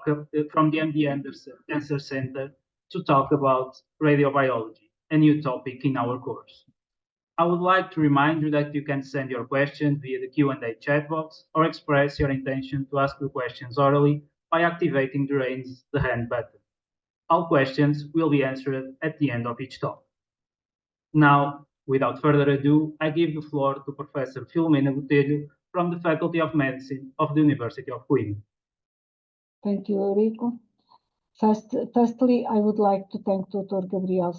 from the MD Anderson Cancer Center to talk about radiobiology, a new topic in our course. I would like to remind you that you can send your questions via the Q&A chat box or express your intention to ask the questions orally by activating the raise the hand button. All questions will be answered at the end of each talk. Now, without further ado, I give the floor to Professor Filomena Botelho from the Faculty of Medicine of the University of Coimbra. Thank you, Eurico. Firstly, I would like to thank Dr. Gabriel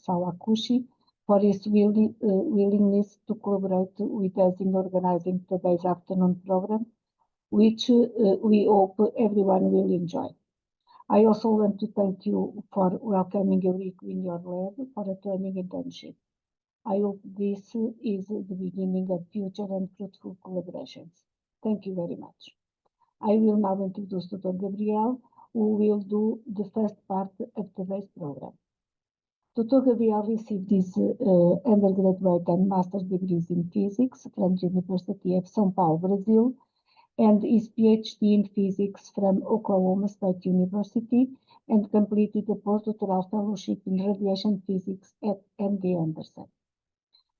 Sawakushi for his willingness to collaborate with us in organizing today's afternoon program, which we hope everyone will enjoy. I also want to thank you for welcoming Eurico in your lab for a training internship. I hope this is the beginning of future and fruitful collaborations. Thank you very much. I will now introduce Dr. Gabriel, who will do the first part of today's program. Dr. Gabriel received his undergraduate and master's degrees in physics from the University of São Paulo, Brazil, and his PhD in physics from Oklahoma State University, and completed a postdoctoral fellowship in radiation physics at MD Anderson.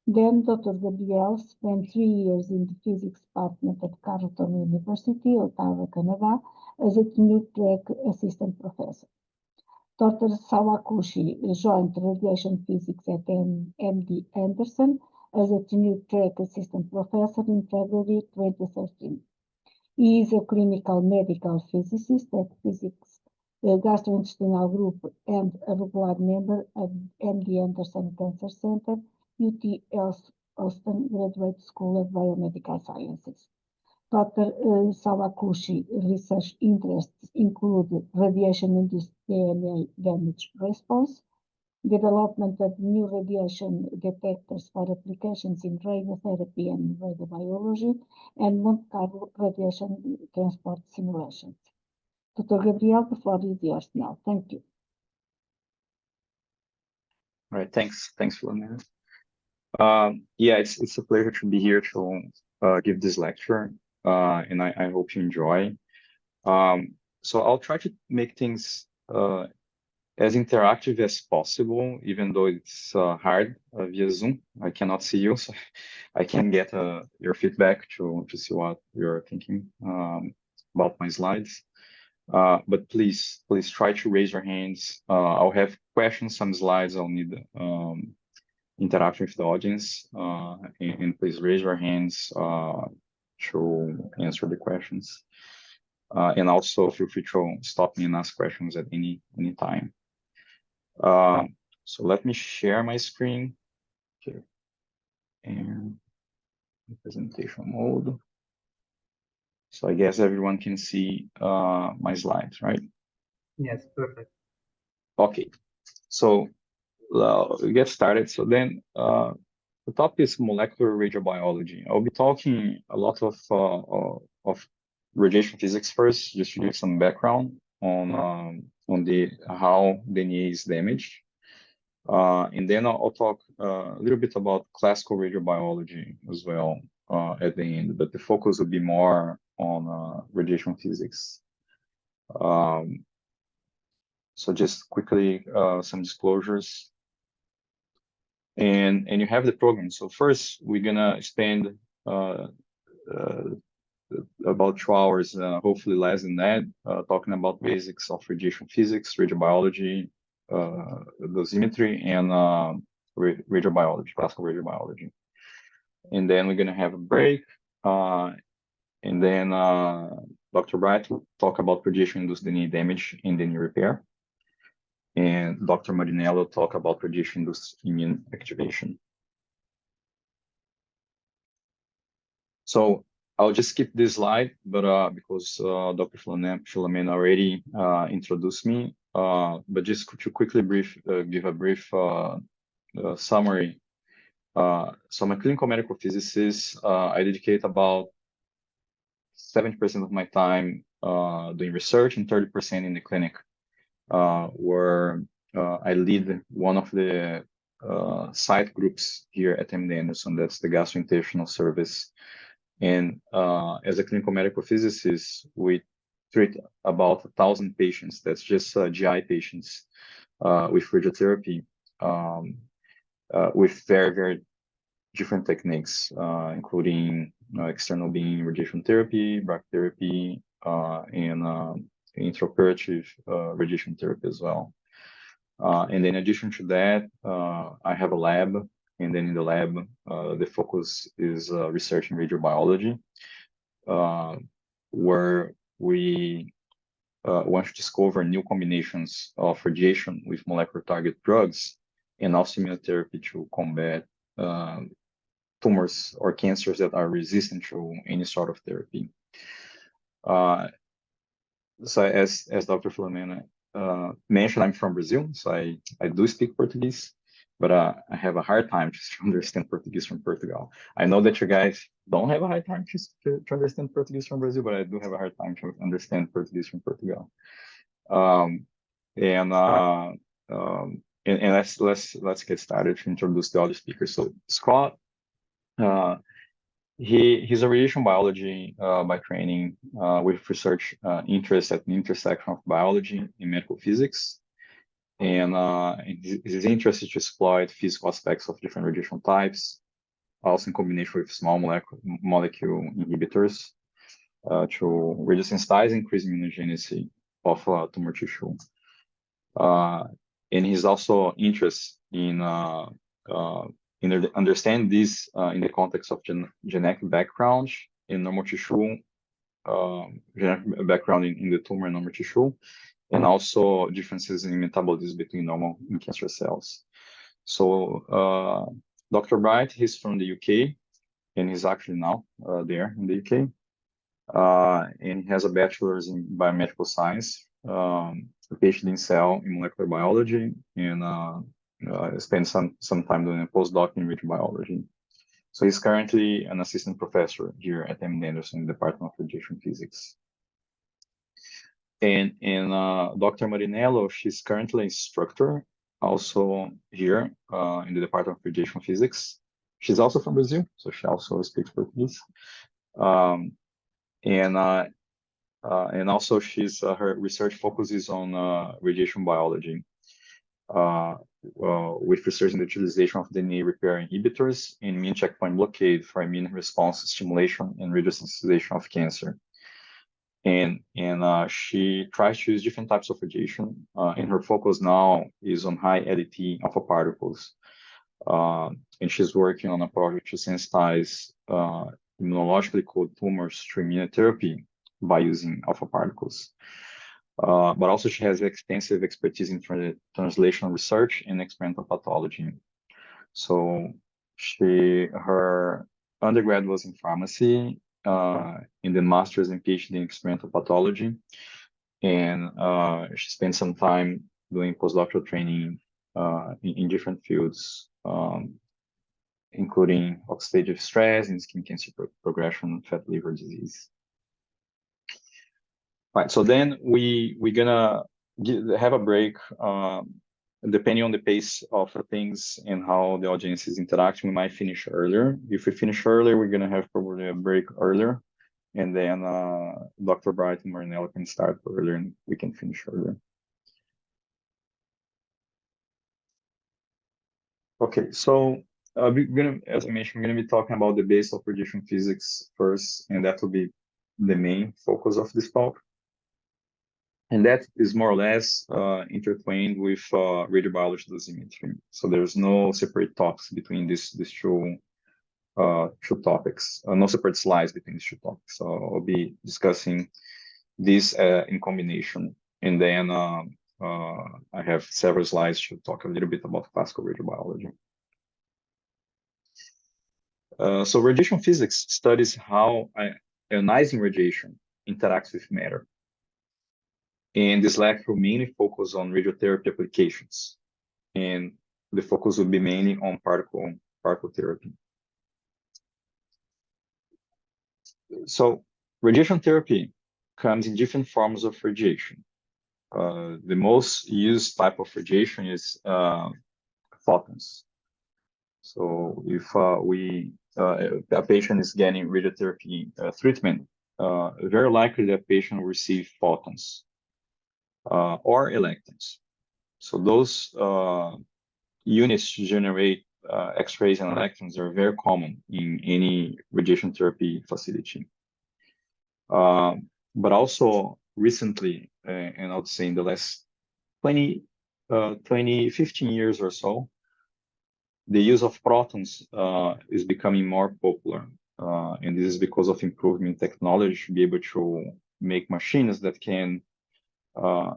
Then Dr. Gabriel spent 3 years in the physics department at Carleton University, Ottawa, Canada, as a tenure-track assistant professor. Dr. Sawakushi joined radiation physics at MD Anderson as a tenure-track assistant professor in February 2013. He is a clinical medical physicist at Physics Gastrointestinal Group and a regular member of MD Anderson Cancer Center, UT Austin Graduate School of Biomedical Sciences. Dr. Sawakushi research interests include radiation-induced DNA damage response, development of new radiation detectors for applications in radiotherapy and radiobiology, and Monte Carlo radiation transport simulations. Dr. Gabriel, the floor is yours now. Thank you. All right, thanks, Filomena. Yeah, it's a pleasure to be here to give this lecture, and I hope you enjoy. So I'll try to make things as interactive as possible, even though it's hard via Zoom. I cannot see you, so I can get your feedback to see what you're thinking about my slides. But please try to raise your hands. I'll have questions, some slides. I'll need interaction with the audience, and please raise your hands to answer the questions. And also feel free to stop me and ask questions at any time. So let me share my screen here and presentation mode. So I guess everyone can see my slides, right? Yes, perfect. Okay, so we get started. So then the topic is molecular radiobiology. I'll be talking a lot of radiation physics first, just to give some background on how DNA is damaged. And then I'll talk a little bit about classical radiobiology as well at the end, but the focus will be more on radiation physics. So just quickly, some disclosures. And you have the program. So first, we're gonna spend about 2 hours, hopefully less than that, talking about basics of radiation physics, radiobiology, dosimetry, and radiobiology, classical radiobiology. And then we're gonna have a break, and then Dr. Bright will talk about radiation-induced DNA damage and DNA repair. And Dr. Marinello will talk about radiation-induced immune activation. So I'll just skip this slide, but because Dr. Filomena already introduced me, but just to quickly give a brief summary. So I'm a clinical medical physicist. I dedicate about 70% of my time doing research and 30% in the clinic, where I lead one of the site groups here at MD Anderson, that's the gastrointestinal service. And as a clinical medical physicist, we treat about 1,000 patients. That's just GI patients with radiotherapy, with very, very different techniques, including external beam radiation therapy, brachytherapy, and intraoperative radiation therapy as well. And in addition to that, I have a lab, and then in the lab, the focus is research in radiobiology, where we want to discover new combinations of radiation with molecular target drugs and also immunotherapy to combat tumors or cancers that are resistant to any sort of therapy. So as Dr. Filomena mentioned, I'm from Brazil, so I do speak Portuguese, but I have a hard time just to understand Portuguese from Portugal. I know that you guys don't have a hard time to understand Portuguese from Brazil, but I do have a hard time to understand Portuguese from Portugal. And let's get started to introduce the other speakers. So Scott, he's a radiation biology by training, with research interest at the intersection of biology and medical physics. And his interest is to exploit physical aspects of different radiation types, also in combination with small molecule inhibitors to radiosensitize and increase immunogenicity of tumor tissue. And he's also interested in understand this in the context of genetic background in normal tissue, genetic background in the tumor and normal tissue, and also differences in metabolism between normal and cancer cells. So Dr. Bright, he's from the UK, and he's actually now there in the UK. And he has a bachelor's in biomedical science, a PhD in cell and molecular biology, and spent some time doing a postdoc in radiobiology. So he's currently an assistant professor here at MD Anderson in the Department of Radiation Physics. And Dr. Marinello, she's currently an instructor also here in the Department of Radiation Physics. She's also from Brazil, so she also speaks Portuguese. And also she's her research focuses on radiation biology, with research in the utilization of DNA repair inhibitors and immune checkpoint blockade for immune response stimulation and radiosensitization of cancer. And she tries to use different types of radiation, and her focus now is on high LET alpha particles. And she's working on a project to sensitize immunologically cold tumors to immunotherapy by using alpha particles. But also she has extensive expertise in translational research and experimental pathology. So her undergrad was in pharmacy, in the master's and PhD in experimental pathology. And she spent some time doing postdoctoral training in different fields, including oxidative stress and skin cancer progression, fat liver disease. Right, so then we're gonna have a break, depending on the pace of things and how the audience is interacting. We might finish earlier. If we finish earlier, we're gonna have probably a break earlier, and then Dr. Bright and Marinello can start earlier, and we can finish earlier. Okay, so we're gonna, as I mentioned, we're gonna be talking about the base of radiation physics first, and that will be the main focus of this talk. And that is more or less intertwined with radiobiology dosimetry. So there's no separate talks between these two topics, no separate slides between these two topics. So I'll be discussing this in combination. And then I have several slides to talk a little bit about classical radiobiology. So radiation physics studies how ionizing radiation interacts with matter. And this lecture will mainly focus on radiotherapy applications. And the focus will be mainly on particle therapy. So radiation therapy comes in different forms of radiation. The most used type of radiation is photons. So if a patient is getting radiotherapy treatment, very likely that patient will receive photons or electrons. So those units to generate X-rays and electrons are very common in any radiation therapy facility. But also recently, and I would say in the last 15 years or so, the use of protons is becoming more popular. And this is because of improvement in technology to be able to make machines that can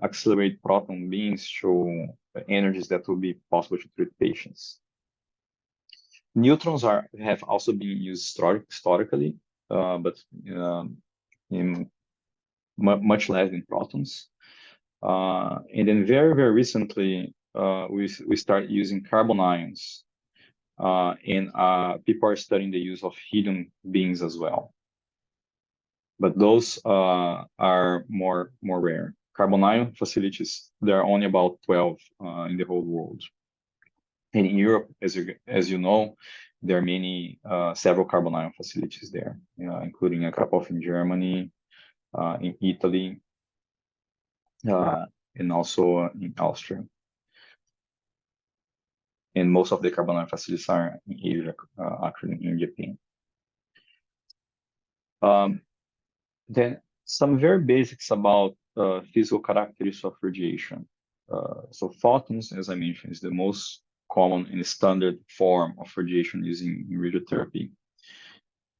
accelerate proton beams to energies that will be possible to treat patients. Neutrons have also been used historically, but in much less than protons. And then very, very recently, we start using carbon ions. And people are studying the use of helium beams as well. But those are more rare. Carbon ion facilities, there are only about 12 in the whole world. And in Europe, as you know, there are several carbon ion facilities there, including a couple in Germany, in Italy, and also in Austria. And most of the carbon ion facilities are in Asia, actually in Japan. Then some very basics about physical characteristics of radiation. So photons, as I mentioned, is the most common and standard form of radiation used in radiotherapy.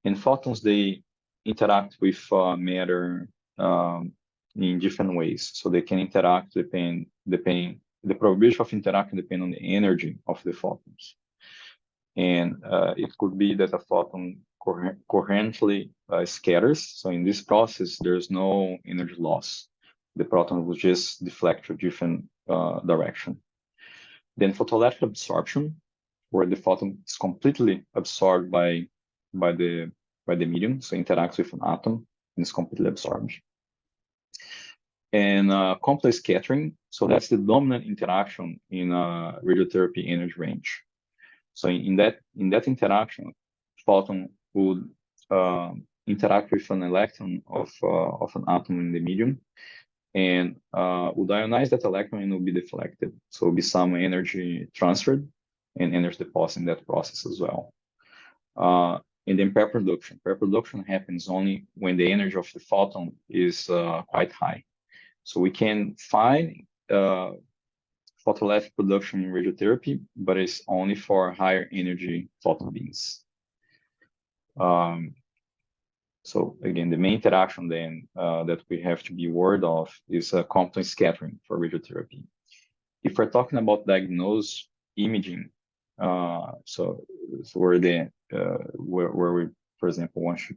And photons, they interact with matter in different ways. So they can interact the probability of interacting depends on the energy of the photons. And it could be that a photon coherently scatters. So in this process, there's no energy loss. The proton will just deflect to a different direction. Then photoelectric absorption, where the photon is completely absorbed by the medium, so interacts with an atom and is completely absorbed. And complex scattering, so that's the dominant interaction in radiotherapy energy range. So in that interaction, photon would interact with an electron of an atom in the medium, and would ionize that electron and will be deflected. So will be some energy transferred and energy deposited in that process as well. And then pair production. Pair production happens only when the energy of the photon is quite high. So we can find photoelectric production in radiotherapy, but it's only for higher energy photon beams. So again, the main interaction then that we have to be aware of is complex scattering for radiotherapy. If we're talking about diagnosed imaging, so where we, for example, want to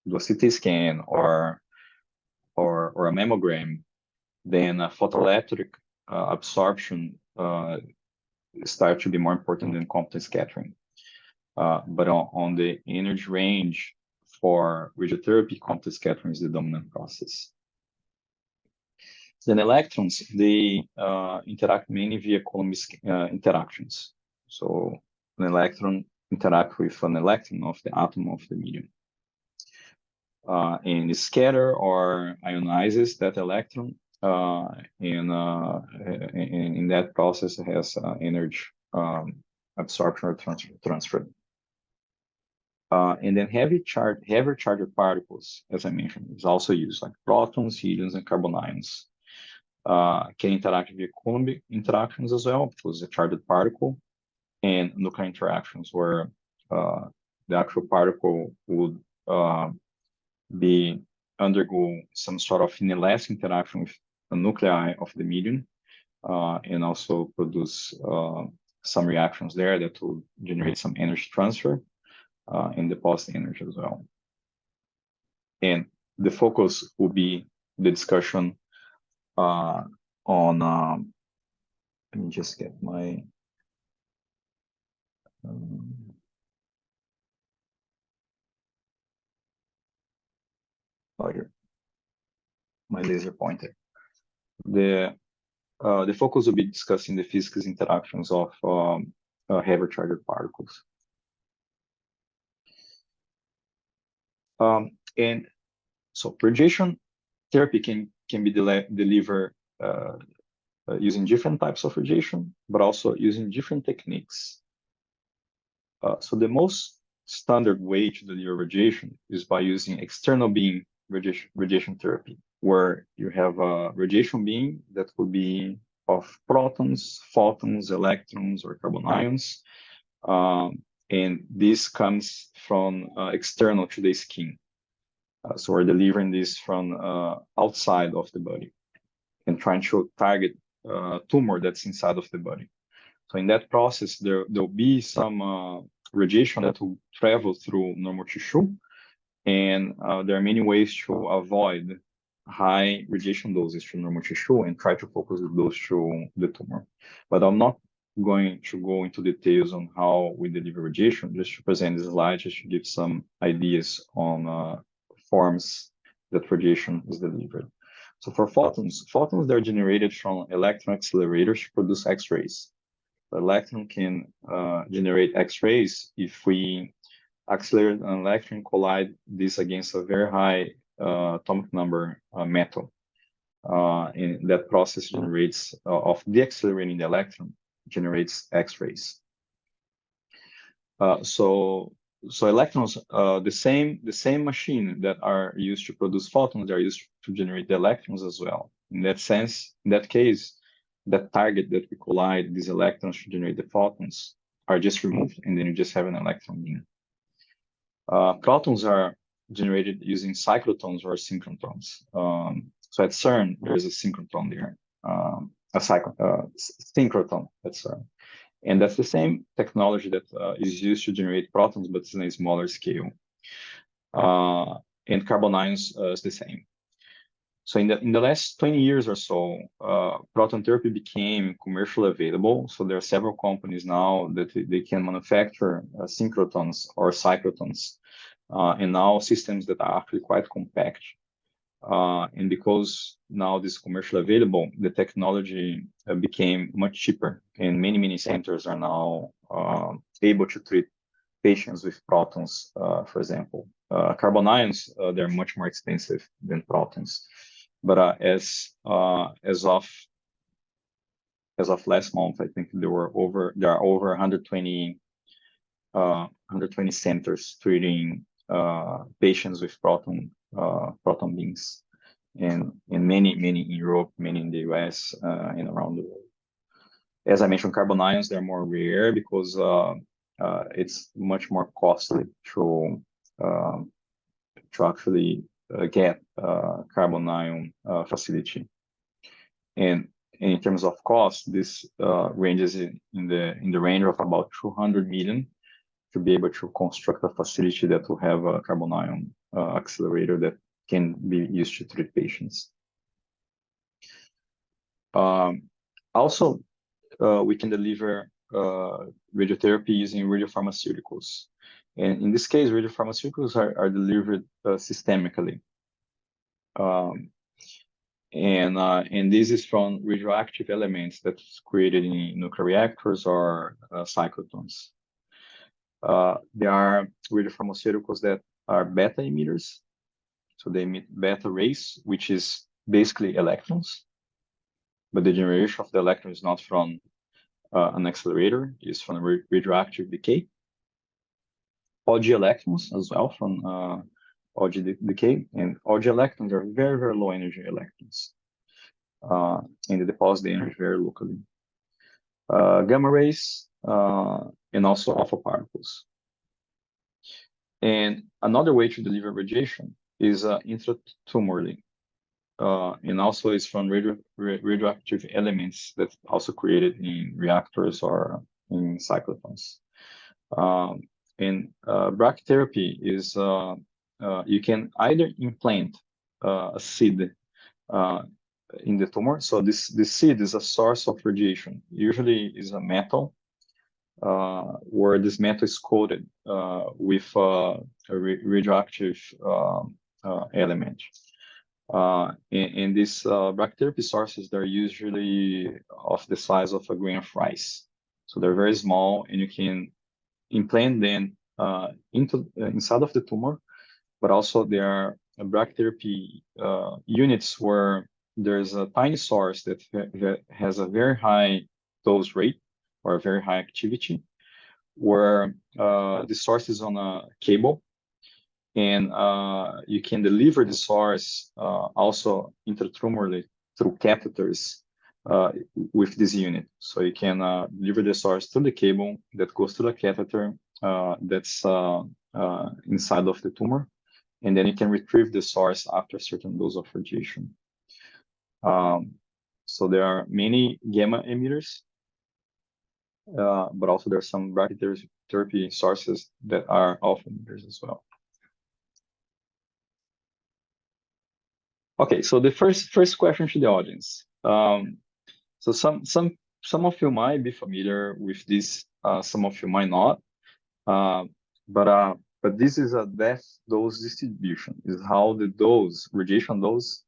do a CT scan or a mammogram, then photoelectric absorption start to be more important than complex scattering. But on the energy range for radiotherapy, complex scattering is the dominant process. Then electrons, they interact mainly via Coulomb interactions. So an electron interact with an electron of the atom of the medium. And scatter or ionizes that electron, and in that process it has energy absorption or transfer. And then heavy charged particles, as I mentioned, is also used, like protons, heliums, and carbon ions. Can interact via Coulomb interactions as well, because a charged particle, and nuclear interactions where the actual particle would undergo some sort of inelastic interaction with the nuclei of the medium, and also produce some reactions there that will generate some energy transfer and deposit energy as well. And the focus will be the discussion on, let me just get my, my laser pointer. The focus will be discussing the physical interactions of heavy charged particles. And So radiation therapy can be delivered using different types of radiation, but also using different techniques. So the most standard way to deliver radiation is by using external beam radiation therapy, where you have a radiation beam that could be of protons, photons, electrons, or carbon ions. And this comes from external to the skin. So we're delivering this from outside of the body and trying to target tumor that's inside of the body. So in that process, there'll be some radiation that will travel through normal tissue, and there are many ways to avoid high radiation doses to normal tissue and try to focus those to the tumor. But I'm not going to go into details on how we deliver radiation, just to present this slide, just to give some ideas on forms that radiation is delivered. So for photons, they're generated from electron accelerators to produce X-rays. The electron can generate X-rays if we accelerate an electron, collide this against a very high atomic number metal. And that process generates, of deaccelerating the electron, generates X-rays. So electrons, the same machine that are used to produce photons, are used to generate the electrons as well. In that sense, in that case, that target that we collide these electrons to generate the photons are just removed, and then you just have an electron beam. Protons are generated using cyclotrons or synchrotrons. So at CERN, there's a synchrotron there, a synchrotron at CERN. And that's the same technology that is used to generate protons, but it's in a smaller scale. And carbon ions is the same. So in the last 20 years or so, proton therapy became commercially available. So there are several companies now that they can manufacture synchrotrons or cyclotrons, and now systems that are actually quite compact. And because now this is commercially available, the technology became much cheaper, and many centers are now able to treat patients with protons, for example. Carbon ions, they're much more expensive than protons. But as of last month, I think there are over 120 centers treating patients with proton beams, and many in Europe, many in the US, and around the world. As I mentioned, carbon ions, they're more rare because it's much more costly to actually get carbon ion facility. And in terms of cost, this ranges in the range of about 200 million to be able to construct a facility that will have a carbon ion accelerator that can be used to treat patients. Also, we can deliver radiotherapy using radiopharmaceuticals. And in this case, radiopharmaceuticals are delivered systemically. And this is from radioactive elements that's created in nuclear reactors or cyclotrons. There are radiopharmaceuticals that are beta emitters. So they emit beta rays, which is basically electrons. But the generation of the electron is not from an accelerator, it's from radioactive decay. OG electrons as well from OG decay, and OG electrons are very low energy electrons, and they deposit the energy very locally. Gamma rays and also alpha particles. And another way to deliver radiation is intratumorally, and also is from radioactive elements that's also created in reactors or in cyclotrons. And brachytherapy is you can either implant a seed in the tumor. So this seed is a source of radiation. Usually is a metal, where this metal is coated with a radioactive element. And these brachytherapy sources, they're usually of the size of a grain of rice. So they're very small, and you can implant them inside of the tumor, but also they are brachytherapy units where there's a tiny source that has a very high dose rate or a very high activity, where the source is on a cable, and you can deliver the source also intratumorally through catheters with this unit. So you can deliver the source through the cable that goes to the catheter that's inside of the tumor, and then you can retrieve the source after a certain dose of radiation. So there are many gamma emitters, but also there are some brachytherapy sources that are alpha emitters as well. Okay, so the first question to the audience. So some of you might be familiar with this, some of you might not. But this is a death dose distribution. Is how the dose, radiation dose,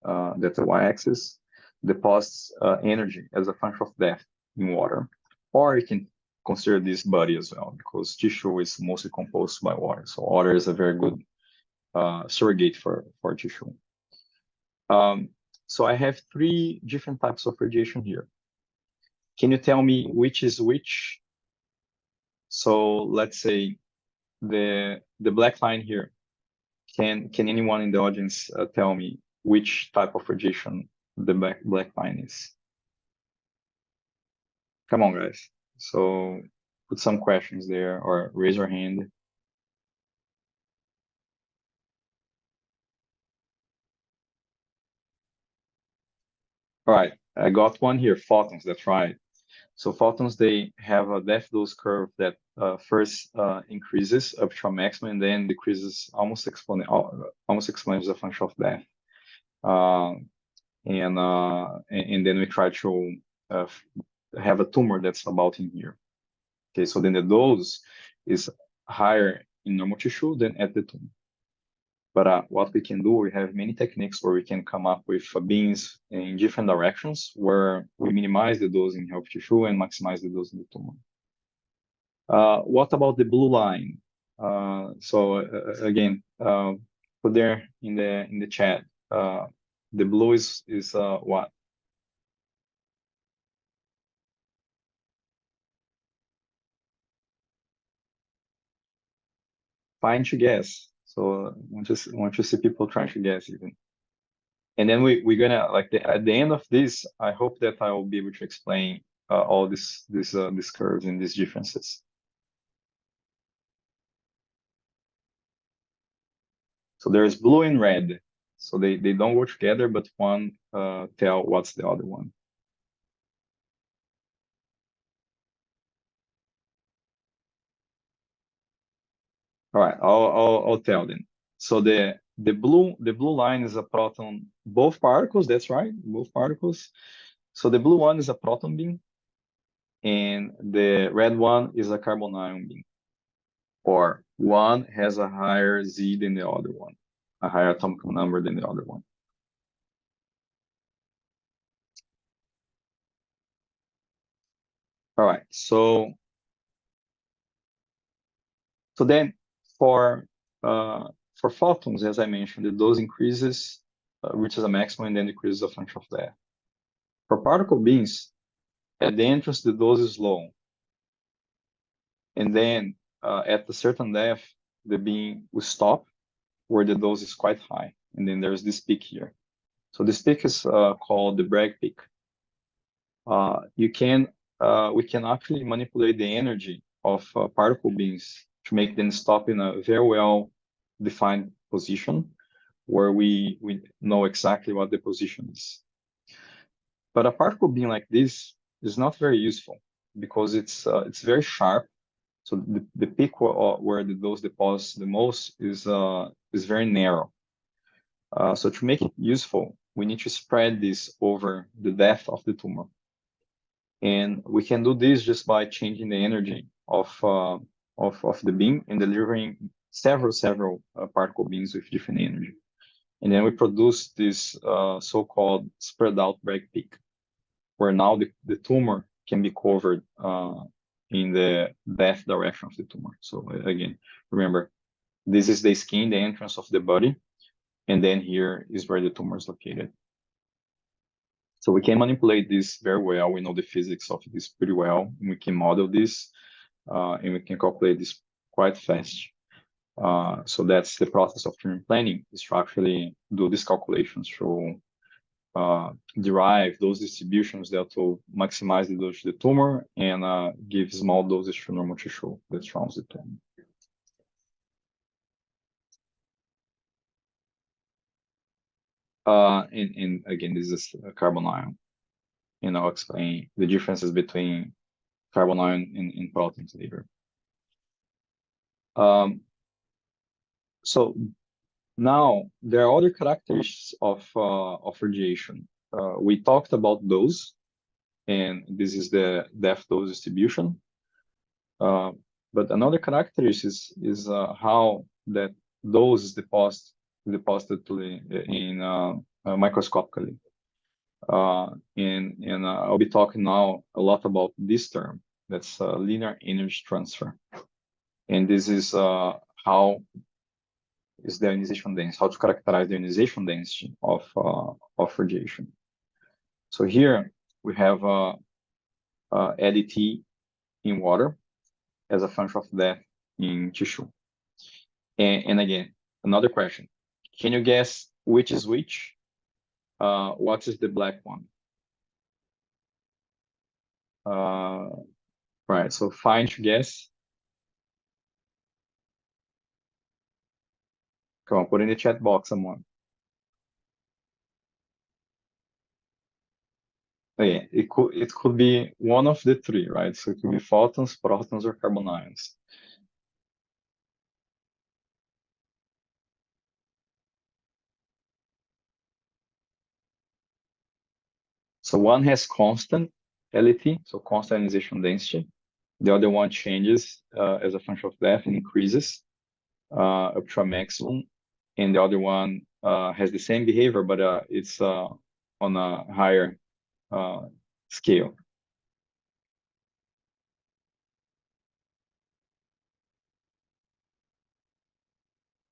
that's the y-axis, deposits energy as a function of depth in water. Or you can consider this body as well, because tissue is mostly composed by water. So water is a very good surrogate for tissue. So I have 3 different types of radiation here. Can you tell me which is which? So let's say the black line here. Can anyone in the audience tell me which type of radiation the black line is? Come on, guys. So put some questions there or raise your hand. All right, I got one here, photons, that's right. So photons, they have a depth dose curve that first increases up to a maximum and then decreases almost exponentially as a function of depth. And then we try to have a tumor that's about in here. Okay, so then the dose is higher in normal tissue than at the tumor. But what we can do, we have many techniques where we can come up with beams in different directions where we minimize the dose in healthy tissue and maximize the dose in the tumor. What about the blue line? Again, put there in the chat. The blue is what? Fine to guess. So want to see people trying to guess even. And then we're gonna at the end of this, I hope that I will be able to explain all these curves and these differences. So there's blue and red. So they don't go together, but one tell what's the other one. All right, I'll tell them. So the blue line is a proton, both particles, that's right, both particles. So the blue one is a proton beam, and the red one is a carbanion beam. Or one has a higher Z than the other one, a higher atomic number than the other one. All right, so then for photons, as I mentioned, the dose increases, reaches a maximum, and then decreases a function of that. For particle beams, at the entrance, the dose is low. And then at a certain depth, the beam will stop where the dose is quite high. And then there's this peak here. So this peak is called the Bragg peak. We can actually manipulate the energy of particle beams to make them stop in a very well defined position where we know exactly what the position is. But a particle beam like this is not very useful because it's very sharp. So the peak where the dose deposits the most is very narrow. So to make it useful, we need to spread this over the depth of the tumor. And we can do this just by changing the energy of the beam and delivering several particle beams with different energy. And then we produce this so-called spread out Bragg peak, where now the tumor can be covered in the depth direction of the tumor. So again, remember, this is the skin, the entrance of the body. and then here is where the tumor is located. So we can manipulate this very well. We know the physics of this pretty well. We can model this, and we can calculate this quite fast. So that's the process of treatment planning, is to actually do these calculations to derive those distributions that will maximize the dose to the tumor and give small doses to normal tissue that surrounds the tumor. And again, this is a carbon ion, and I'll explain the differences between carbon ion and protons later. So now there are other characteristics of radiation. We talked about those, and this is the depth dose distribution. But another characteristic is how that dose is deposited in microscopically. And I'll be talking now a lot about this term, that's linear energy transfer. And this is how is the ionization density, how to characterize the ionization density of radiation. So here we have LET in water as a function of depth in tissue. And again, another question. Can you guess which is which? What is the black one? Right, so fine to guess. Come on, put in the chat box, someone. Yeah, it could be one of the three, right? So it could be photons, protons, or carbon ions. So one has constant LET, so constant ionization density. The other one changes as a function of depth and increases up to a maximum. And the other one has the same behavior, but it's on a higher scale.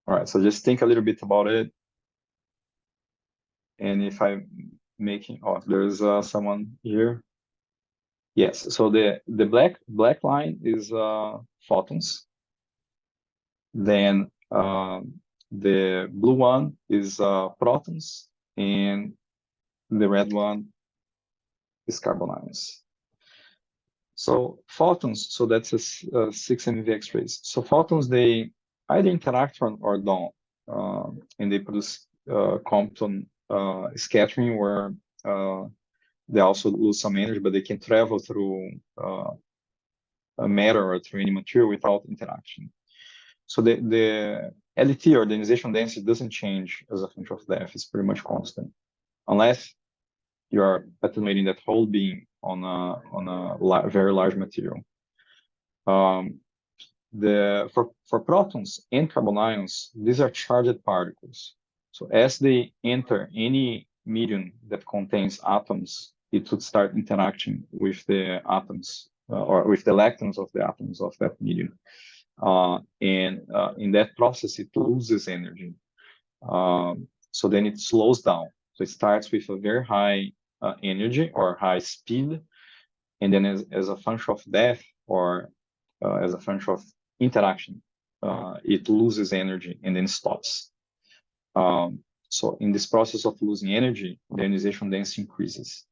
All right, so just think a little bit about it. And if I'm making, oh, there's someone here. Yes, so the black line is photons. Then the blue one is protons, and the red one is carbon ions. So photons, so that's a 6 MeV X-rays. So photons, they either interact or don't, and they produce Compton scattering, where they also lose some energy, but they can travel through a matter or through any material without interaction. So the LET, or the ionization density, doesn't change as a function of depth. It's pretty much constant, unless you are attenuating that whole beam on a very large material. For protons and carbon ions, these are charged particles. So as they enter any medium that contains atoms, it would start interacting with the atoms or with the electrons of the atoms of that medium. And in that process, it loses energy. So then it slows down. So it starts with a very high energy or high speed, and then as a function of depth or as a function of interaction, it loses energy and then stops. So in this process of losing energy, the ionization density increases.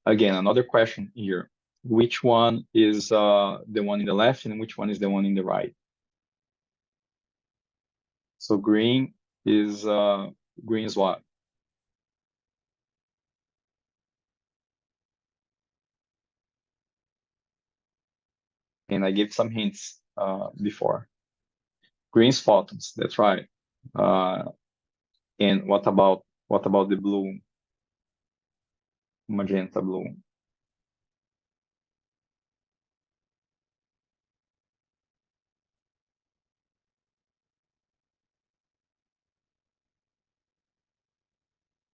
Again, another question here. Which one is the one in the left and which one is the one in the right? So green is what? And I gave some hints before. Green's photons, that's right. And what about the blue, magenta blue?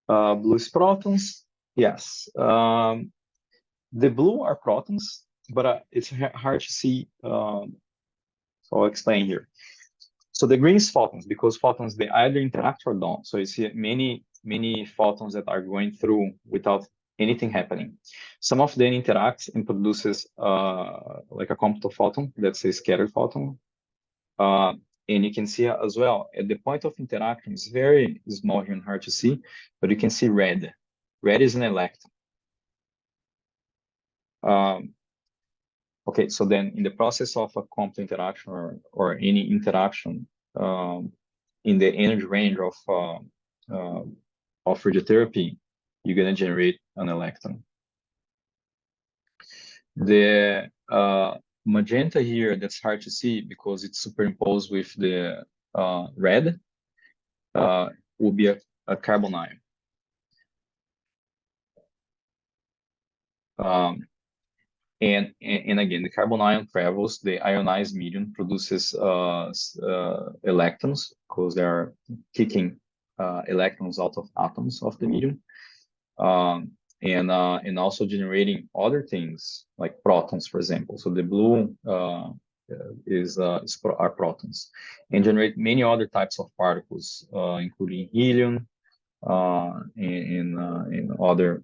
Blue is protons. Yes. The blue are protons, but it's hard to see. So I'll explain here. So the green is photons, because photons, they either interact or don't. So you see many photons that are going through without anything happening. Some of them interact and produces like a complex photon, that's a scattered photon. And you can see as well, at the point of interaction, it's very small here and hard to see, but you can see red. Red is an electron. Okay, so then in the process of a complex interaction or any interaction in the energy range of radiotherapy, you're going to generate an electron. The magenta here, that's hard to see because it's superimposed with the red, will be a carbon ion. And again, the carbon ion travels, the ionized medium produces electrons because they are kicking electrons out of atoms of the medium. And also generating other things like protons, for example. So the blue are protons, and generate many other types of particles, including helium and other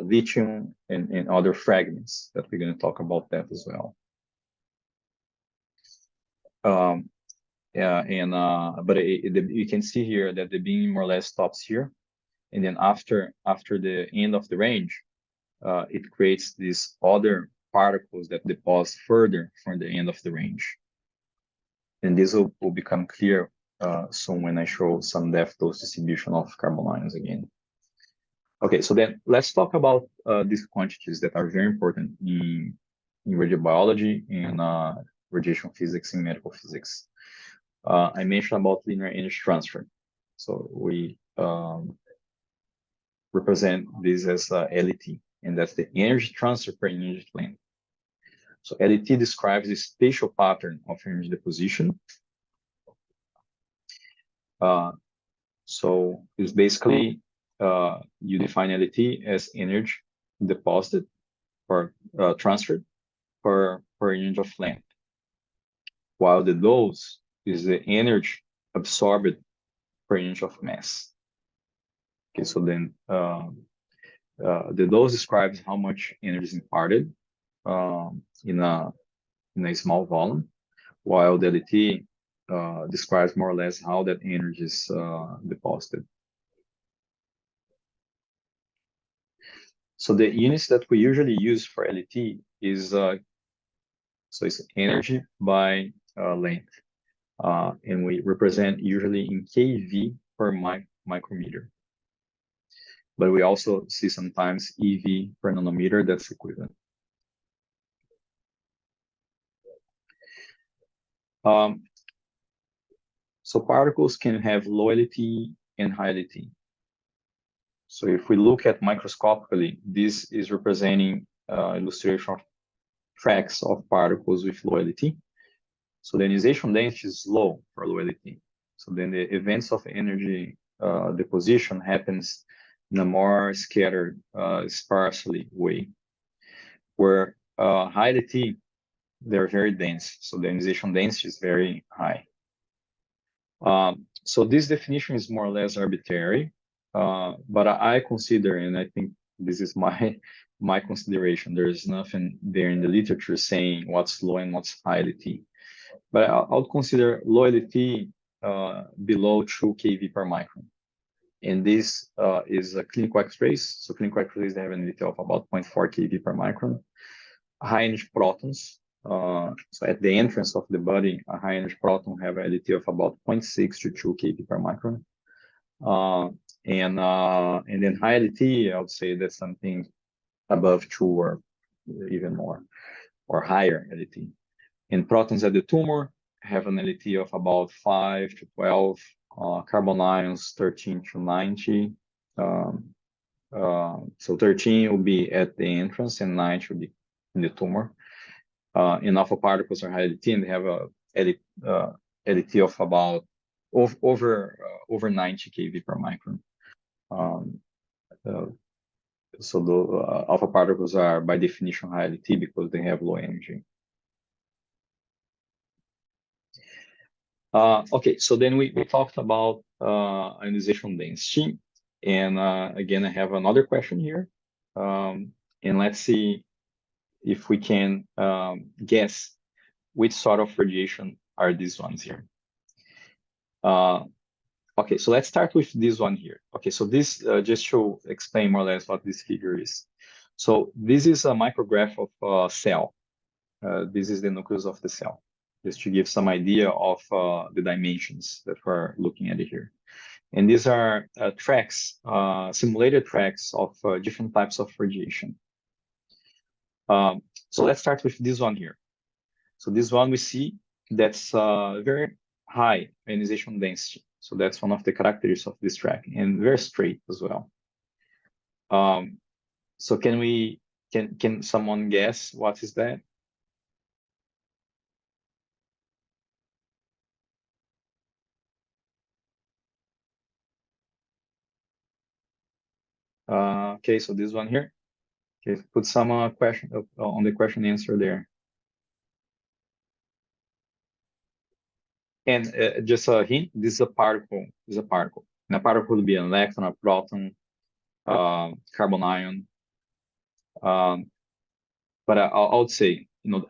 lithium and other fragments that we're going to talk about that as well. You can see here that the beam more or less stops here. And then after the end of the range, it creates these other particles that deposit further from the end of the range. And this will become clear soon when I show some depth dose distribution of carbon ions again. Okay, so then let's talk about these quantities that are very important in radiobiology and radiation physics and medical physics. I mentioned about linear energy transfer. So we represent this as LET, and that's the energy transfer per energy plane. So LET describes the spatial pattern of energy deposition. So it's basically, you define LET as energy deposited or transferred per unit of length, while the dose is the energy absorbed per unit of mass. Okay, so then the dose describes how much energy is imparted in a small volume, while the LET describes more or less how that energy is deposited. So the units that we usually use for LET is so it's energy by length, and we represent usually in kV per micrometer. But we also see sometimes EV per nanometer that's equivalent. So particles can have low LET and high LET. So if we look at microscopically, this is representing illustration of tracks of particles with low LET. So the ionization density is low for low LET. So then the events of energy deposition happens in a more scattered, sparsely way. Where high LET, they're very dense. So the ionization density is very high. So this definition is more or less arbitrary, but I consider, and I think this is my consideration, there's nothing there in the literature saying what's low and what's high LET. But I'll consider low LET below 2 kV per micron. And this is a clinical X-rays. So clinical X-rays, they have an LET of about 0.4 kV per micron. High energy protons. So at the entrance of the body, a high energy proton have a LET of about 0.6 to 2 kV per micron. And then high LET, I would say that's something above 2 or even more, or higher LET. And protons at the tumor have an LET of about 5 to 12, carbon ions 13 to 90. So 13 will be at the entrance and 9 should be in the tumor. And alpha particles are high LET, and they have a LET of about over 90 kV per micron. So the alpha particles are by definition high LT because they have low energy. Okay, so then we talked about ionization density. And again, I have another question here. And let's see if we can guess which sort of radiation are these ones here. Okay, so let's start with this one here. Okay, so this just to explain more or less what this figure is. So this is a micrograph of a cell. This is the nucleus of the cell, just to give some idea of the dimensions that we're looking at here. And these are tracks, simulated tracks of different types of radiation. So let's start with this one here. So this one we see that's very high ionization density. So that's one of the characteristics of this track, and very straight as well. So can someone guess what is that? Okay, so this one here. Okay, put some question on the question answer there. And just a hint, this is a particle. This is a particle. And a particle would be an electron, a proton, carbon ion. But I would say,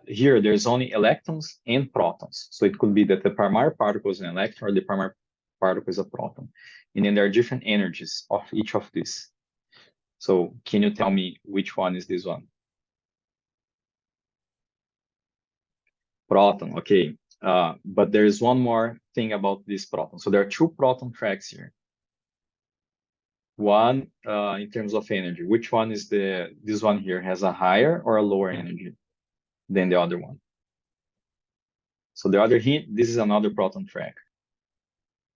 here there's only electrons and protons. So it could be that the primary particle is an electron or the primary particle is a proton. And then there are different energies of each of these. So can you tell me which one is this one? Proton, okay. But there's one more thing about this proton. So there are two proton tracks here. One in terms of energy. Which one is this one here has a higher or a lower energy than the other one? So the other hint, this is another proton track.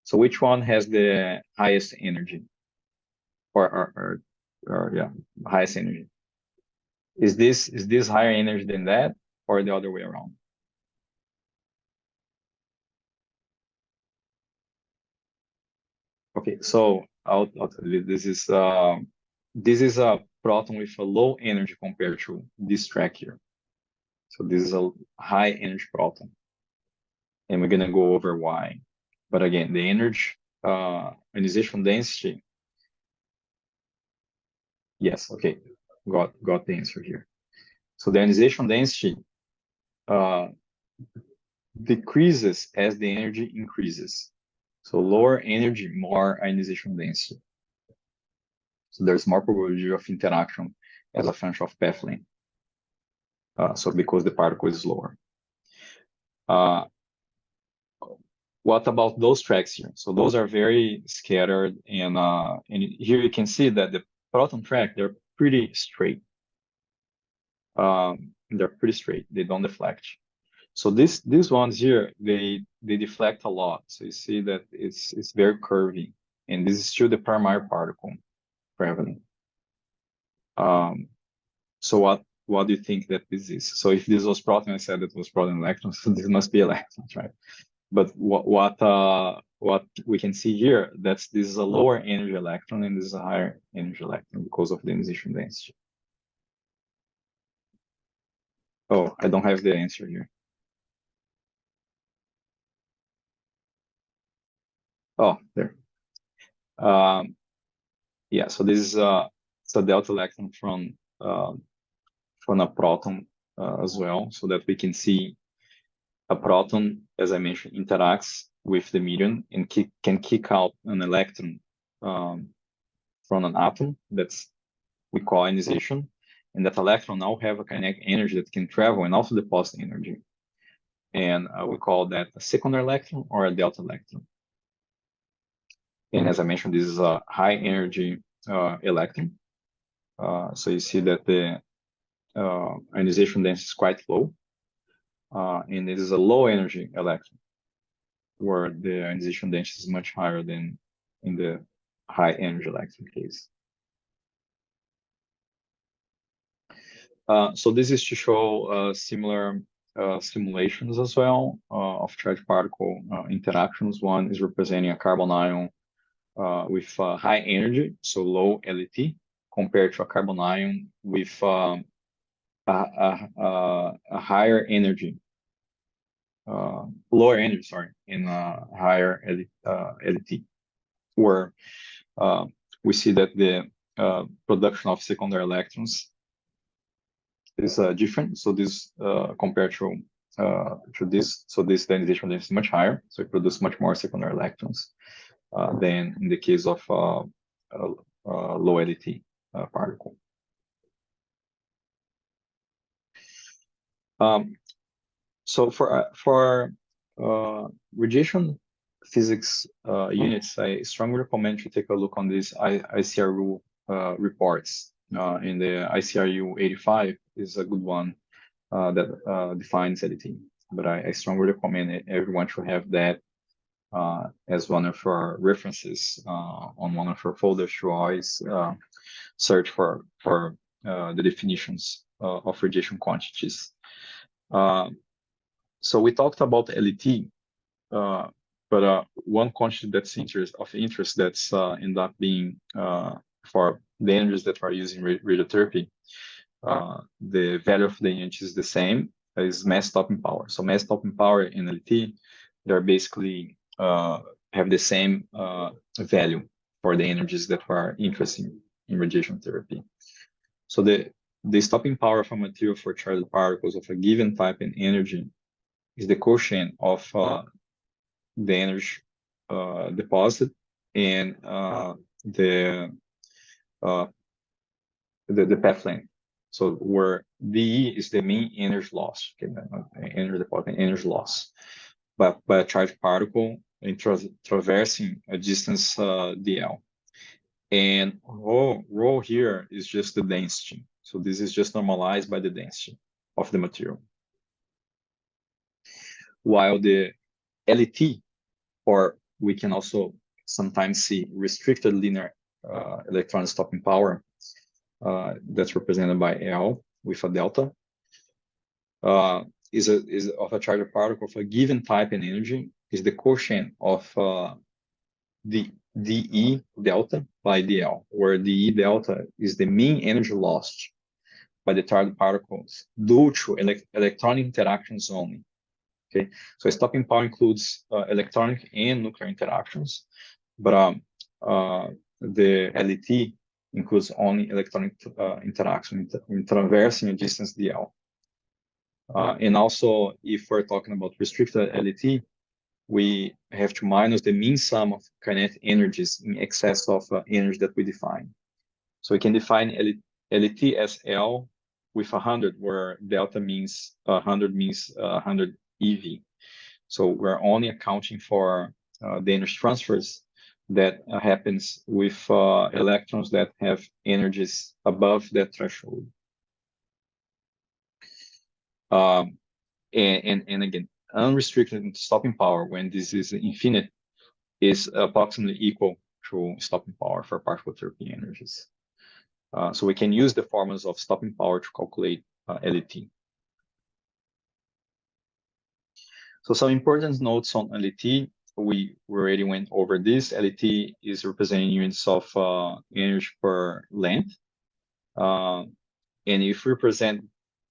So which one has the highest energy? Or yeah, highest energy? Is this higher energy than that, or the other way around? Okay, so I'll tell you, this is a proton with a low energy compared to this track here. So this is a high energy proton, and we're gonna go over why. But again, the energy ionization density. Yes, okay, got the answer here. So the ionization density decreases as the energy increases. So lower energy, more ionization density. So there's more probability of interaction as a function of path length. So because the particle is lower. What about those tracks here? So those are very scattered, and here you can see that the proton track, they're pretty straight. They're pretty straight. They don't deflect. So these ones here, they deflect a lot. So you see that it's very curvy, and this is still the primary particle traveling. So what do you think that this is? So if this was proton, I said it was proton electrons, so this must be electrons, right? But what we can see here, this is a lower energy electron and this is a higher energy electron because of the ionization density. Oh, I don't have the answer here. Oh, there. Yeah, so this is it's a delta electron from a proton as well, so that we can see a proton, as I mentioned, interacts with the medium and can kick out an electron from an atom that's we call ionization, and that electron now have a kinetic energy that can travel and also deposit energy. And we call that a secondary electron or a delta electron. And as I mentioned, this is a high energy electron. So you see that the ionization density is quite low. And it is a low energy electron, where the ionization density is much higher than in the high energy electron case. So this is to show similar simulations as well of charged particle interactions. One is representing a carbon ion with high energy, so low LET, compared to a carbon ion with a higher energy, lower energy, sorry, and higher LT, where we see that the production of secondary electrons is different. So this compared to this, so this ionization is much higher. So it produces much more secondary electrons than in the case of low LT particle. So for radiation physics units, I strongly recommend to take a look on these ICRU reports. In the ICRU 85 is a good one that defines LT. But I strongly recommend everyone to have that as one of our references on one of our folders to always search for the definitions of radiation quantities. So we talked about LT, but one quantity that's of interest that's end up being for the energies that are using radiotherapy, the value of the unit is the same as mass stopping power. So mass stopping power and LT, they're basically have the same value for the energies that are interesting in radiation therapy. So the stopping power of a material for charged particles of a given type and energy is the quotient of the energy deposit and the path length. So where dE is the mean energy loss, okay, energy deposit, energy loss, but by a charged particle traversing a distance dl. And rho here is just the density. So this is just normalized by the density of the material. While the LT, or we can also sometimes see restricted linear electron stopping power, that's represented by L with a delta, is of a charged particle of a given type and energy, is the quotient of the dE delta by dL, where dE delta is the mean energy lost by the charged particles due to electronic interactions only. Okay, so stopping power includes electronic and nuclear interactions, but the LT includes only electronic interaction in traversing a distance dl. And also, if we're talking about restricted LT, we have to minus the mean sum of kinetic energies in excess of energy that we define. So we can define LT as L with 100, where delta means 100 means 100 EV. So we're only accounting for the energy transfers that happens with electrons that have energies above that threshold. And again, unrestricted stopping power, when this is infinite, is approximately equal to stopping power for particle therapy energies. So we can use the formulas of stopping power to calculate LT. So some important notes on LT. We already went over this. LT is representing units of energy per length. And if we represent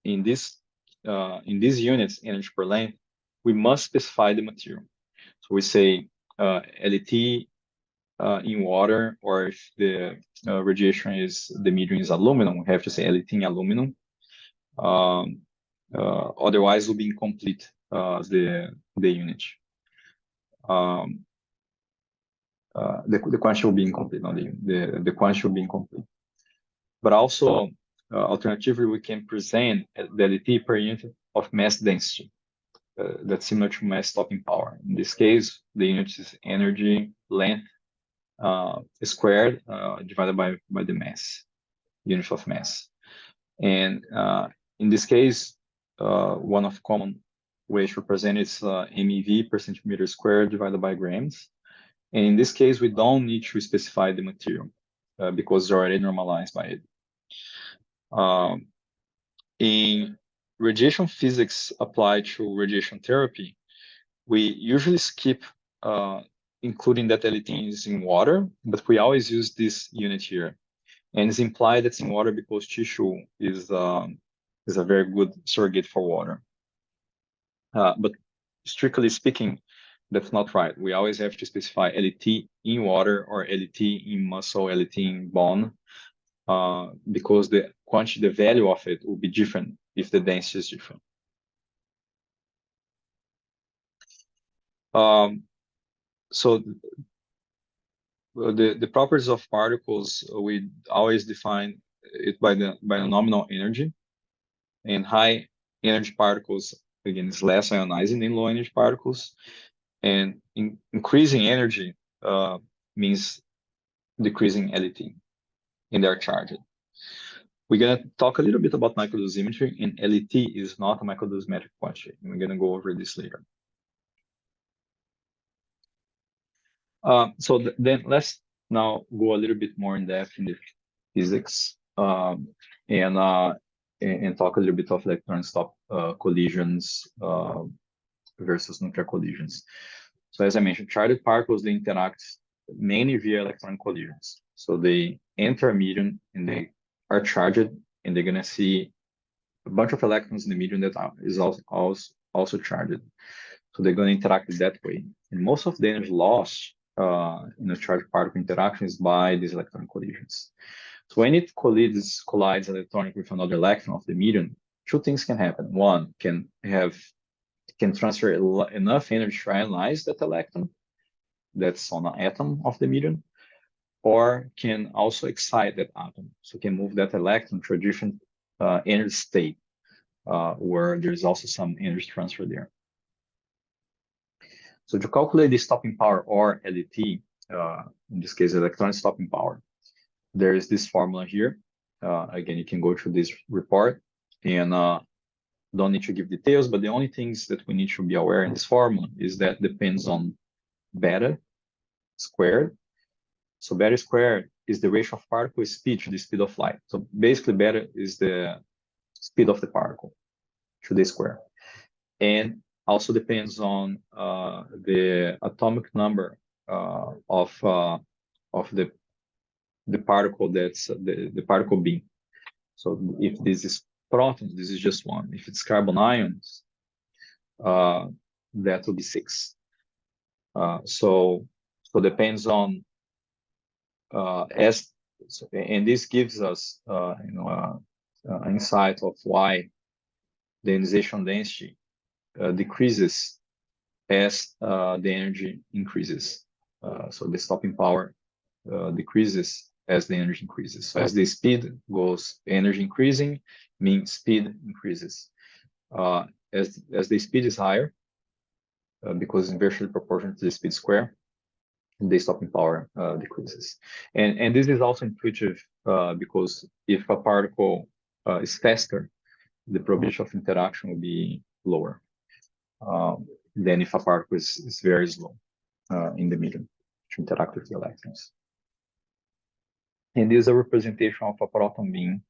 in these units energy per length, we must specify the material. So we say LT in water, or if the radiation is, the medium is aluminum, we have to say LT in aluminum. Otherwise, will be incomplete the unit. The quantity will be incomplete, not the quantity will be incomplete. But also, alternatively, we can present the LT per unit of mass density. That's similar to mass stopping power. In this case, the unit is energy length squared divided by the mass, unit of mass. And in this case, one of common ways to represent is MeV per centimeter squared divided by grams. And in this case, we don't need to specify the material because it's already normalized by it. In radiation physics applied to radiation therapy, we usually skip including that LT is in water, but we always use this unit here. And it's implied that's in water because tissue is a very good surrogate for water. But strictly speaking, that's not right. We always have to specify LET in water or LET in muscle, LET in bone, because the quantity, the value of it will be different if the density is different. So the properties of particles, we always define it by the nominal energy, and high energy particles, again, is less ionizing than low energy particles, and increasing energy means decreasing LET, and they're charged. We're going to talk a little bit about microdosimetry, and LET is not a microdosimetric quantity. We're going to go over this later. So then let's now go a little bit more in depth in the physics, and talk a little bit of electron stop collisions versus nuclear collisions. So as I mentioned, charged particles, they interact mainly via electron collisions. So they enter a medium and they are charged, and they're going to see a bunch of electrons in the medium that is also charged. So they're going to interact that way. And most of the energy lost in a charged particle interaction is by these electron collisions. So when it collides electronically with another electron of the medium, two things can happen. One, can transfer enough energy to ionize that electron that's on an atom of the medium, or can also excite that atom. So can move that electron to a different energy state where there's also some energy transfer there. So to calculate the stopping power, or LET, in this case, electron stopping power, there is this formula here. Again, you can go to this report, and don't need to give details, but the only things that we need to be aware in this formula is that depends on beta squared. So beta squared is the ratio of particle speed to the speed of light. So basically, beta is the speed of the particle to the square. And also depends on the atomic number of the particle, that's the particle beam. So if this is protons, this is just one. If it's carbon ions, that will be 6. So depends on and this gives us insight of why the ionization density decreases as the energy increases. So the stopping power decreases as the energy increases. So as the speed goes, energy increasing means speed increases. As the speed is higher, because it's inversely proportional to the speed square, the stopping power decreases. And this is also intuitive because if a particle is faster, the probability of interaction will be lower than if a particle is very slow in the medium to interact with the electrons. And this is a representation of a proton beam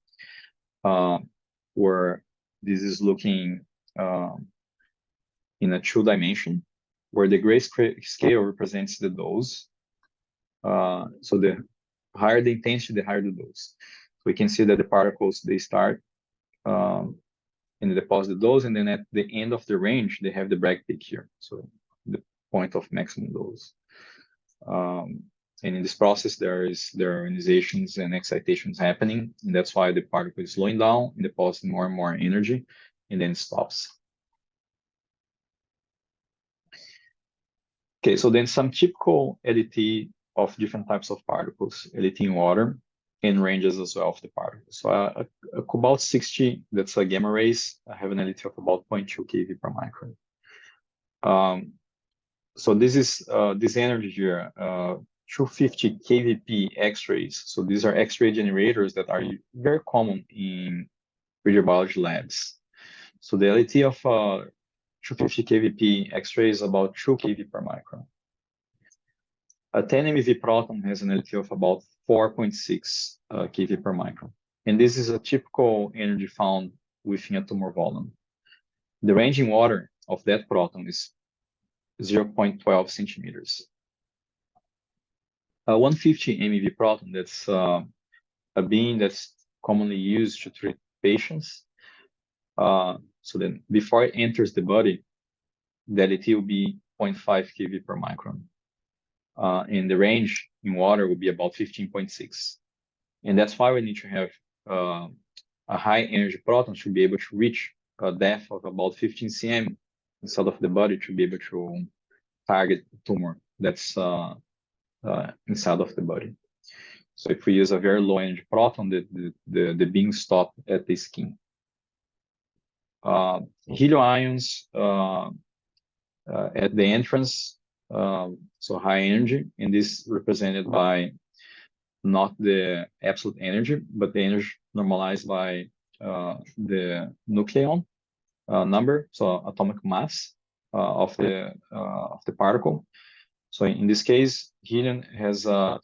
where this is looking in a 2-dimension, where the gray scale represents the dose. So the higher the intensity, the higher the dose. So we can see that the particles, they start in the deposit dose, and then at the end of the range, they have the Bragg peak here. So the point of maximum dose. And in this process, there are ionizations and excitations happening, and that's why the particle is slowing down and depositing more and more energy, and then it stops. Okay, so then some typical LET of different types of particles, LET in water, and ranges as well of the particles. So a cobalt 60, that's a gamma rays, I have an LET of about 0.2 keV per micron. So this is this energy here, 250 kVp X-rays. So these are X-ray generators that are very common in radiobiology labs. So the LET of 250 kVp X-ray is about 2 kV per micron. A 10 MeV proton has an LET of about 4.6 kV per micron. And this is a typical energy found within a tumor volume. The range in water of that proton is 0.12 centimeters. A 150 MeV proton, that's a beam that's commonly used to treat patients. So then before it enters the body, the LET will be 0.5 kV per micron. And the range in water will be about 15.6. And that's why we need to have a high energy proton to be able to reach a depth of about 15 cm inside of the body to be able to target the tumor that's inside of the body. So if we use a very low energy proton, the beam stop at the skin. Helium ions at the entrance, so high energy, and this represented by not the absolute energy, but the energy normalized by the nucleon number, so atomic mass of the particle. So in this case, helium has an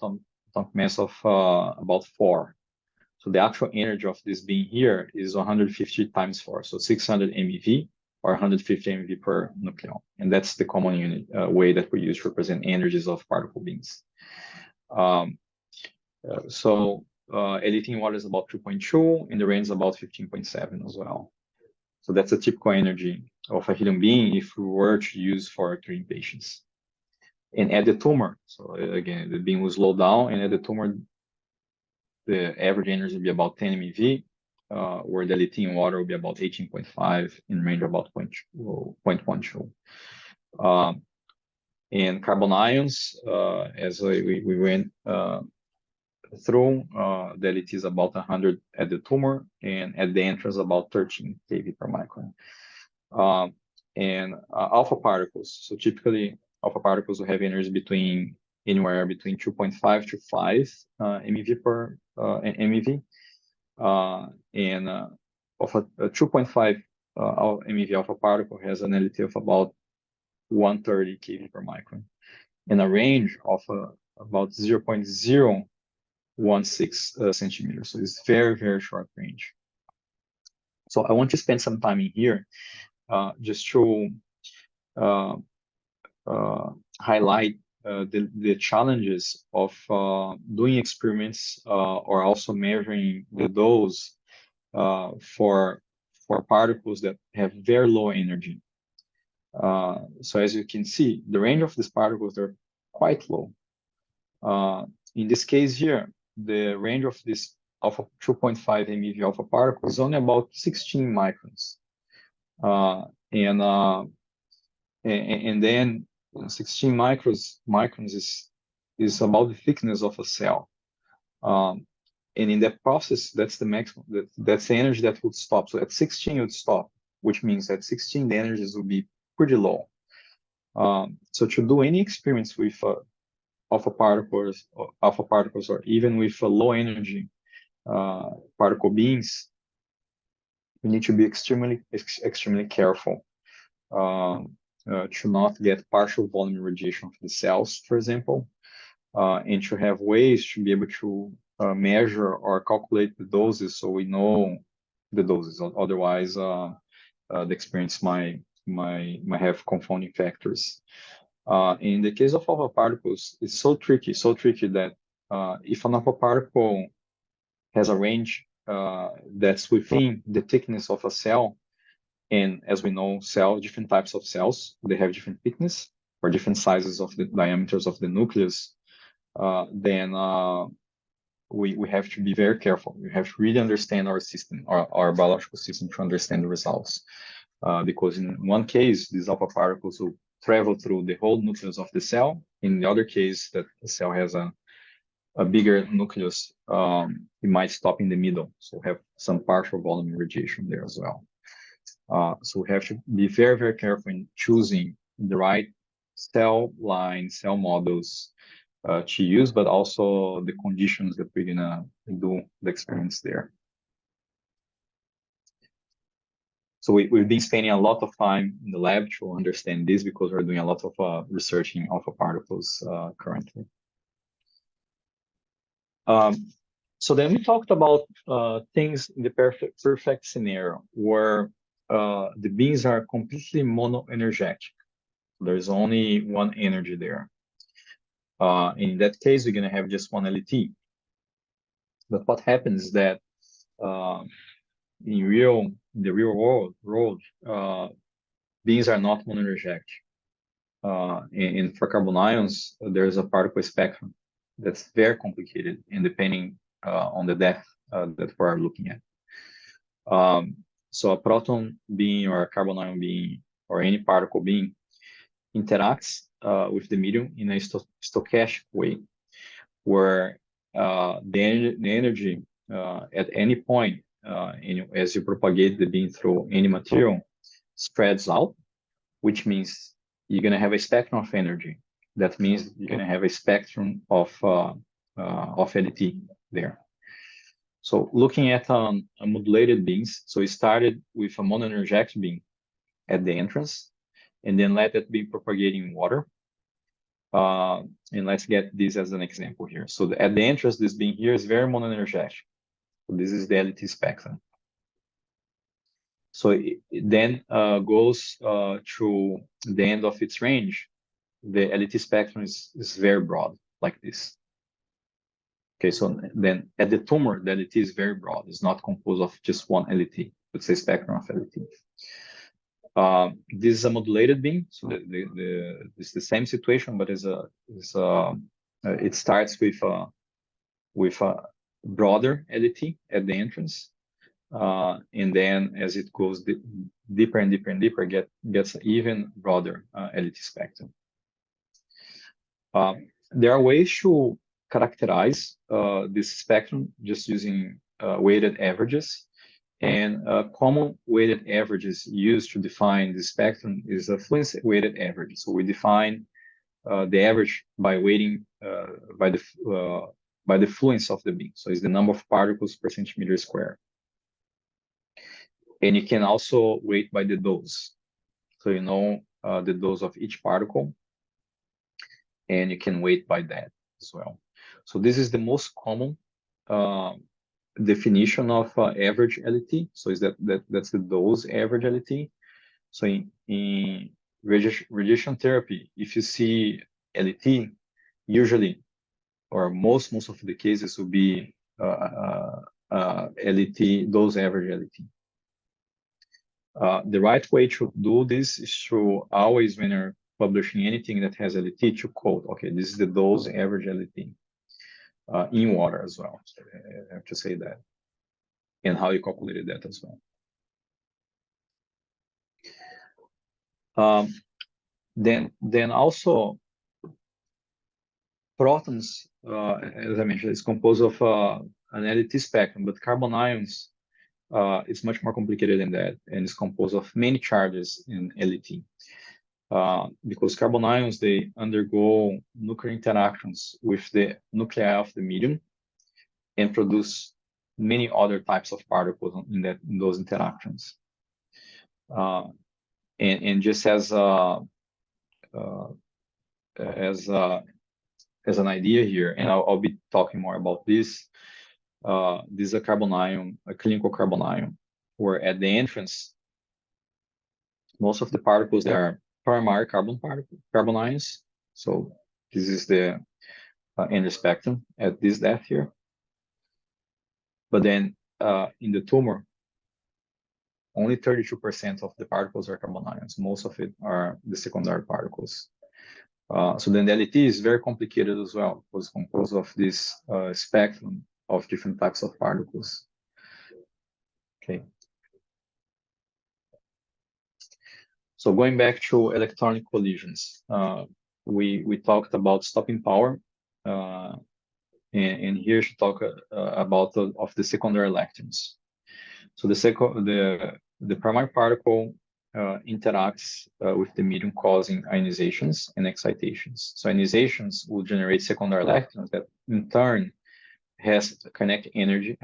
atomic mass of about 4. So the actual energy of this being here is 150 times 4, so 600 MeV or 150 MeV per nucleon. And that's the common unit way that we use to represent energies of particle beams. So LET in water is about 2.2, and the range is about 15.7 as well. So that's a typical energy of a helium beam if we were to use for treating patients. And at the tumor, so again, the beam will slow down, and at the tumor, the average energy will be about 10 MeV, where the LET in water will be about 18.5, in range about 0.12. And carbon ions, as we went through, the LET is about 100 at the tumor, and at the entrance about 13 kV per micron. And alpha particles, so typically alpha particles will have energy between anywhere between 2.5 to 5 MeV per MeV. And of a 2.5 MeV alpha particle has an LET of about 130 kV per micron, and a range of about 0.016 centimeters. So it's very, very short range. So I want to spend some time in here just to highlight the challenges of doing experiments or also measuring the dose for particles that have very low energy. So as you can see, the range of these particles are quite low. In this case here, the range of this alpha 2.5 MeV alpha particle is only about 16 microns. And then 16 microns is about the thickness of a cell. And in that process, that's the maximum, that's the energy that would stop. So at 16, it would stop, which means at 16, the energies will be pretty low. So to do any experiments with alpha particles, or even with low energy particle beams, we need to be extremely careful to not get partial volume radiation of the cells, for example, and to have ways to be able to measure or calculate the doses so we know the doses. Otherwise, the experience might have confounding factors. In the case of alpha particles, it's so tricky that if an alpha particle has a range that's within the thickness of a cell, and as we know, different types of cells, they have different thickness or different sizes of the diameters of the nucleus, then we have to be very careful. We have to really understand our system, our biological system, to understand the results. Because in one case, these alpha particles will travel through the whole nucleus of the cell. In the other case, that the cell has a bigger nucleus, it might stop in the middle. So have some partial volume radiation there as well. So we have to be very, very careful in choosing the right cell models to use, but also the conditions that we're gonna do the experiments there. So we've been spending a lot of time in the lab to understand this because we're doing a lot of research in alpha particles currently. So then we talked about things in the perfect scenario where the beams are completely monoenergetic. There's only one energy there. In that case, we're going to have just one LET. But what happens is that in the real world, beams are not monoenergetic. And for carbon ions, there's a particle spectrum that's very complicated and depending on the depth that we're looking at. So a proton beam or a carbon ion beam or any particle beam interacts with the medium in a stochastic way, where the energy at any point, as you propagate the beam through any material, spreads out, which means you're going to have a spectrum of energy. That means you're going to have a spectrum of LT there. So looking at a modulated beams, so we started with a monoenergetic beam at the entrance, and then let that be propagating water. And let's get this as an example here. So at the entrance, this beam here is very monoenergetic. So this is the LT spectrum. So it then goes to the end of its range. The LT spectrum is very broad, like this. Okay, so then at the tumor, the LT is very broad. It's not composed of just one LT. It's a spectrum of LT. This is a modulated beam, so it's the same situation, but it starts with a broader LT at the entrance, and then as it goes deeper and deeper and deeper, gets an even broader LT spectrum. There are ways to characterize this spectrum just using weighted averages. And common weighted averages used to define the spectrum is a fluence weighted average. So we define the average by weighting by the fluence of the beam. So it's the number of particles per centimeter square. And you can also weight by the dose. So you know the dose of each particle, and you can weight by that as well. So this is the most common definition of average LT. So is that's the dose average LT. So in radiation therapy, if you see LT, usually or most of the cases will be LT dose average LT. The right way to do this is to always, when you're publishing anything that has LT, to quote, okay, this is the dose average LT. In water as well. So I have to say that, and how you calculated that as well. Then also protons, as I mentioned, is composed of an LT spectrum, but carbon ions is much more complicated than that, and it's composed of many charges in LT. Because carbon ions, they undergo nuclear interactions with the nuclei of the medium and produce many other types of particles in those interactions. And just as an idea here, and I'll be talking more about this. This is a carbon ion, a clinical carbon ion, where at the entrance, most of the particles there are primary carbon ions. So this is the end spectrum at this depth here. But then in the tumor, only 32% of the particles are carbon ions. Most of it are the secondary particles. So then the LT is very complicated as well. It was composed of this spectrum of different types of particles. Okay. So going back to electronic collisions, we talked about stopping power, and here to talk about the secondary electrons. So the primary particle interacts with the medium, causing ionizations and excitations. So ionizations will generate secondary electrons that in turn have a kinetic energy,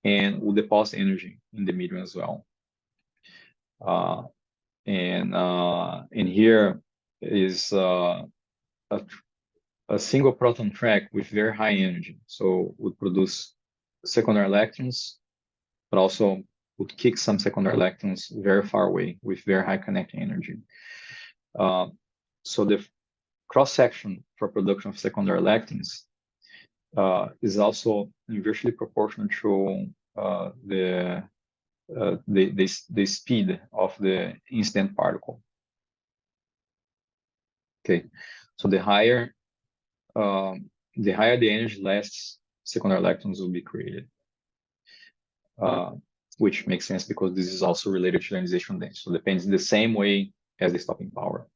and will deposit energy in the medium as well. And here is a single proton track with very high energy. So would produce secondary electrons, but also would kick some secondary electrons very far away with very high kinetic energy. So the cross-section for production of secondary electrons is also inversely proportional to the speed of the incident particle. Okay, so the higher the energy, less secondary electrons will be created, which makes sense because this is also related to ionization density. So it depends in the same way as the stopping power.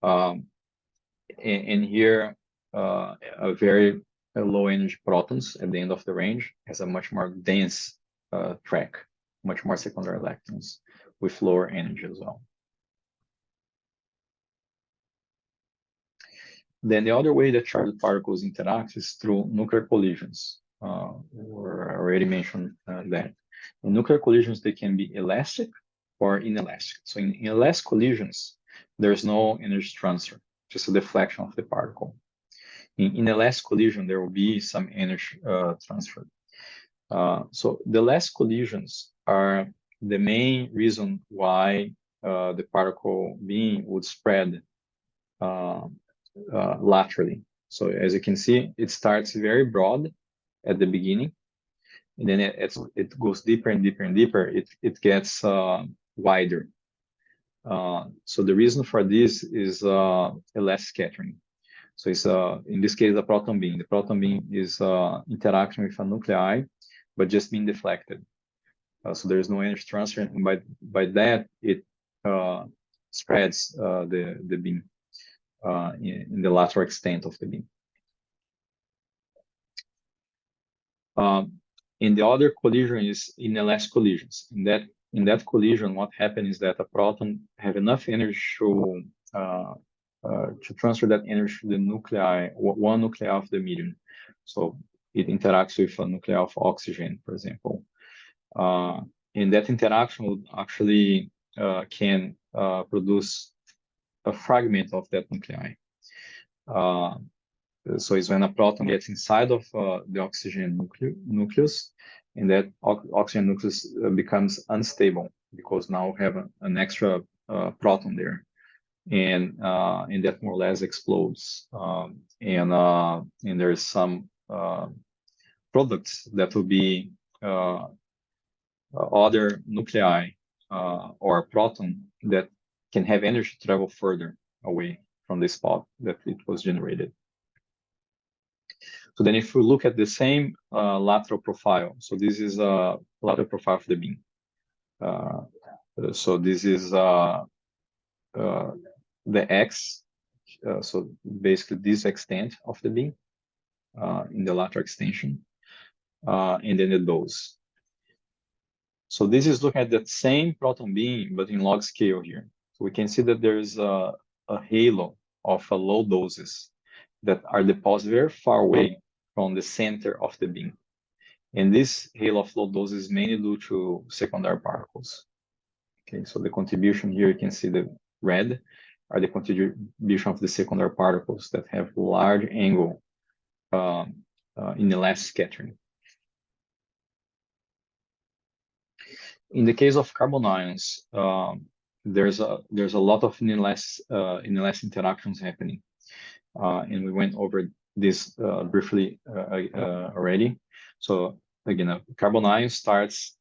And here, a very low energy protons at the end of the range has a much more dense track, much more secondary electrons with lower energy as well. Then the other way that charged particles interact is through nuclear collisions. We already mentioned that. In nuclear collisions, they can be elastic or inelastic. So in elastic collisions, there's no energy transfer, just a deflection of the particle. In inelastic collision, there will be some energy transfer. So the elastic collisions are the main reason why the particle beam would spread laterally. So as you can see, it starts very broad at the beginning, and then it goes deeper and deeper and deeper. It gets wider. So the reason for this is elastic scattering. So it's in this case a proton beam. The proton beam is interacting with a nuclei, but just being deflected. So there is no energy transfer, and by that it spreads the beam in the lateral extent of the beam. And the other collision is inelastic collisions. In that collision, what happens is that a proton have enough energy to transfer that energy to the nuclei, one nuclei of the medium. So it interacts with a nuclei of oxygen, for example. And that interaction would actually can produce a fragment of that nuclei. So it's when a proton gets inside of the oxygen nucleus, and that oxygen nucleus becomes unstable because now we have an extra proton there, and that more or less explodes. And there's some products that will be other nuclei or proton that can have energy travel further away from the spot that it was generated. So then if we look at the same lateral profile, so this is a lateral profile of the beam. So this is the X, so basically this extent of the beam in the lateral extension, and then the dose. So this is looking at that same proton beam, but in log scale here. So we can see that there is a halo of low doses that are deposited very far away from the center of the beam. And this halo of low doses is mainly due to secondary particles. Okay, so the contribution here, you can see the red are the contribution of the secondary particles that have large angle inelastic scattering. In the case of carbon ions, there's a lot of inelastic interactions happening, and we went over this briefly already. So again, a carbon ion starts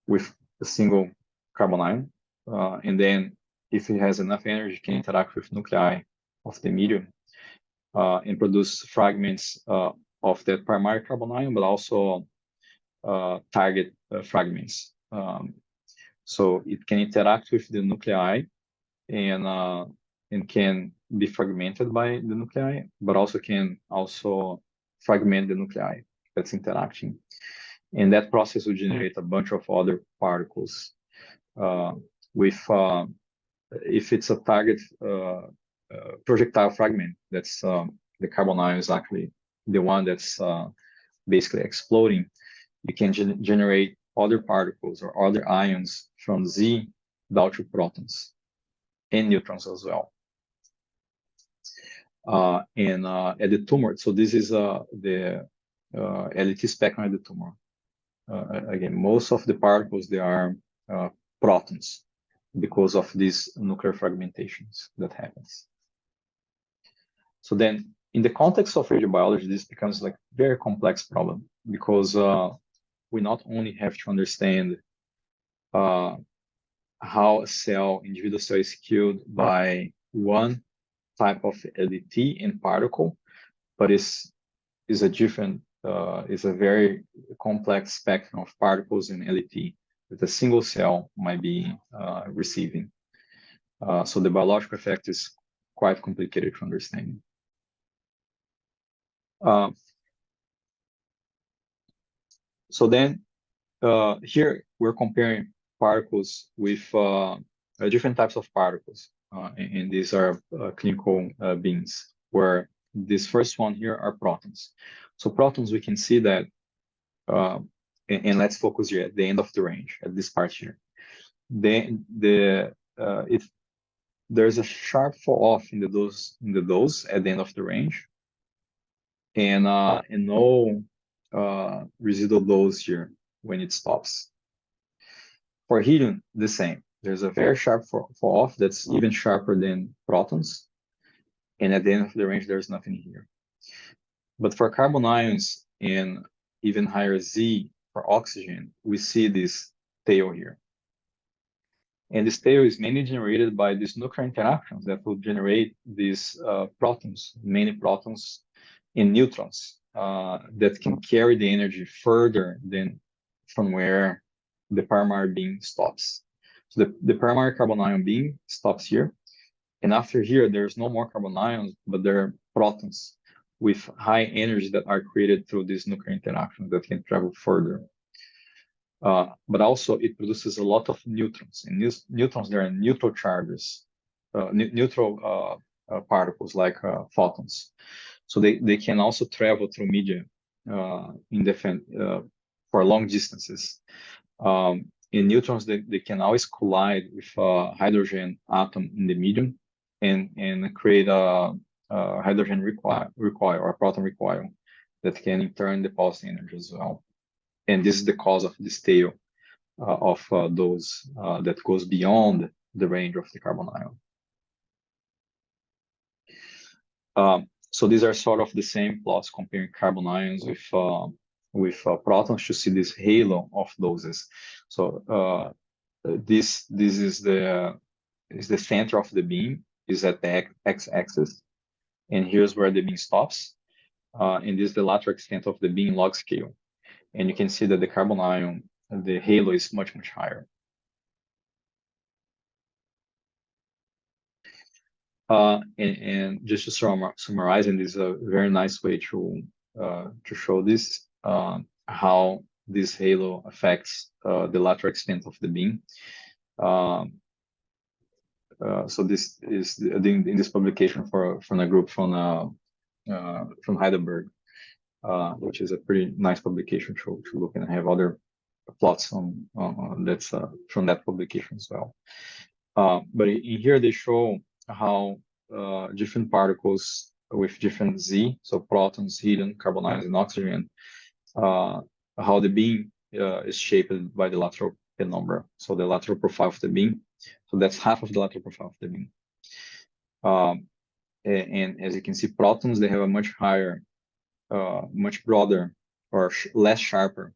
with a single carbon ion, and then if it has enough energy, it can interact with nuclei of the medium and produce fragments of that primary carbon ion, but also target fragments. So it can interact with the nuclei and can be fragmented by the nuclei, but also can fragment the nuclei that's interacting. And that process will generate a bunch of other particles. If it's a target projectile fragment, that's the carbon ion is actually the one that's basically exploding. You can generate other particles or other ions from Z down to protons and neutrons as well. And at the tumor, so this is the LT spectrum at the tumor. Again, most of the particles, they are protons because of these nuclear fragmentations that happens. So then In the context of radiobiology, this becomes like very complex problem because we not only have to understand how a cell, individual cell is killed by one type of LET and particle, but is a different, is a very complex spectrum of particles in LET that a single cell might be receiving. So the biological effect is quite complicated to understand. So then here we're comparing particles with different types of particles, and these are clinical beings, where this first one here are protons. So protons, we can see that, and let's focus here at the end of the range, at this part here. Then if there's a sharp fall off in the dose at the end of the range, and no residual dose here when it stops. For helium, the same. There's a very sharp fall off that's even sharper than protons, and at the end of the range, there's nothing here. But for carbon ions and even higher Z for oxygen, we see this tail here. And this tail is mainly generated by these nuclear interactions that will generate these protons, many protons and neutrons that can carry the energy further than from where the primary beam stops. So the primary carbon ion beam stops here. And after here, there's no more carbon ions, but there are protons with high energy that are created through these nuclear interactions that can travel further. But also it produces a lot of neutrons. And neutrons, they are neutral charges, neutral particles like photons. So they can also travel through media in different for long distances. In neutrons, they can always collide with a hydrogen atom in the medium and create a hydrogen recoil or a proton recoil that can in turn deposit energy as well. And this is the cause of this tail of those that goes beyond the range of the carbon ion. So these are sort of the same plots comparing carbon ions with protons to see this halo of doses. So this is the center of the beam, is at the x-axis, and here's where the beam stops. And this is the lateral extent of the beam log scale. And you can see that the carbon ion, the halo is much higher. And just to summarize, and this is a very nice way to show this, how this halo affects the lateral extent of the beam. So this is in this publication from a group from Heidelberg, which is a pretty nice publication to look, and I have other plots on that's from that publication as well. But in here they show how different particles with different Z, so protons, helium, carbon ions, and oxygen, how the beam is shaped by the lateral penumbra, so the lateral profile of the beam. So that's half of the lateral profile of the beam. And as you can see, protons, they have a much higher, much broader or less sharper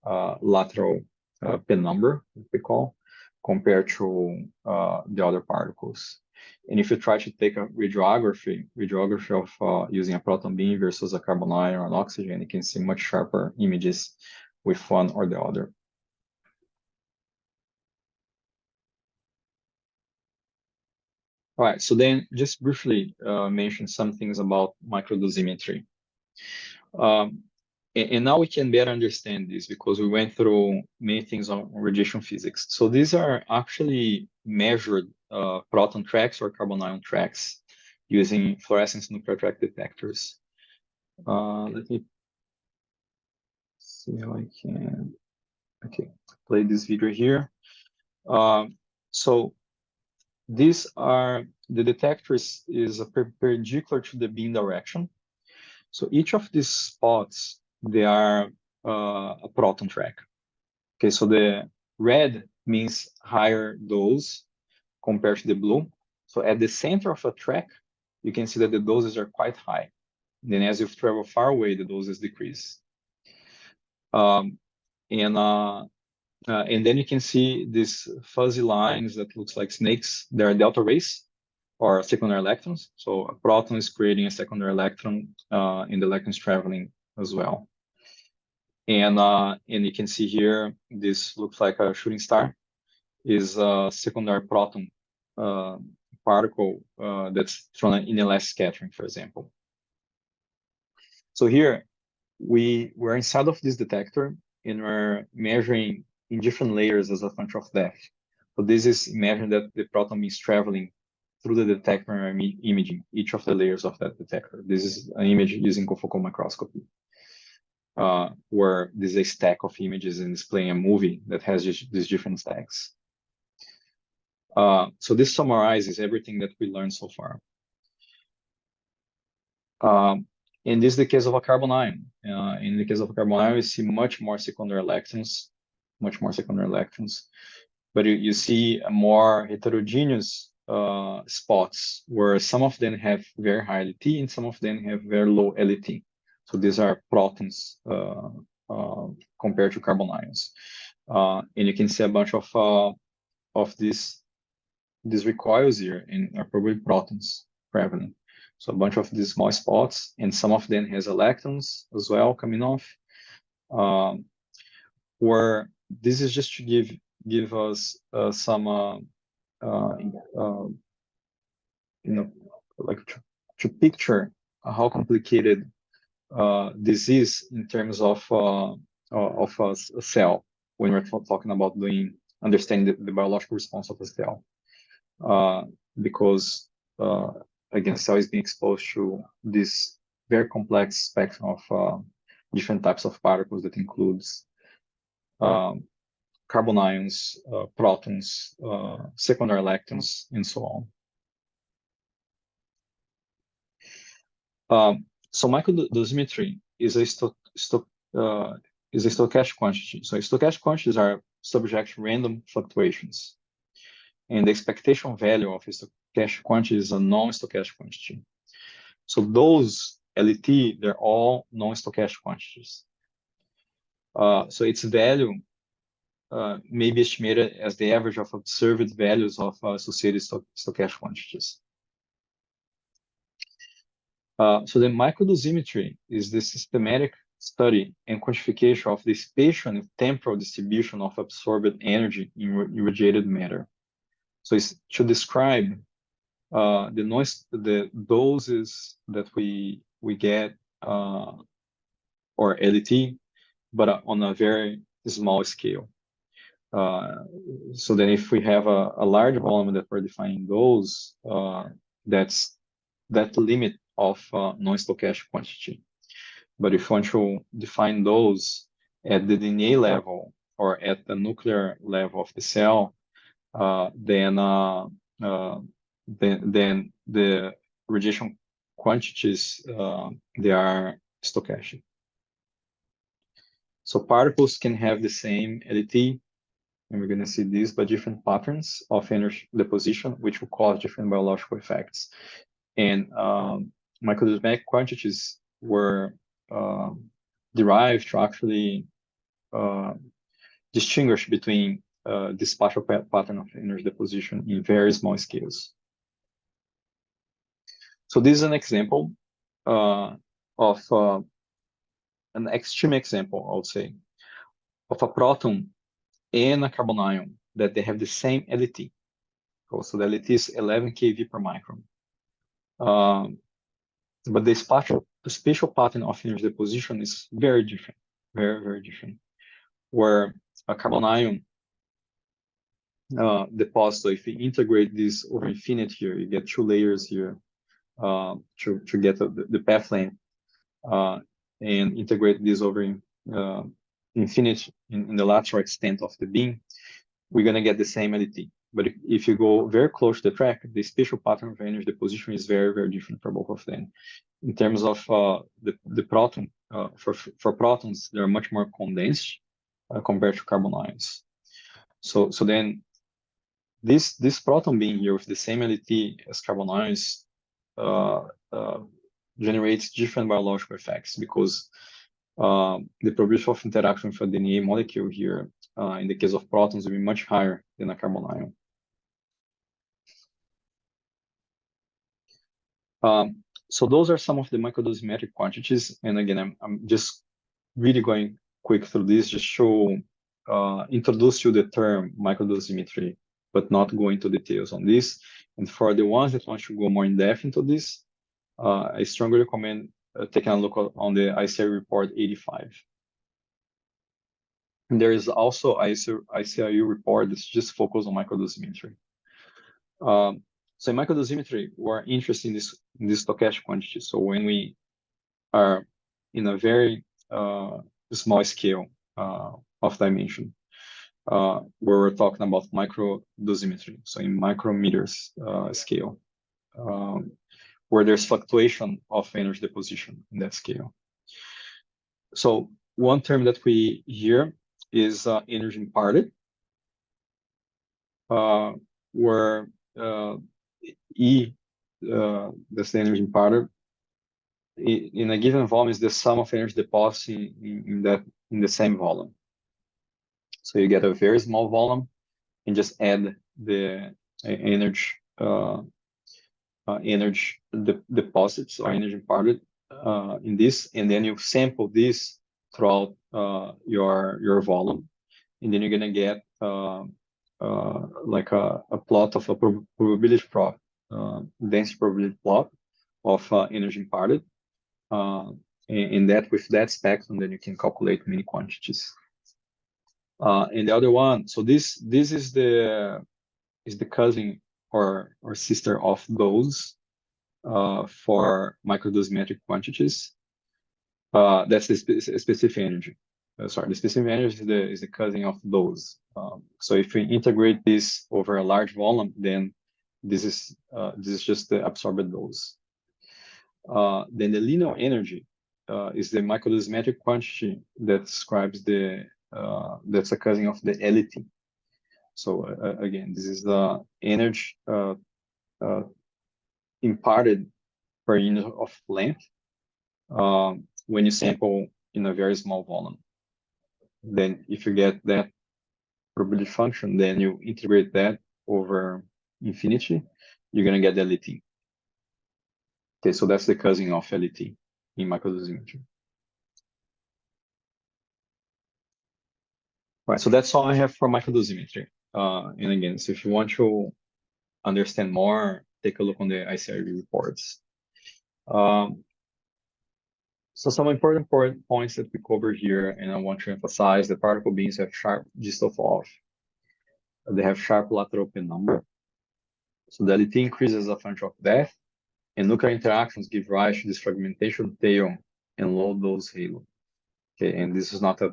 lateral penumbra, we call, compared to the other particles. And if you try to take a radiography of using a proton beam versus a carbon ion or an oxygen, you can see much sharper images with one or the other. All right, so then just briefly mention some things about microdosimetry. And now we can better understand this because we went through many things on radiation physics. So these are actually measured proton tracks or carbon ion tracks using fluorescence nuclear track detectors. Let me see how I can, okay, play this video here. So these are, the detectors is perpendicular to the beam direction. So each of these spots, they are a proton track. Okay, so the red means higher dose compared to the blue. So at the center of a track, you can see that the doses are quite high. Then as you travel far away, the doses decrease. And then you can see these fuzzy lines that looks like snakes. They're delta rays or secondary electrons. So a proton is creating a secondary electron, and the electron is traveling as well. And you can see here, this looks like a shooting star, is a secondary proton particle that's from an inelastic scattering, for example. So here, we're inside of this detector, and we're measuring in different layers as a function of depth. So this is, imagine that the proton is traveling through the detector and imaging each of the layers of that detector. This is an image using confocal microscopy, where there's a stack of images and displaying a movie that has these different stacks. So this summarizes everything that we learned so far. And this is the case of a carbon ion. In the case of a carbon ion, we see much more secondary electrons, but you see a more heterogeneous spots where some of them have very high LET and some of them have very low LET. So these are protons compared to carbon ions. And you can see a bunch of these recoils here, and are probably protons prevalent. So a bunch of these small spots, and some of them has electrons as well coming off. Where this is just to give us some like to picture how complicated this is in terms of a cell when we're talking about understanding the biological response of a cell, because again, cell is being exposed to this very complex spectrum of different types of particles that includes carbon ions, protons, secondary electrons, and so on. So microdosimetry is a stochastic quantity. So stochastic quantities are subject to random fluctuations, and the expectation value of a stochastic quantity is a non-stochastic quantity. So those LET, they're all non-stochastic quantities. So its value may be estimated as the average of observed values of associated stochastic quantities. So the microdosimetry is the systematic study and quantification of the spatial and temporal distribution of absorbed energy in irradiated matter. So it's to describe the doses that we get, or LET, but on a very small scale. So then if we have a large volume that we're defining those, that's that limit of non-stochastic quantity. But if you want to define those at the DNA level or at the nuclear level of the cell, then the radiation quantities, they are stochastic. So particles can have the same LET, and we're going to see this, but different patterns of energy deposition, which will cause different biological effects. And microdosimetric quantities were derived to actually distinguish between the spatial pattern of energy deposition in very small scales. So this is an example of an extreme example, I would say, of a proton and a carbon ion that they have the same LET. So the LET is 11 keV per micron. But the spatial pattern of energy deposition is very different, very, very different. Where a carbon ion deposit, so if you integrate this over infinity here, you get 2 layers here to get the path length, and integrate this over infinity in the lateral extent of the beam, we're going to get the same LET. But if you go very close to the track, the spatial pattern of energy deposition is very, very different for both of them. In terms of the proton, for protons, they're much more condensed compared to carbon ions. So then this proton being here with the same LET as carbon ions generates different biological effects because the probability of interaction with a DNA molecule here, in the case of protons, will be much higher than a carbonyl. So those are some of the microdosimetric quantities. And again, I'm just really going quick through this, just show, introduce you the term microdosimetry, but not go into details on this. And for the ones that want to go more in depth into this, I strongly recommend taking a look on the ICIU report 85. And there is also ICIU report that's just focused on microdosimetry. So in microdosimetry, we're interested in this stochastic quantity. So when we are in a very small scale of dimension, where we're talking about microdosimetry, so in micrometers scale, where there's fluctuation of energy deposition in that scale. So one term that we hear is energy imparted, where E, that's the energy imparted, in a given volume is the sum of energy deposits in the same volume. So you get a very small volume and just add the energy deposits or energy imparted in this, and then you sample this throughout your volume, and then you're gonna get like a plot of a probability plot, density probability plot of energy imparted, and that with that spectrum, then you can calculate many quantities. And the other one, so this is the cousin or sister of those for microdosimetric quantities. That's the specific energy. Sorry, the specific energy is the cousin of those. So if we integrate this over a large volume, then this is just the absorbed dose. Then the linear energy is the microdosimetric quantity that describes that's a cousin of the LET. So again, this is the energy imparted per unit of length when you sample in a very small volume. Then if you get that probability function, then you integrate that over infinity, you're gonna get the LET. Okay, so that's the cousin of LET in microdosimetry. Right, so that's all I have for microdosimetry. And again, so if you want to understand more, take a look on the ICIU reports. So some important points that we cover here, and I want to emphasize, the particle beams have sharp distal fall off. They have sharp lateral penumbra. So the LET increases as a function of depth, and nuclear interactions give rise to this fragmentation tail and low dose halo. Okay, and this is not a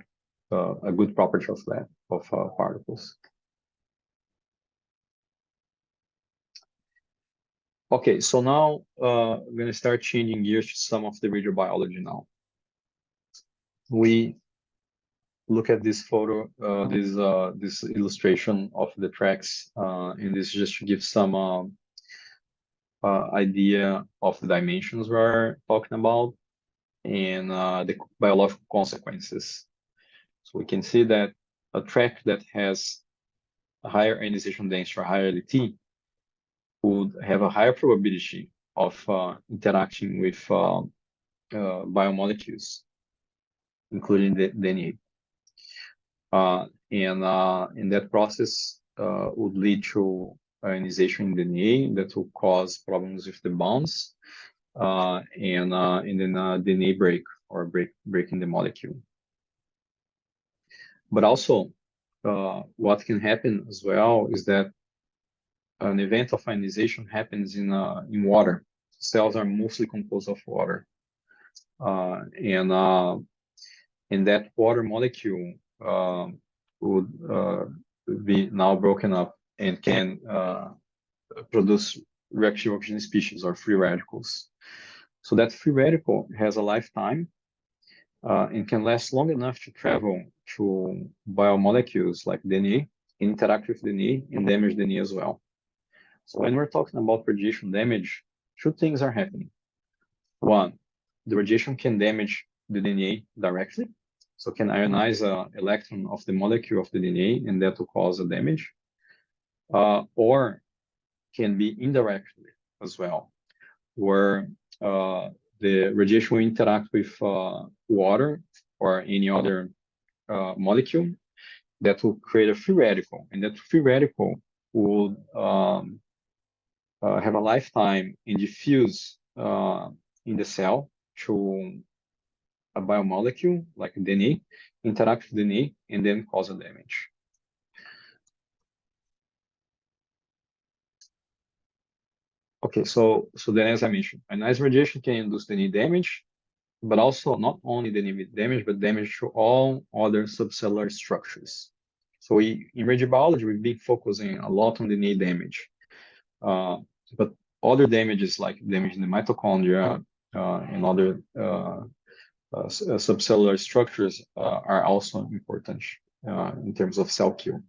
good property of that, of particles. Okay, so now I'm going to start changing gears to some of the radiobiology now. We look at this photo, this illustration of the tracks, and this is just to give some idea of the dimensions we're talking about and the biological consequences. So we can see that a track that has a higher ionization density or higher LET would have a higher probability of interacting with biomolecules, including the DNA. And that process would lead to ionization in DNA that will cause problems with the bonds, and then DNA break or breaking the molecule. But also, what can happen as well is that an event of ionization happens in water. Cells are mostly composed of water, and that water molecule would be now broken up and can produce reactive oxygen species or free radicals. So that free radical has a lifetime and can last long enough to travel to biomolecules like DNA, interact with DNA, and damage DNA as well. So when we're talking about radiation damage, two things are happening. One, the radiation can damage the DNA directly, so can ionize an electron of the molecule of the DNA, and that will cause a damage, or can be indirectly as well, where the radiation will interact with water or any other molecule that will create a free radical, and that free radical will have a lifetime and diffuse in the cell to a biomolecule like DNA, interact with DNA, and then cause a damage. Okay, so then as I mentioned, ionized radiation can induce DNA damage, but also not only DNA damage, but damage to all other subcellular structures. So in radiobiology, we've been focusing a lot on DNA damage, but other damages like damage in the mitochondria and other subcellular structures are also important in terms of cell kill.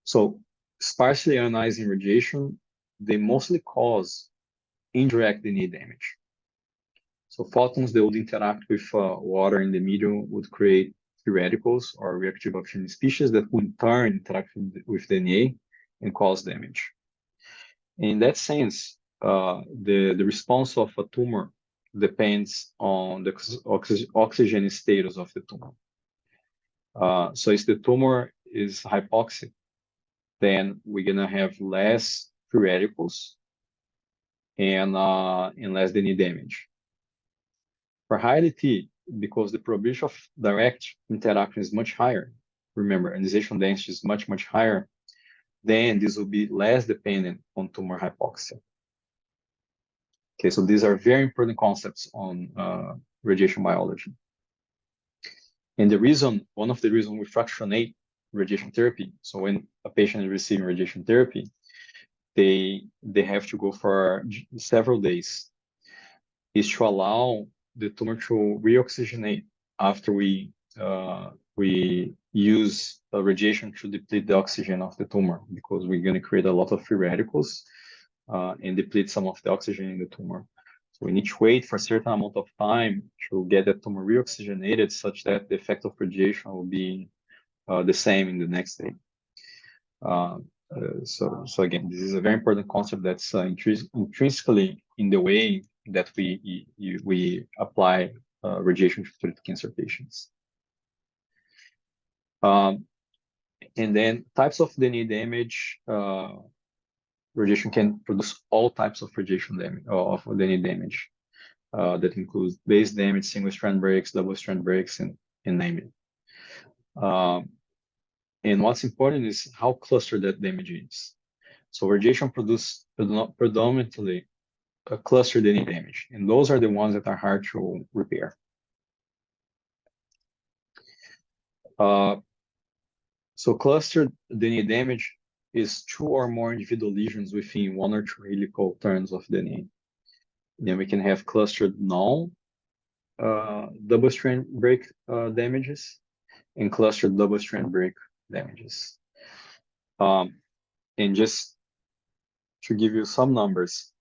So sparsely ionizing radiation, they mostly cause indirect DNA damage. So photons that would interact with water in the medium would create free radicals or reactive oxygen species that would in turn interact with DNA and cause damage. In that sense, the response of a tumor depends on the oxygen status of the tumor. So if the tumor is hypoxic, then we're gonna have less free radicals and less DNA damage. For high LT, because the probability of direct interaction is much higher, remember, ionization density is much, much higher, then this will be less dependent on tumor hypoxia. Okay, so these are very important concepts on radiation biology. And one of the reasons we fractionate radiation therapy, so when a patient is receiving radiation therapy, they have to go for several days, is to allow the tumor to reoxygenate after we use radiation to deplete the oxygen of the tumor, because we're going to create a lot of free radicals and deplete some of the oxygen in the tumor. So we need to wait for a certain amount of time to get the tumor reoxygenated such that the effect of radiation will be the same in the next day. So again, this is a very important concept that's intrinsically in the way that we apply radiation to treat cancer patients. And then types of DNA damage, radiation can produce all types of radiation damage, of DNA damage. That includes base damage, single strand breaks, double strand breaks, and name it. And what's important is how clustered that damage is. So radiation produces predominantly a clustered DNA damage, and those are the ones that are hard to repair. So clustered DNA damage is 2 or more individual lesions within 1 or 2 helical turns of DNA. Then we can have clustered double strand break damages and clustered double strand break damages. And just to give you some numbers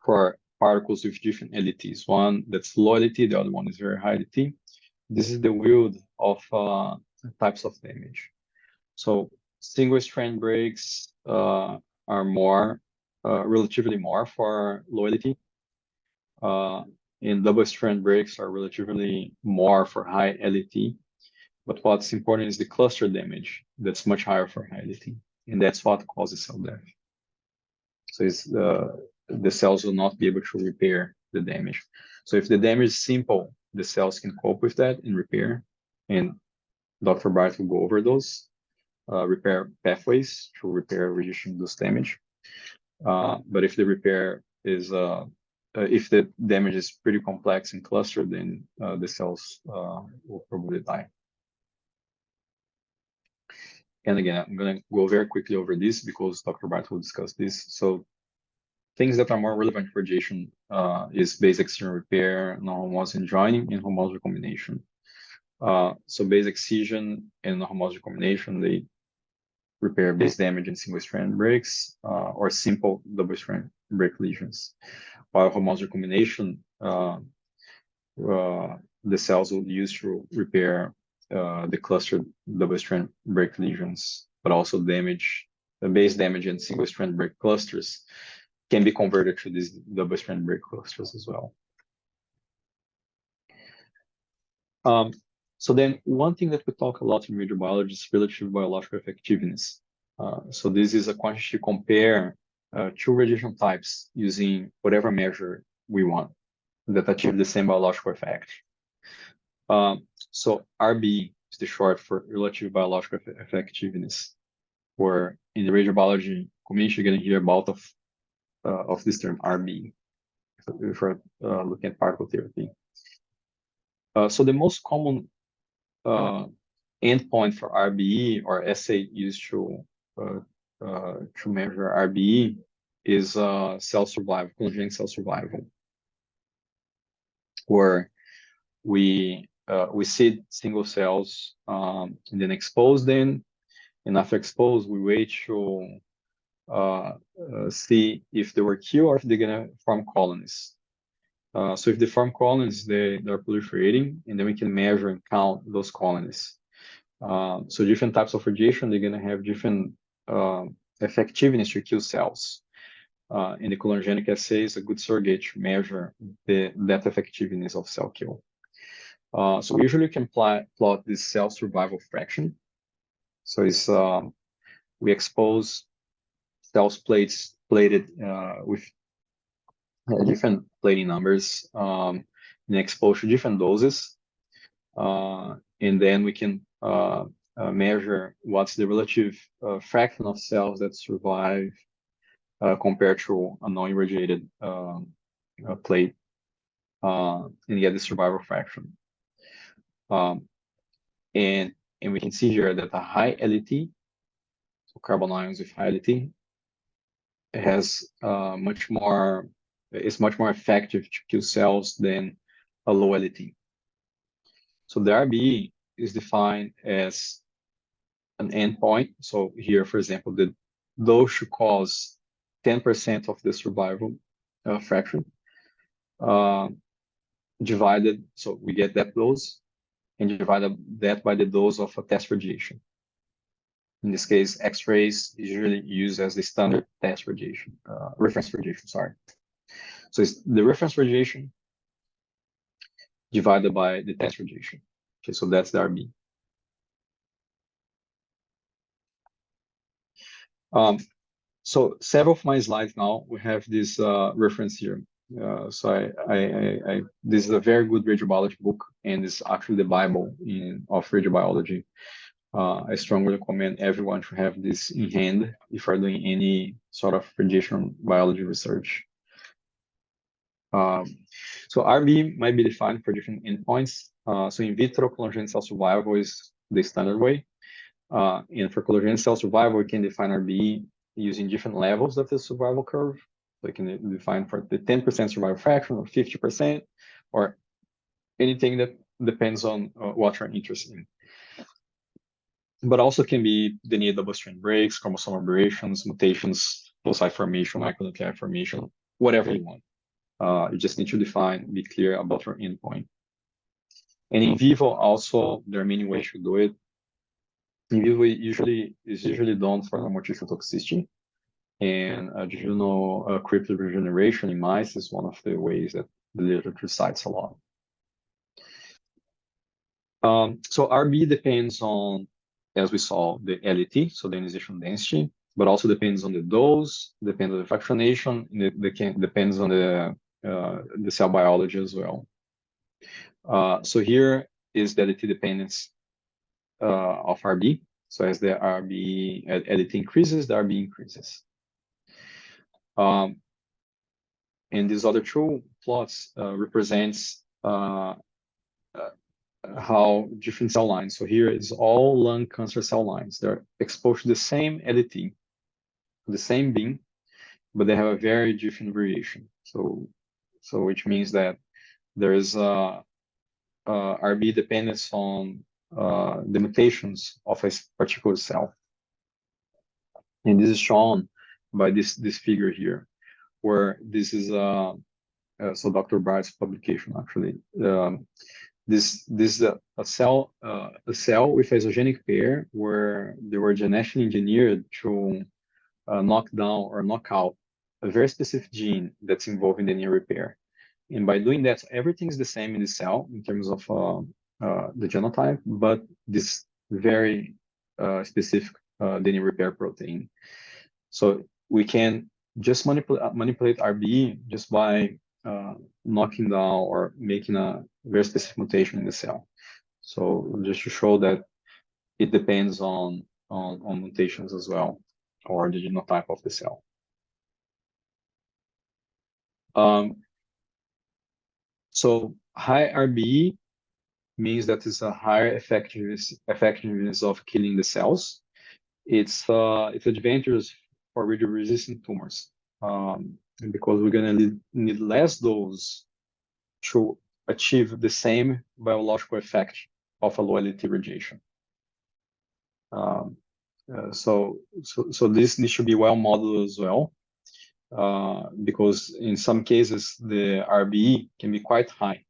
for particles with different LTs, one that's low LT, the other one is very high LT. This is the yield of types of damage. So single strand breaks are more, relatively more for low LT. And double strand breaks are relatively more for high LT. But what's important is the cluster damage that's much higher for high LT. And that's what causes cell death. So it's, the cells will not be able to repair the damage. So if the damage is simple, the cells can cope with that and repair. And Dr. Bart will go over those repair pathways to repair radiation-induced damage. But if the repair is, if the damage is pretty complex and clustered, then the cells will probably die. And again, I'm going to go very quickly over this because Dr. Bart will discuss this. So things that are more relevant for radiation is base excision repair, non-homology joining, and homology recombination. So base excision and homology recombination, they repair base damage and single-strand breaks, or simple double-strand break lesions. While homologous recombination, the cells will be used to repair the clustered double-strand break lesions, but also damage, the base damage and single-strand break clusters can be converted to these double-strand break clusters as well. So then one thing that we talk a lot in radiobiology is relative biological effectiveness. So this is a quantity to compare two radiation types using whatever measure we want that achieve the same biological effect. So RB is the short for relative biological effectiveness, where in the radiobiology community you're going to hear about of this term RB if we're looking at particle therapy. So the most common endpoint for RBE or assay used to measure RBE is cell survival, clonogenic cell survival, where we seed single cells and then expose them, and after expose, we wait to see if they were killed or if they're gonna form colonies. So if they form colonies, they're proliferating, and then we can measure and count those colonies. So different types of radiation, they're gonna have different effectiveness to kill cells. And the clonogenic assay is a good surrogate to measure that effectiveness of cell kill. So we usually can plot this cell survival fraction. So it's we expose cells plated with different plating numbers and expose to different doses, and then we can measure what's the relative fraction of cells that survive compared to a non-irradiated plate, and get the survival fraction. And we can see here that a high LET, so carbon ions with high LET, has much more effective to kill cells than a low LET. So the RBE is defined as an endpoint. So here, for example, the dose should cause 10% of the survival fraction divided. So we get that dose and divide that by the dose of a test radiation. In this case, X-rays is usually used as the standard test radiation, reference radiation, sorry. So it's the reference radiation divided by the test radiation. Okay, so that's the RB. So several of my slides now, we have this reference here. So this is a very good radiobiology book, and it's actually the Bible of radiobiology. I strongly recommend everyone to have this in hand if you're doing any sort of radiation biology research. So RB might be defined for different endpoints. So in vitro clonogenic cell survival is the standard way. And for clonogenic cell survival, we can define RB using different levels of the survival curve. So you can define for the 10% survival fraction or 50%, or anything that depends on what you're interested in. But also can be the need double-strand breaks, chromosome aberrations, mutations, foci formation, micronuclei formation, whatever you want. You just need to define, be clear about your endpoint. And in vivo also, there are many ways to do it. In vivo is usually done for amorticial toxicity, and jejunal cryptid regeneration in mice is one of the ways that the literature cites a lot. So RB depends on, as we saw, the LET, so the ionization density, but also depends on the dose, depends on the fractionation, and depends on the cell biology as well. So here is the LET dependence of RB. So as the RB LET increases, the RB increases. And these other two plots represents how different cell lines. So here is all lung cancer cell lines. They're exposed to the same LET, the same beam, but they have a very different variation. So which means that there is RB dependence on the mutations of a particular cell. And this is shown by this figure here, where this is so Dr. Bart's publication actually. This is a cell with isogenic pair where they were genetically engineered to knock down or knock out a very specific gene that's involved in DNA repair. And by doing that, everything is the same in the cell in terms of the genotype, but this very specific DNA repair protein. So we can just manipulate RBE just by knocking down or making a very specific mutation in the cell. So just to show that it depends on mutations as well, or the genotype of the cell. So high RBE means that it's a higher effectiveness of killing the cells. It's advantageous for radio-resistant tumors, because we're gonna need less dose to achieve the same biological effect of a low LT radiation. So this needs to be well modeled as well, because in some cases the RBE can be quite high.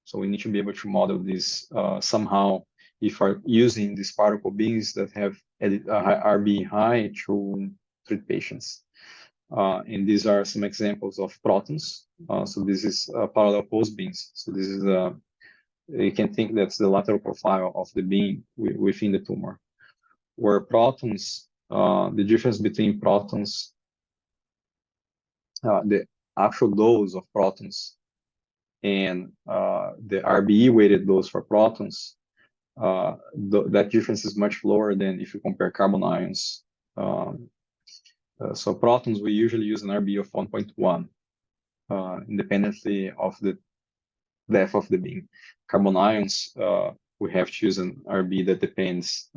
So we need to be able to model this somehow if we're using these particle beams that have RBE high to treat patients. And these are some examples of protons. So this is parallel pulse beams. So this is you can think that's the lateral profile of the beam within the tumor, where protons, the difference between protons, the actual dose of protons and the RBE weighted dose for protons, that difference is much lower than if you compare carbon ions. So protons, we usually use an RBE of 1.1, independently of the depth of the beam. Carbon ions, we have to use an RBE that depends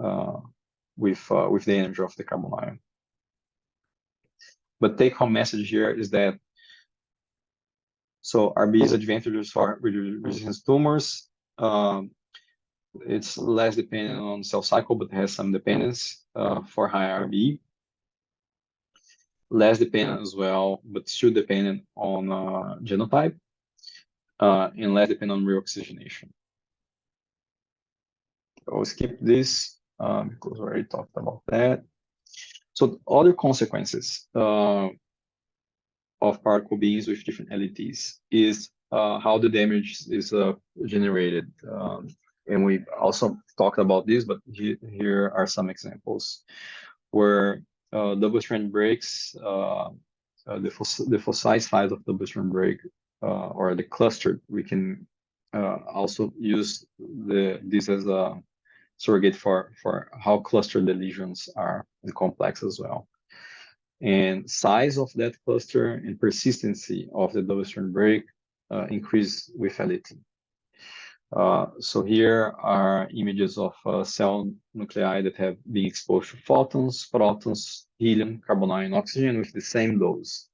with the energy of the carbon ion. But take-home message here is that so RBE is advantageous for resistant tumors. It's less dependent on cell cycle, but has some dependence for high RBE. Less dependent as well, but still dependent on genotype, and less dependent on reoxygenation. I'll skip this because we already talked about that. So other consequences of particle beams with different LETs is how the damage is generated. And we also talked about this, but here are some examples where double-strand breaks, the foci size of double-strand break, or the cluster, we can also use this as a surrogate for how clustered the lesions are in complex as well. And size of that cluster and persistency of the double-strand break increase with LET. So here are images of cell nuclei that have been exposed to photons, protons, helium, carbon ion, oxygen with the same dose,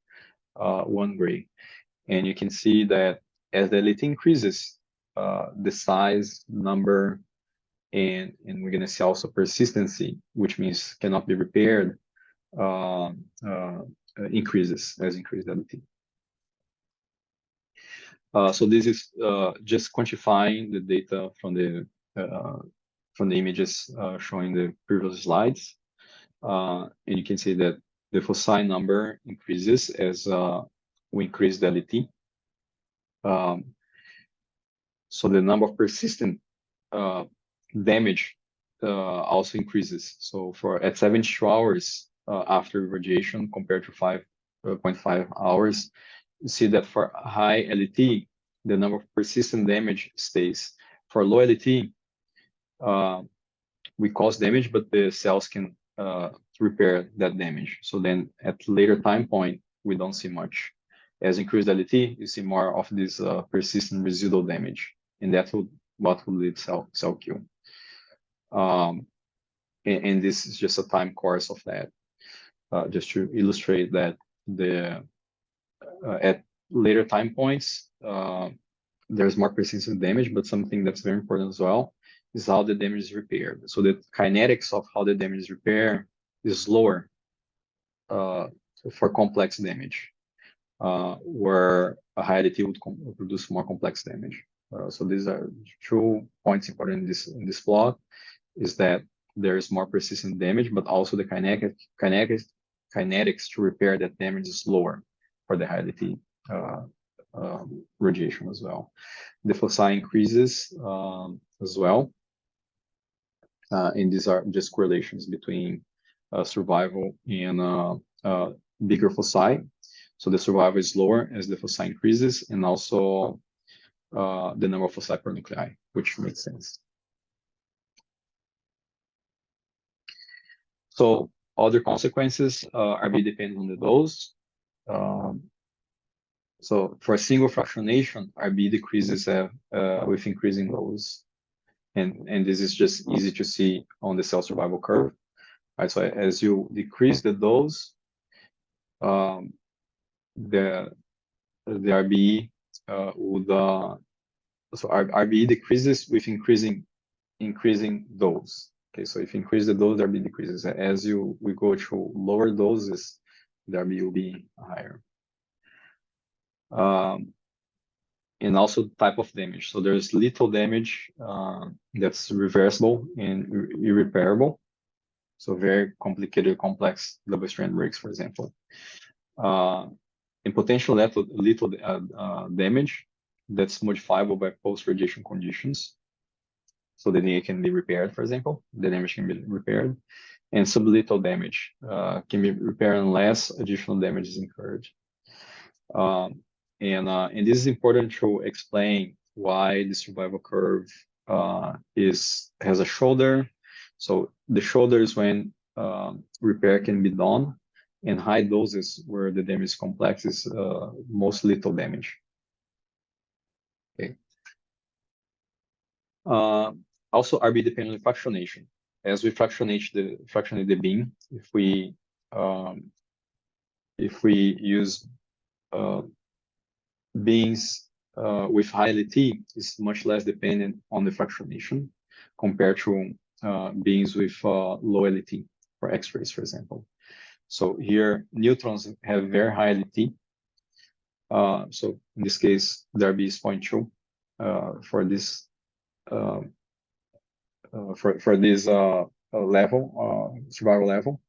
1 gray. And you can see that as the LET increases, the size, number, and we're going to see also persistency, which means cannot be repaired, increases as increased LET. So this is just quantifying the data from the images showing the previous slides, and you can see that the foci number increases as we increase the LET. So the number of persistent damage also increases. So at 72 hours after radiation compared to 5.5 hours, you see that for high LET, the number of persistent damage stays. For low LET, we cause damage, but the cells can repair that damage. So then at later time point, we don't see much. As increased LET, you see more of this persistent residual damage, and that's what will lead cell kill. And this is just a time course of that, just to illustrate that at later time points, there's more persistent damage, but something that's very important as well is how the damage is repaired. So the kinetics of how the damage is repaired is lower for complex damage, where a high LT would produce more complex damage. So these are 2 points important in this plot, is that there is more persistent damage, but also the kinetics to repair that damage is lower for the high LT radiation as well. The foci increases as well, and these are just correlations between survival and bigger foci. So the survival is lower as the foci increases, and also the number of foci per nuclei, which makes sense. So other consequences are dependent on the dose. So for a single fractionation, RB decreases with increasing dose, and this is just easy to see on the cell survival curve. Right, so as you decrease the dose, the RBE would so RBE decreases with increasing dose. Okay, so if you increase the dose, RBE decreases. As we go to lower doses, the RBE will be higher. And also type of damage. So there's lethal damage that's reversible and irreparable. So very complicated, complex double-strand breaks, for example. And potential lethal damage that's modifiable by post-radiation conditions. So the DNA can be repaired, for example. The damage can be repaired. And sublethal damage can be repaired unless additional damage is incurred. And this is important to explain why the survival curve has a shoulder. So the shoulder is when repair can be done, and high doses where the damage is complex is most lethal damage. Okay. Also, RB dependent on fractionation. As we fractionate the beam, if we use beams with high LT, is much less dependent on the fractionation compared to beams with low LT for X-rays, for example. So here, neutrons have very high LT. So in this case, the RB is 0.2 for this survival level,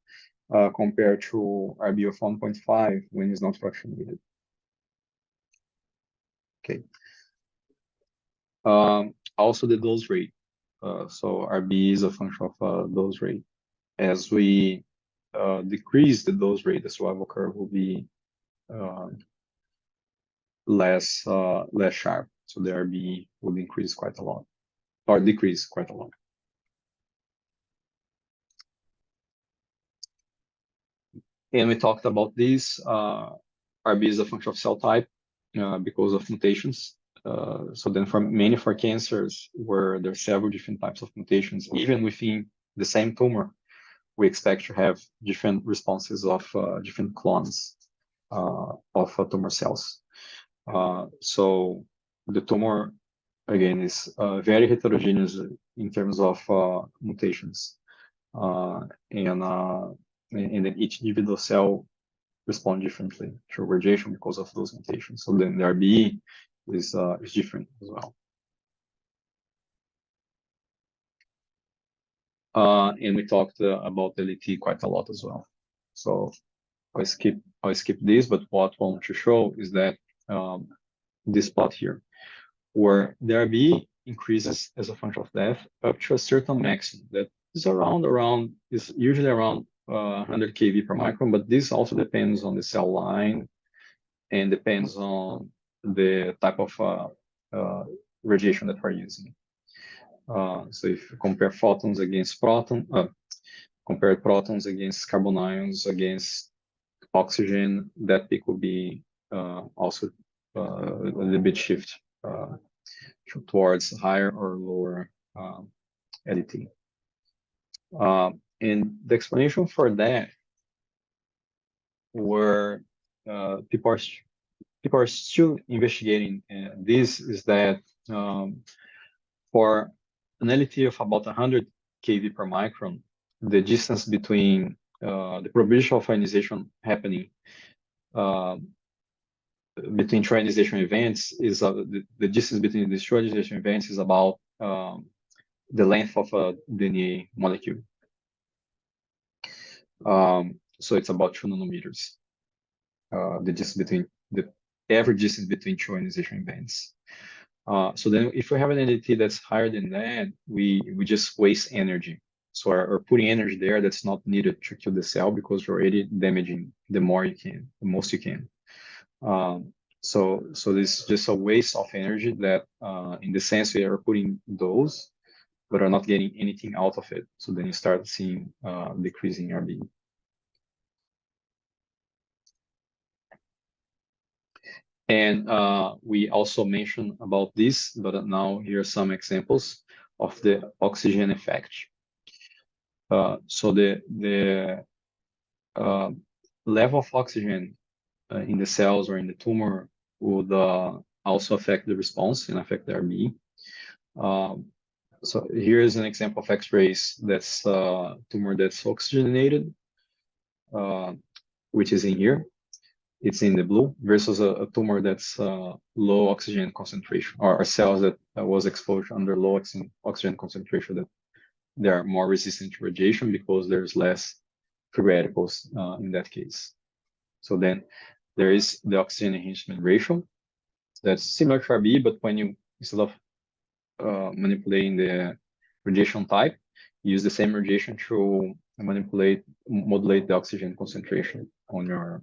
compared to RB of 1.5 when it's not fractionated. Okay. Also the dose rate. So RB is a function of dose rate. As we decrease the dose rate, the survival curve will be less sharp. So the RB will increase quite a lot, or decrease quite a lot. And we talked about this. RB is a function of cell type because of mutations. So then for cancers where there are several different types of mutations, even within the same tumor, we expect to have different responses of different clones of tumor cells. So the tumor, again, is very heterogeneous in terms of mutations. And then each individual cell respond differently to radiation because of those mutations. So then the RBE is different as well. And we talked about LT quite a lot as well. So I skip this, but what I want to show is that this plot here, where the RBE increases as a function of death up to a certain maximum that is usually around 100 kV per micron, but this also depends on the cell line and depends on the type of radiation that we're using. So if you compare photons against compare protons against carbon ions against oxygen, that peak will be also a little bit shift towards higher or lower LT. And the explanation for that, where people are still investigating this, is that for an LT of about 100 kV per micron, the distance between the probability of ionization happening between two ionization events is the distance between these two ionization events is about the length of a DNA molecule. So it's about 2 nanometers. The distance between the average distance between two ionization events. So then if we have an NDT that's higher than that, we just waste energy. So we're putting energy there that's not needed to kill the cell because you're already damaging the more you can, the most you can. So this is just a waste of energy that in the sense we are putting those, but are not getting anything out of it. So then you start seeing decreasing RB. And we also mentioned about this, but now here are some examples of the oxygen effect. So the level of oxygen in the cells or in the tumor would also affect the response and affect the RB. So here is an example of X-rays that's a tumor that's oxygenated, which is in here. It's in the blue versus a tumor that's low oxygen concentration, or cells that was exposed under low oxygen concentration that they are more resistant to radiation because there's less free radicals in that case. So then there is the oxygen enhancement ratio that's similar to RB, but when you, instead of manipulating the radiation type, use the same radiation to modulate the oxygen concentration on your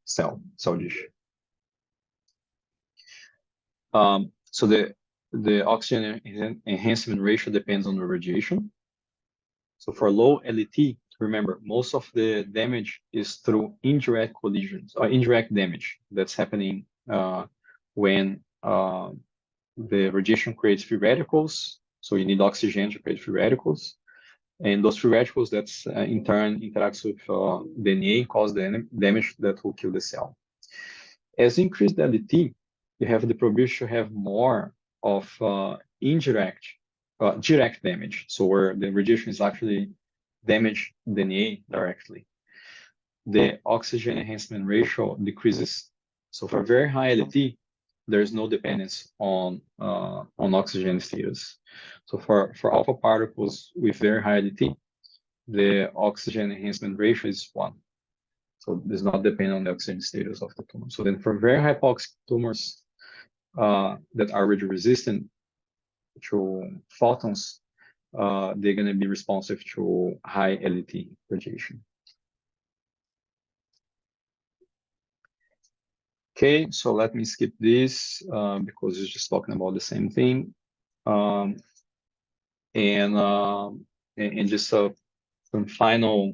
cell dish. So the oxygen enhancement ratio depends on the radiation. So for low LET, remember, most of the damage is through indirect collisions or indirect damage that's happening when the radiation creates free radicals. So you need oxygen to create free radicals. And those free radicals that's in turn interacts with DNA, cause the damage that will kill the cell. As you increase the LET, you have the probability to have more of direct damage. So where the radiation is actually damage DNA directly. The oxygen enhancement ratio decreases. So for very high LET, there's no dependence on oxygen status. So for alpha particles with very high LET, the oxygen enhancement ratio is 1. So it does not depend on the oxygen status of the tumor. So then for very hypoxic tumors that are radio resistant to photons, they're going to be responsive to high LET radiation. Okay, so let me skip this because it's just talking about the same thing. And just some final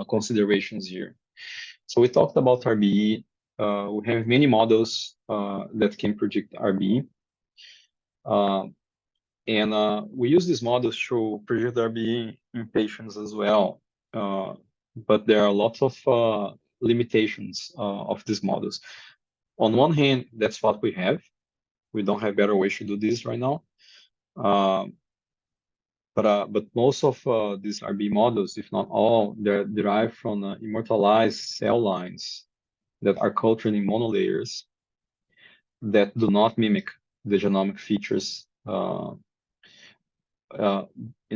considerations here. So we talked about RBE. We have many models that can predict RBE. And we use these models to predict RBE in patients as well. But there are lots of limitations of these models. On one hand, that's what we have. We don't have better ways to do this right now. But most of these RB models, if not all, they're derived from immortalized cell lines that are cultured in monolayers that do not mimic the genomic features and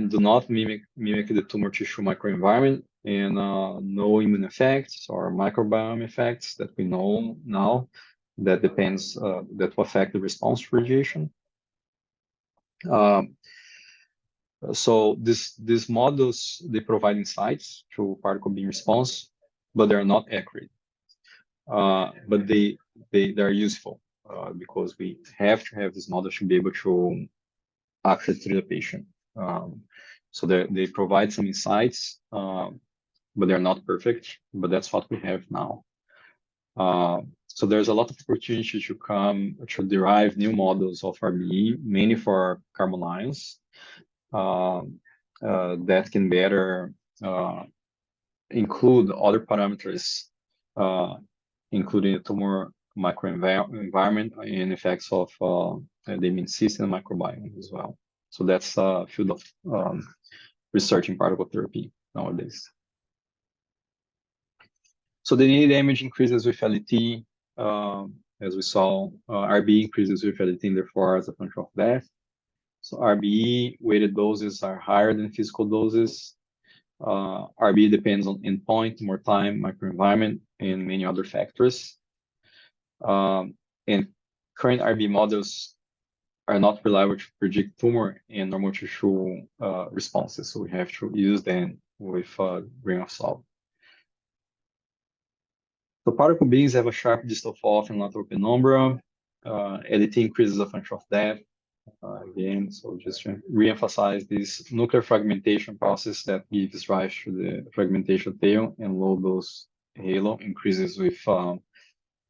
do not mimic the tumor tissue microenvironment, and no immune effects or microbiome effects that we know now that depends that will affect the response to radiation. So these models, they provide insights to particle beam response, but they're not accurate. But they're useful because we have to have this model to be able to actually treat the patient. So they provide some insights, but they're not perfect, but that's what we have now. So there's a lot of opportunity to come to derive new models of RBE, mainly for carbon ions, that can better include other parameters, including the tumor microenvironment and effects of the immune system microbiome as well. So that's a field of research in particle therapy nowadays. So the DNA damage increases with LET, as we saw. RBE increases with LET, and therefore as a function of death. So RBE weighted doses are higher than physical doses. RBE depends on endpoint, more time, microenvironment, and many other factors. And current RBE models are not reliable to predict tumor and normal tissue responses. So we have to use them with a grain of salt. So particle beams have a sharp distal fall and lateral penumbra. LET increases a function of depth. Again, so just to re-emphasize this nuclear fragmentation process that gives rise to the fragmentation tail, and low dose halo increases with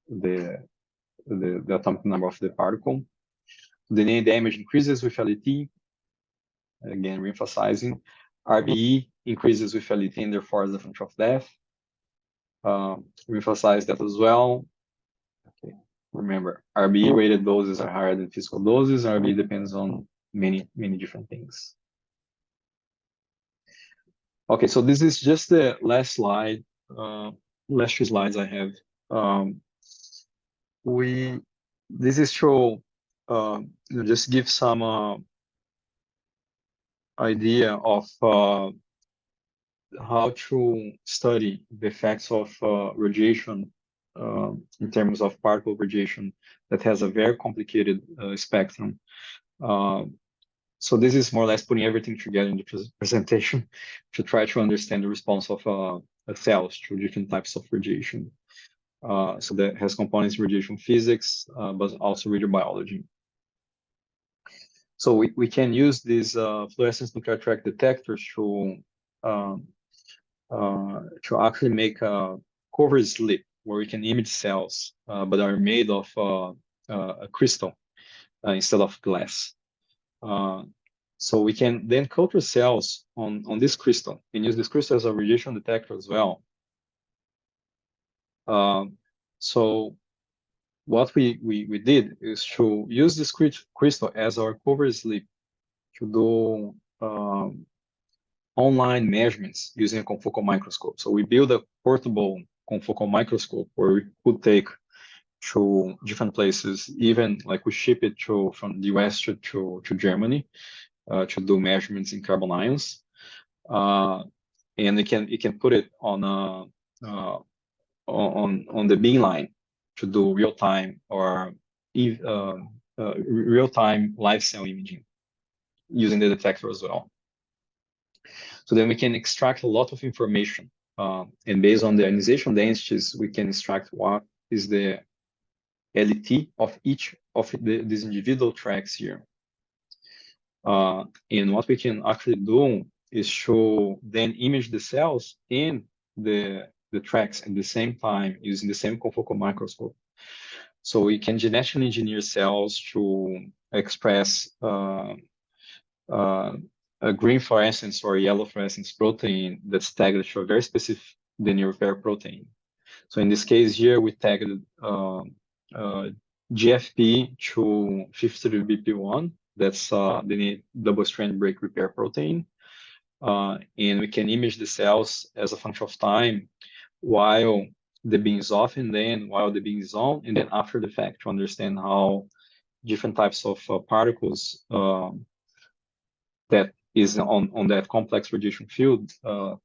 the atomic number of the particle. The DNA damage increases with LET. Again, re-emphasizing. RBE increases with LET, and therefore as a function of depth. Re-emphasize that as well. Okay. Remember, RBE weighted doses are higher than physical doses. RBE depends on many different things. Okay, so this is just the last slide, last 2 slides I have. This is to just give some idea of how to study the effects of radiation in terms of particle radiation that has a very complicated spectrum. So this is more or less putting everything together in the presentation to try to understand the response of cells to different types of radiation. So that has components in radiation physics, but also radiobiology. So we can use these fluorescence nuclear track detectors to actually make a cover slip where we can image cells, but are made of a crystal instead of glass. So we can then culture cells on this crystal and use this crystal as a radiation detector as well. So what we did is to use this crystal as our cover slip to do online measurements using a confocal microscope. So we build a portable confocal microscope where we could take to different places, even like we ship it from the US to Germany to do measurements in carbon ions. And it can put it on the beam line to do real-time or real-time live cell imaging using the detector as well. So then we can extract a lot of information. And based on the ionization densities, we can extract what is the LET of each of these individual tracks here. And what we can actually do is to then image the cells in the tracks at the same time using the same confocal microscope. So we can genetically engineer cells to express a green fluorescence or yellow fluorescence protein that's tagged to a very specific DNA repair protein. So in this case here, we tagged GFP to 53BP1. That's the double strand break repair protein. And we can image the cells as a function of time while the beam is off and then while the beam is on, and then after the fact to understand how different types of particles that is on that complex radiation field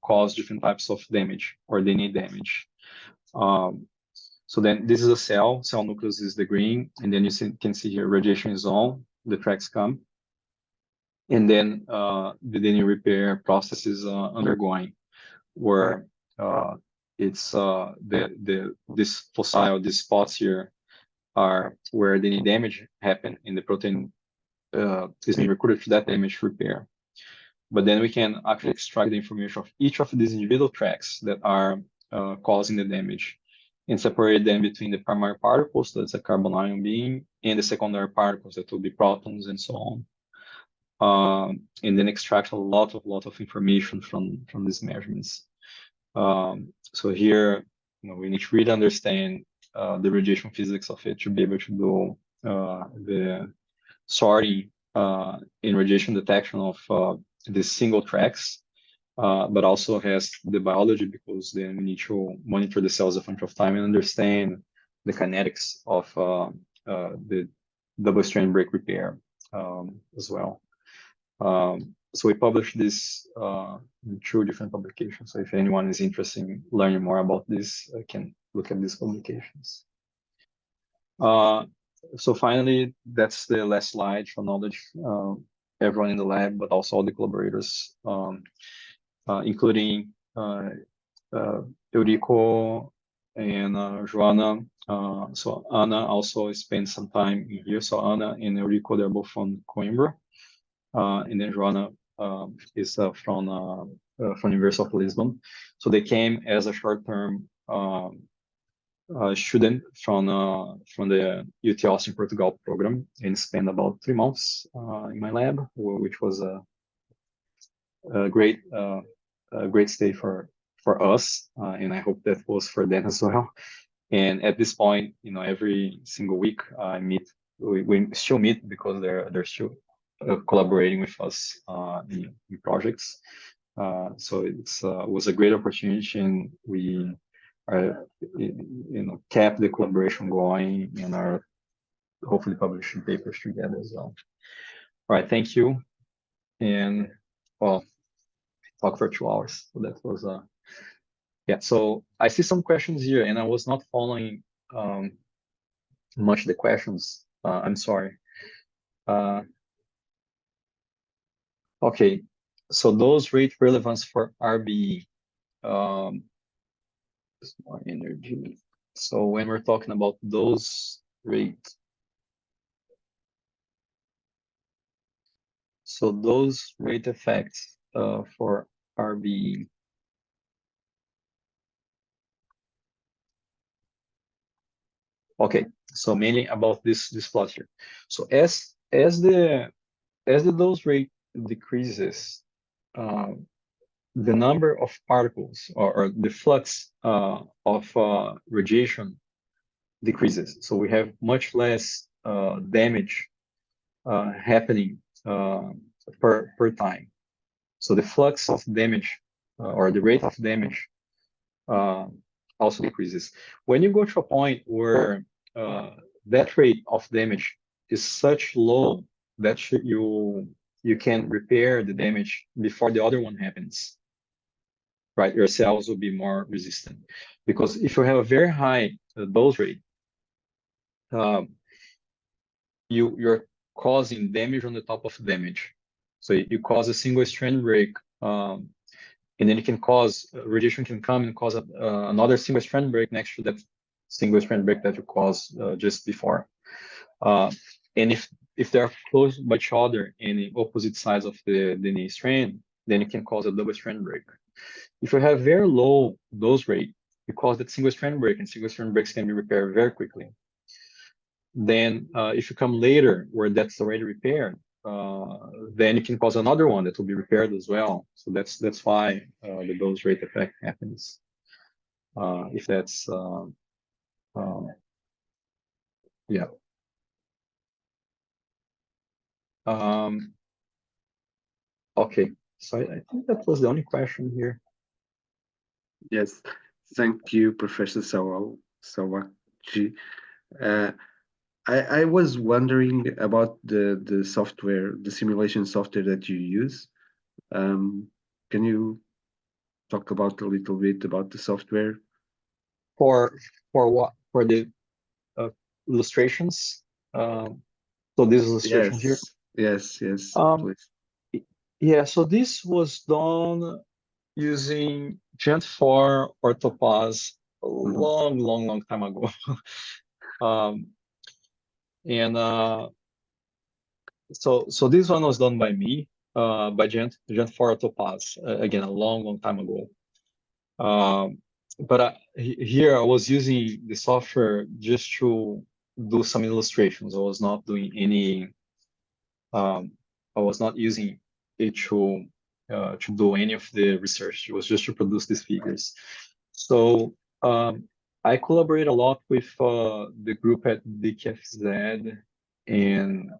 cause different types of damage or DNA damage. So then this is a cell nucleus is the green, and then you can see here radiation is on, the tracks come. And then the DNA repair process is undergoing, where it's this fossil, these spots here are where DNA damage happened, and the protein is being recruited to that damage repair. But then we can actually extract the information of each of these individual tracks that are causing the damage and separate them between the primary particles, that's a carbon ion beam, and the secondary particles that will be protons and so on. And then extract a lot of information from these measurements. So here, we need to really understand the radiation physics of it to be able to do the sorting in radiation detection of the single tracks but also has the biology, because then we need to monitor the cells a bunch of time and understand the kinetics of the double-strand break repair as well. So we published this in 2 different publications. So if anyone is interested in learning more about this, I can look at these publications. So finally, that's the last slide for knowledge. Everyone in the lab, but also all the collaborators, including Eurico and Joana. So Ana also spent some time in here. So Ana and Eurico, they're both from Coimbra. And then Joana is from University of Lisbon. So they came as a short-term student from the UT Austin Portugal program and spent about 3 months in my lab, which was a great stay for us, and I hope that was for them as well. And at this point, every single week I meet. We still meet because they're still collaborating with us in projects. So it was a great opportunity, and we are, kept the collaboration going and are hopefully publishing papers together as well. All right, thank you. And well, talk for 2 hours. So that was yeah. So I see some questions here, and I was not following much the questions. I'm sorry. Okay, so those rate relevance for RBE. More energy. So when we're talking about those rates, so those rate effects for RBE. Okay, so mainly about this plot here. So as the dose rate decreases, the number of particles or the flux of radiation decreases. So we have much less damage happening per time. So the flux of damage or the rate of damage also decreases. When you go to a point where that rate of damage is such low that you can repair the damage before the other one happens, right? Your cells will be more resistant. Because if you have a very high dose rate, you're causing damage on the top of damage. So you cause a single strand break, and then it can cause radiation can come and cause another single strand break next to that single strand break that you caused just before. And if they are close by each other in the opposite sides of the DNA strand, then it can cause a double strand break. If you have very low dose rate, you cause that single strand break, and single strand breaks can be repaired very quickly. Then if you come later where that's already repaired, then you can cause another one that will be repaired as well. So that's why the dose rate effect happens. If that's yeah. Okay, so I think that was the only question here. Yes, thank you, Professor Sawachi. I was wondering about the software, the simulation software that you use. Can you talk about a little bit about the software? For what? For the illustrations? So this illustration here? Yes, please. Yeah, so this was done using Gent4 or Topaz a long time ago. And so this one was done by me, by Gent4 or Topaz, again, a long time ago. But here I was using the software just to do some illustrations. I was not doing any, I was not using it to do any of the research. It was just to produce these figures. So I collaborate a lot with the group at DKFZ and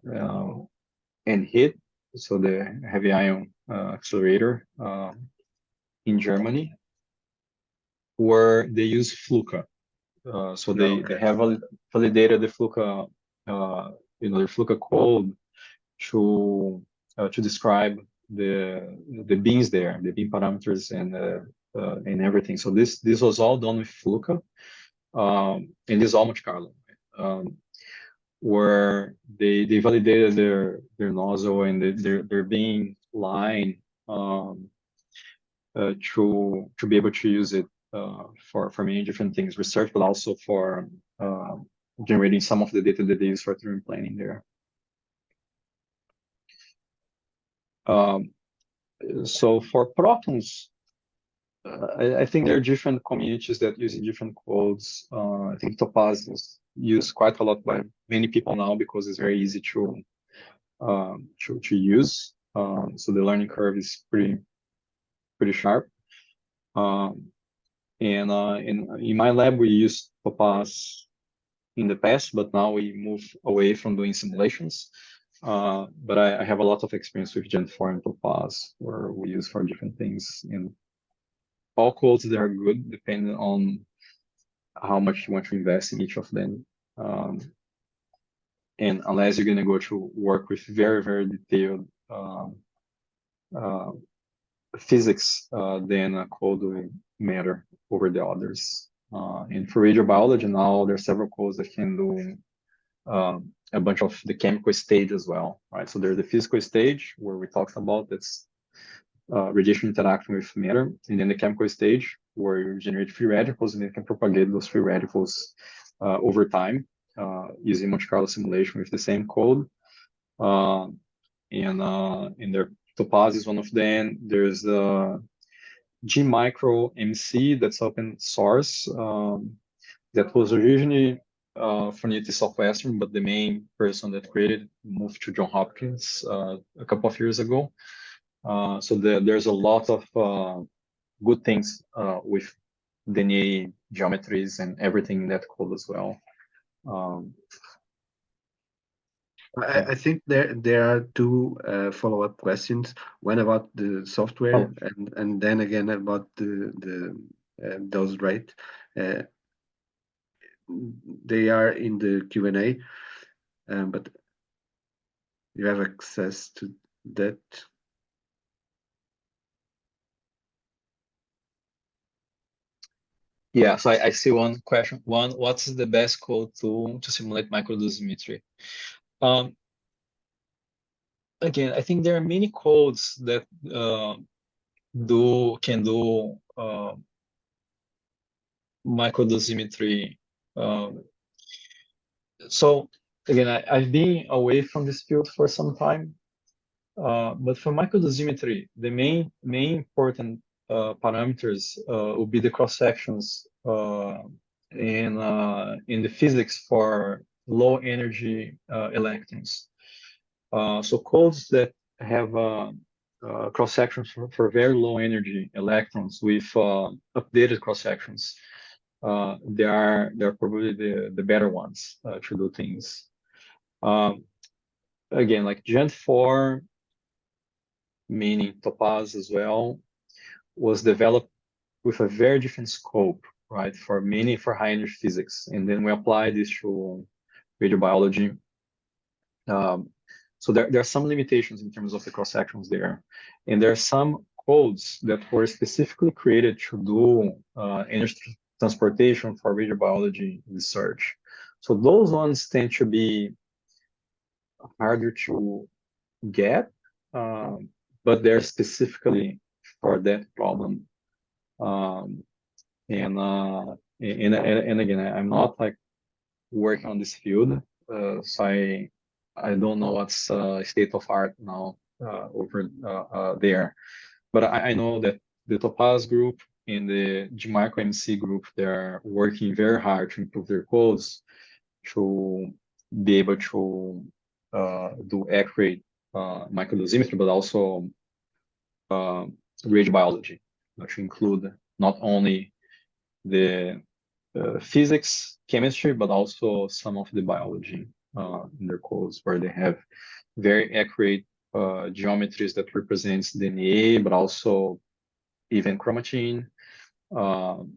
HIT, so the heavy ion accelerator. in Germany, where they use Fluka. So they have validated the Fluka, the Fluka code to describe the beams there, the beam parameters and everything. So this was all done with Fluka, and this is all Monte Carlo, where they validated their nozzle and their beam line to be able to use it for many different things, research, but also for generating some of the data that they use for 3D planning there. So for protons, I think there are different communities that use different codes. I think Topaz is used quite a lot by many people now because it's very easy to use. So the learning curve is pretty sharp. And in my lab, we use Topaz in the past, but now we move away from doing simulations. But I have a lot of experience with Gen 4 and Topaz, where we use for different things. And all codes that are good, depending on how much you want to invest in each of them. And unless you're going to go to work with very, very detailed physics, then a code will matter over the others. And for radiobiology now, there are several codes that can do a bunch of the chemical stage as well, right? So there's the physical stage where we talked about that's radiation interaction with matter, and then the chemical stage where you generate free radicals and you can propagate those free radicals over time using Monte Carlo simulation with the same code. And their Topaz is one of them. There's the G-Micro MC that's open source. That was originally from UT Southwestern, but the main person that created moved to Johns Hopkins a couple of years ago. So there's a lot of good things with DNA geometries and everything in that code as well. I think there are two follow-up questions. One about the software, and then again about the dose rate. They are in the Q&A, but you have access to that. Yeah, so I see one question. What's the best code to simulate microdosimetry? Again, I think there are many codes that can do microdosimetry. So again, I've been away from this field for some time, but for microdosimetry, the main important parameters will be the cross sections and in the physics for low energy electrons. So codes that have cross sections for very low energy electrons with updated cross sections, they are probably the better ones to do things. Again, like Gen 4, meaning Topaz as well, was developed with a very different scope, right? For high energy physics, and then we applied this to radiobiology. So there are some limitations in terms of the cross sections there, and there are some codes that were specifically created to do energy transportation for radiobiology research. So those ones tend to be harder to get, but they're specifically for that problem. And again, I'm not like working on this field, so I don't know what's state of art now over there. But I know that the Topaz group and the G-Micro MC group, they're working very hard to improve their codes to be able to do accurate microdosimetry, but also radiobiology, to include not only the physics, chemistry, but also some of the biology in their codes, where they have very accurate geometries that represents DNA, but also even chromatin,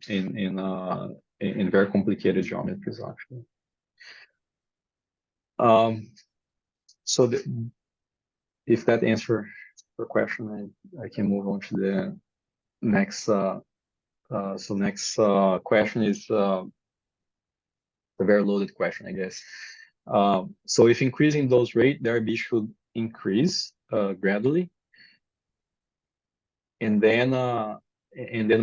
in very complicated geometries actually. So if that answers your question, I can move on to the next. So next question is a very loaded question, I guess. So if increasing dose rate, the RB should increase gradually, and then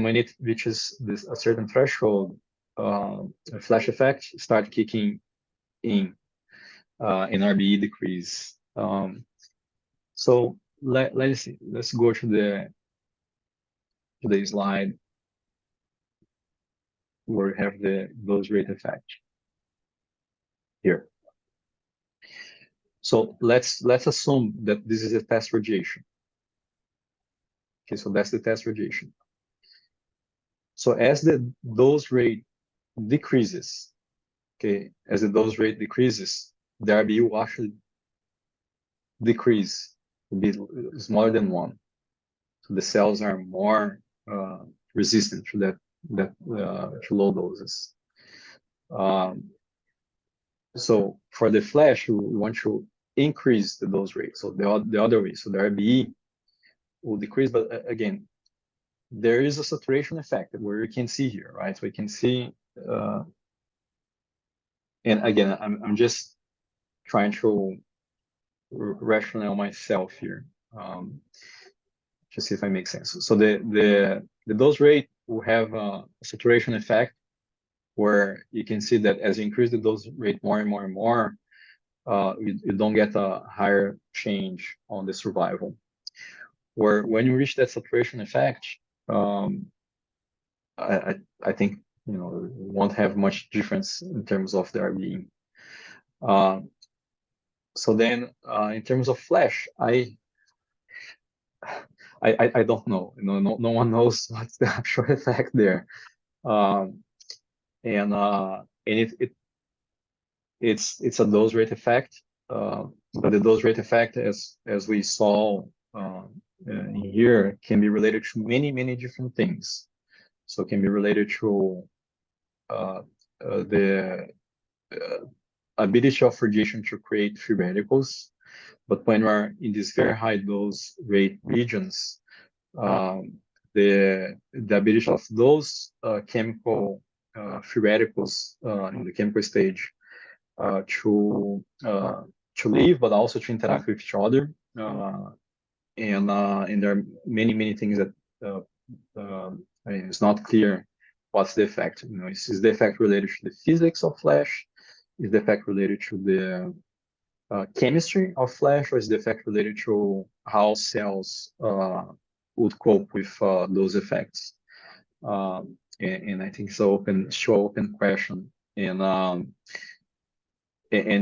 when it reaches a certain threshold, a flash effect start kicking in, and RBE decrease. So let's go to the slide where we have the dose rate effect here. So let's assume that this is a test radiation. Okay, so that's the test radiation. So as the dose rate decreases, okay, as the dose rate decreases, the RBU will actually decrease, will be smaller than 1. So the cells are more resistant to to low doses. So for the flash, we want to increase the dose rate. So the other way, so the RBE will decrease, but again, there is a saturation effect where you can see here, right? So we can see, and again, I'm just trying to rationale myself here, to see if I make sense. So the dose rate will have a saturation effect where you can see that as you increase the dose rate more and more and more, you don't get a higher change on the survival. Where when you reach that saturation effect, I think you won't have much difference in terms of the RBE. So then, in terms of flash, I don't know. No one knows what's the actual effect there, and it's a dose rate effect. But the dose rate effect, as we saw in here, can be related to many different things. So it can be related to the ability of radiation to create free radicals. But when we're in these very high dose rate regions, the ability of those chemical free radicals in the chemical stage to leave, but also to interact with each other. And there are many things that I mean, it's not clear what's the effect. Is the effect related to the physics of flash? Is the effect related to the chemistry of flash, or is the effect related to how cells would cope with those effects? And I think it's an open question. And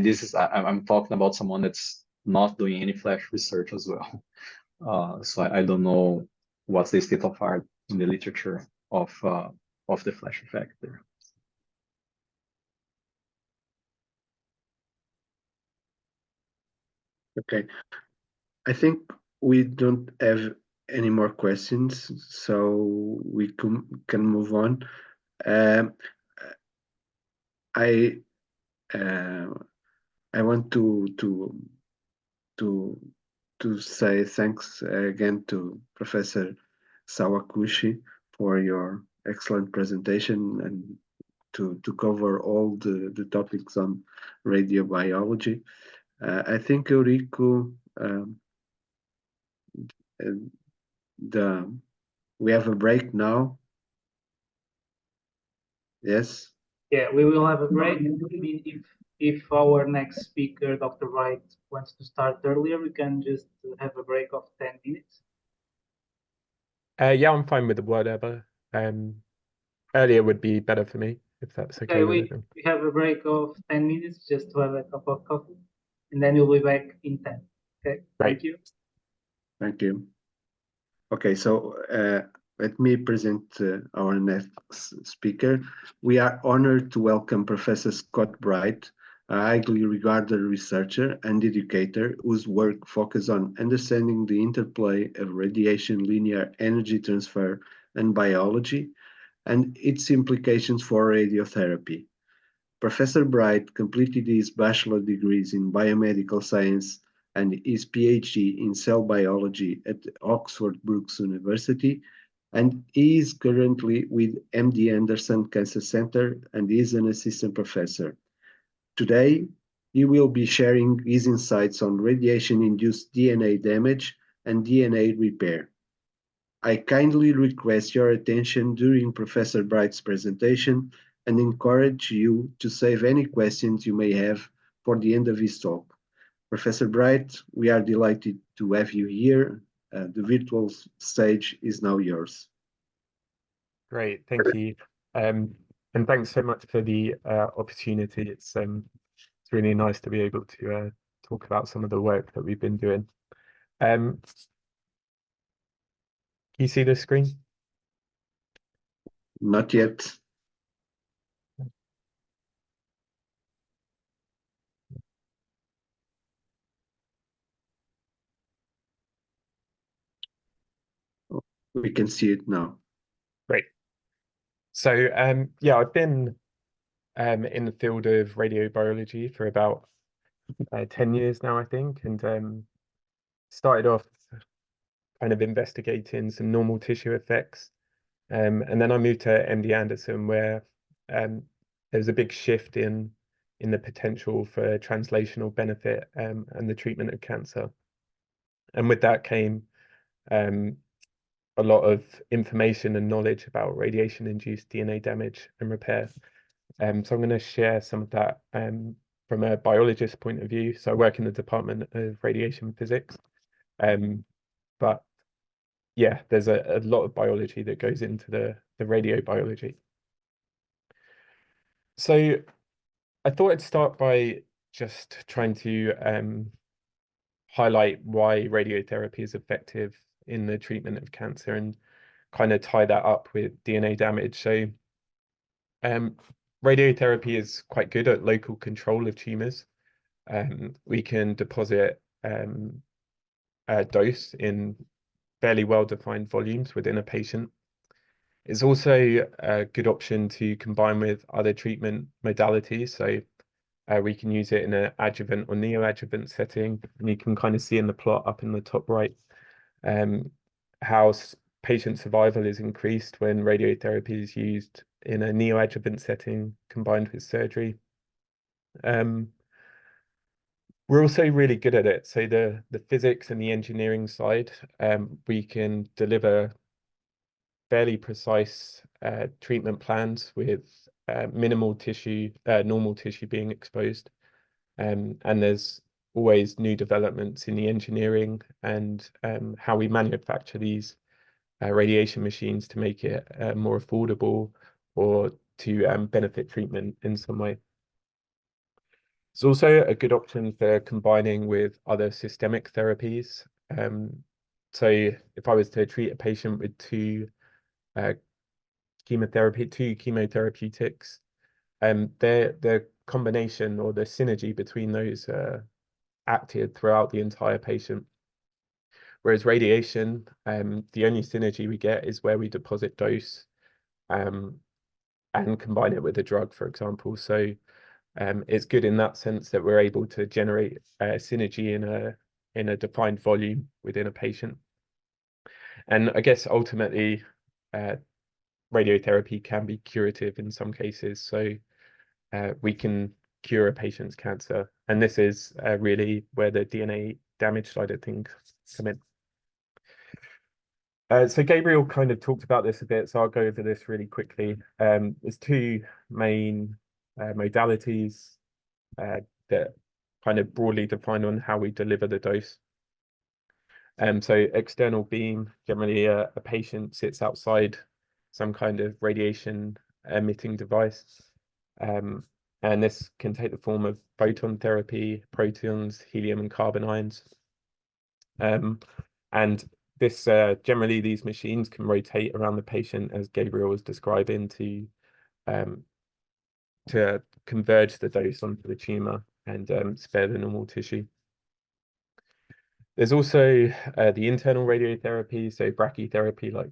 this is, I'm talking about someone that's not doing any flash research as well. So I don't know what's the state of art in the literature of the flash effect there. Okay, I think we don't have any more questions, so we can move on. I want to say thanks again to Professor Sawakushi for your excellent presentation and to cover all the topics on radiobiology. I think Eurico, we have a break now. Yes. Yeah, we will have a break. If our next speaker, Dr. Wright, wants to start earlier, we can just have a break of 10 minutes. Yeah, I'm fine with whatever. Earlier would be better for me, if that's okay. We have a break of 10 minutes just to have a cup of coffee, and then we'll be back in 10. Okay, thank you. Thank you. Okay, so let me present our next speaker. We are honored to welcome Professor Scott Bright, a highly regarded researcher and educator whose work focuses on understanding the interplay of radiation linear energy transfer and biology, and its implications for radiotherapy. Professor Bright completed his bachelor degrees in biomedical science and his PhD in cell biology at Oxford Brookes University, and he is currently with MD Anderson Cancer Center and is an assistant professor. Today, he will be sharing his insights on radiation-induced DNA damage and DNA repair. I kindly request your attention during Professor Bright's presentation and encourage you to save any questions you may have for the end of his talk. Professor Bright, we are delighted to have you here. The virtual stage is now yours. Great, thank you. And thanks so much for the opportunity. It's really nice to be able to talk about some of the work that we've been doing. Can you see the screen? Not yet. We can see it now. Great. So yeah, I've been in the field of radiobiology for about 10 years now, I think, and started off kind of investigating some normal tissue effects. And then I moved to MD Anderson, where there was a big shift in the potential for translational benefit and the treatment of cancer. And with that came a lot of information and knowledge about radiation-induced DNA damage and repair. So I'm going to share some of that from a biologist point of view. So I work in the Department of Radiation Physics. But yeah, there's a lot of biology that goes into the radiobiology. So I thought I'd start by just trying to highlight why radiotherapy is effective in the treatment of cancer and kind of tie that up with DNA damage. So radiotherapy is quite good at local control of tumors. We can deposit a dose in fairly well-defined volumes within a patient. It's also a good option to combine with other treatment modalities. So we can use it in an adjuvant or neoadjuvant setting. And you can kind of see in the plot up in the top right how patient survival is increased when radiotherapy is used in a neoadjuvant setting combined with surgery. We're also really good at it. So the physics and the engineering side, we can deliver fairly precise treatment plans with minimal tissue, normal tissue being exposed. And there's always new developments in the engineering and how we manufacture these radiation machines to make it more affordable or to benefit treatment in some way. It's also a good option for combining with other systemic therapies. So if I was to treat a patient with two chemotherapeutics, the combination or the synergy between those acted throughout the entire patient. Whereas radiation, the only synergy we get is where we deposit dose and combine it with a drug, for example. So it's good in that sense that we're able to generate synergy in a defined volume within a patient. And I guess ultimately, radiotherapy can be curative in some cases. So we can cure a patient's cancer. And this is really where the DNA damage side of things come in. So Gabriel kind of talked about this a bit, so I'll go over this really quickly. There's two main modalities that kind of broadly define on how we deliver the dose. So external beam, generally a patient sits outside some kind of radiation emitting device. And this can take the form of photon therapy, protons, helium and carbon ions. And this generally these machines can rotate around the patient, as Gabriel was describing, to converge the dose onto the tumor and spare the normal tissue. There's also the internal radiotherapy, so brachytherapy, like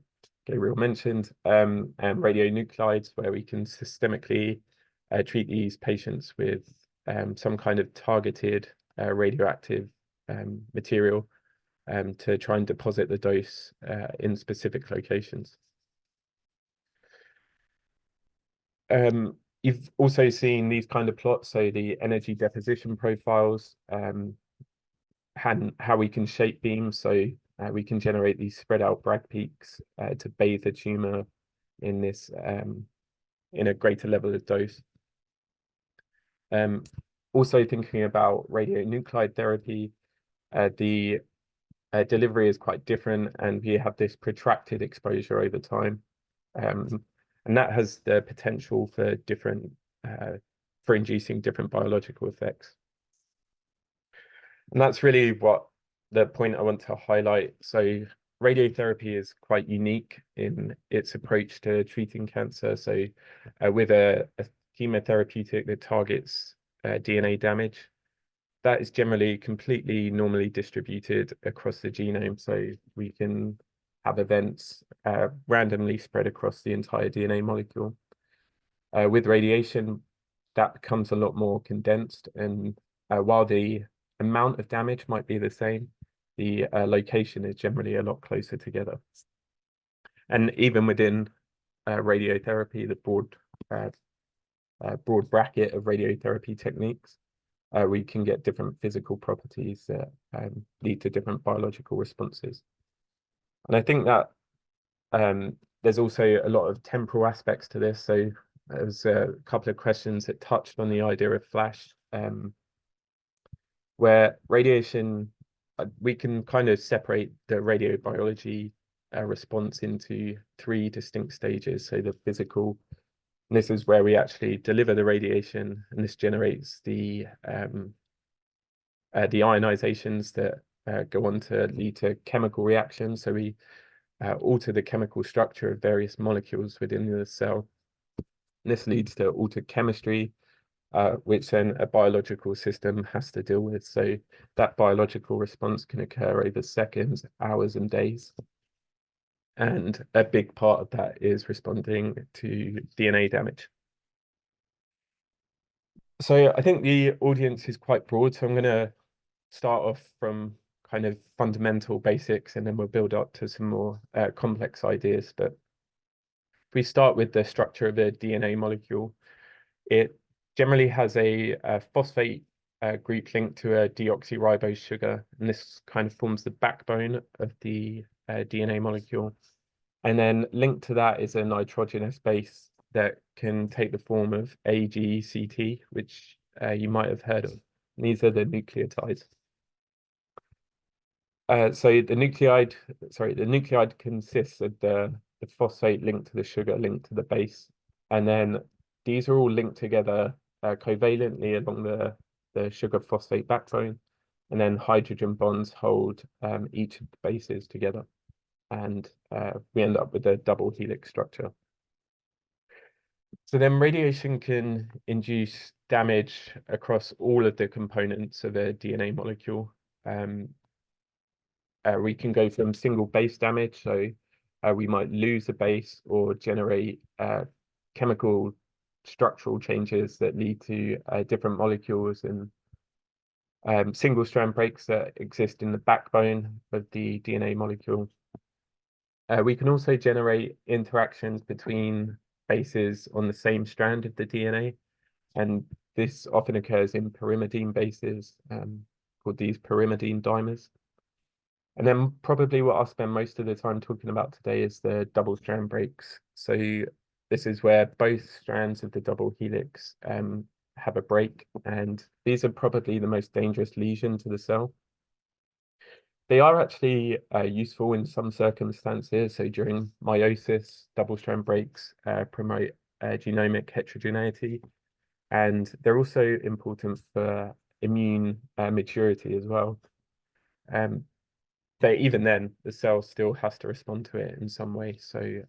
Gabriel mentioned, and radionuclides, where we can systemically treat these patients with some kind of targeted radioactive material to try and deposit the dose in specific locations. You've also seen these kind of plots, so the energy deposition profiles, and how we can shape beams, so we can generate these spread out Bragg peaks to bathe the tumor in this in a greater level of dose. Also thinking about radionuclide therapy, the delivery is quite different, and we have this protracted exposure over time. And that has the potential for different, for inducing different biological effects. And that's really what the point I want to highlight. So radiotherapy is quite unique in its approach to treating cancer. So with a chemotherapeutic that targets DNA damage, that is generally completely normally distributed across the genome. So we can have events randomly spread across the entire DNA molecule. With radiation, that becomes a lot more condensed, and while the amount of damage might be the same, the location is generally a lot closer together. And even within radiotherapy, the broad bracket of radiotherapy techniques, we can get different physical properties that lead to different biological responses. And I think that there's also a lot of temporal aspects to this. So there was a couple of questions that touched on the idea of flash, where radiation, we can kind of separate the radiobiology response into 3 distinct stages. So the physical, and this is where we actually deliver the radiation, and this generates the ionizations that go on to lead to chemical reactions. So we alter the chemical structure of various molecules within the cell. And this leads to altered chemistry, which then a biological system has to deal with. So that biological response can occur over seconds, hours, and days. And a big part of that is responding to DNA damage. So I think the audience is quite broad, so I'm going to start off from kind of fundamental basics, and then we'll build up to some more complex ideas. But if we start with the structure of a DNA molecule, it generally has a phosphate group linked to a deoxyribose sugar, and this kind of forms the backbone of the DNA molecule. And then linked to that is a nitrogenous base that can take the form of AGCT, which you might have heard of. And these are the nucleotides. So the nucleide consists of the phosphate linked to the sugar linked to the base, and then these are all linked together covalently along the sugar phosphate backbone, and then hydrogen bonds hold each of the bases together, and we end up with a double helix structure. So then radiation can induce damage across all of the components of a DNA molecule. We can go from single base damage, so we might lose a base or generate chemical structural changes that lead to different molecules and single strand breaks that exist in the backbone of the DNA molecule. We can also generate interactions between bases on the same strand of the DNA, and this often occurs in pyrimidine bases, called these pyrimidine dimers. And then probably what I'll spend most of the time talking about today is the double strand breaks. So this is where both strands of the double helix have a break, and these are probably the most dangerous lesion to the cell. They are actually useful in some circumstances. So during meiosis, double strand breaks promote genomic heterogeneity, and they're also important for immune maturity as well. But even then, the cell still has to respond to it in some way. So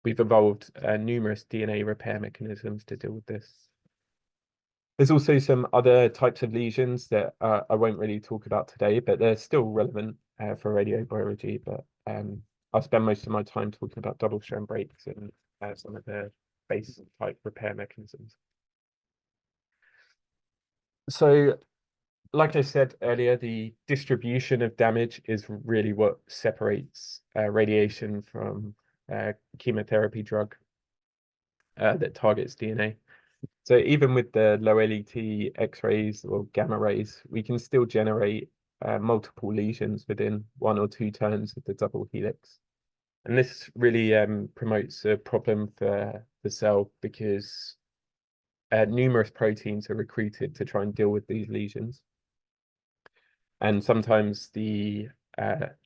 we've evolved numerous DNA repair mechanisms to deal with this. There's also some other types of lesions that I won't really talk about today, but they're still relevant for radiobiology. But I'll spend most of my time talking about double-strand breaks and some of the base type repair mechanisms. So, like I said earlier, the distribution of damage is really what separates radiation from chemotherapy drug that targets DNA. So even with the low LET X-rays or gamma rays, we can still generate multiple lesions within 1 or 2 turns of the double helix. And this really promotes a problem for the cell because numerous proteins are recruited to try and deal with these lesions. And sometimes that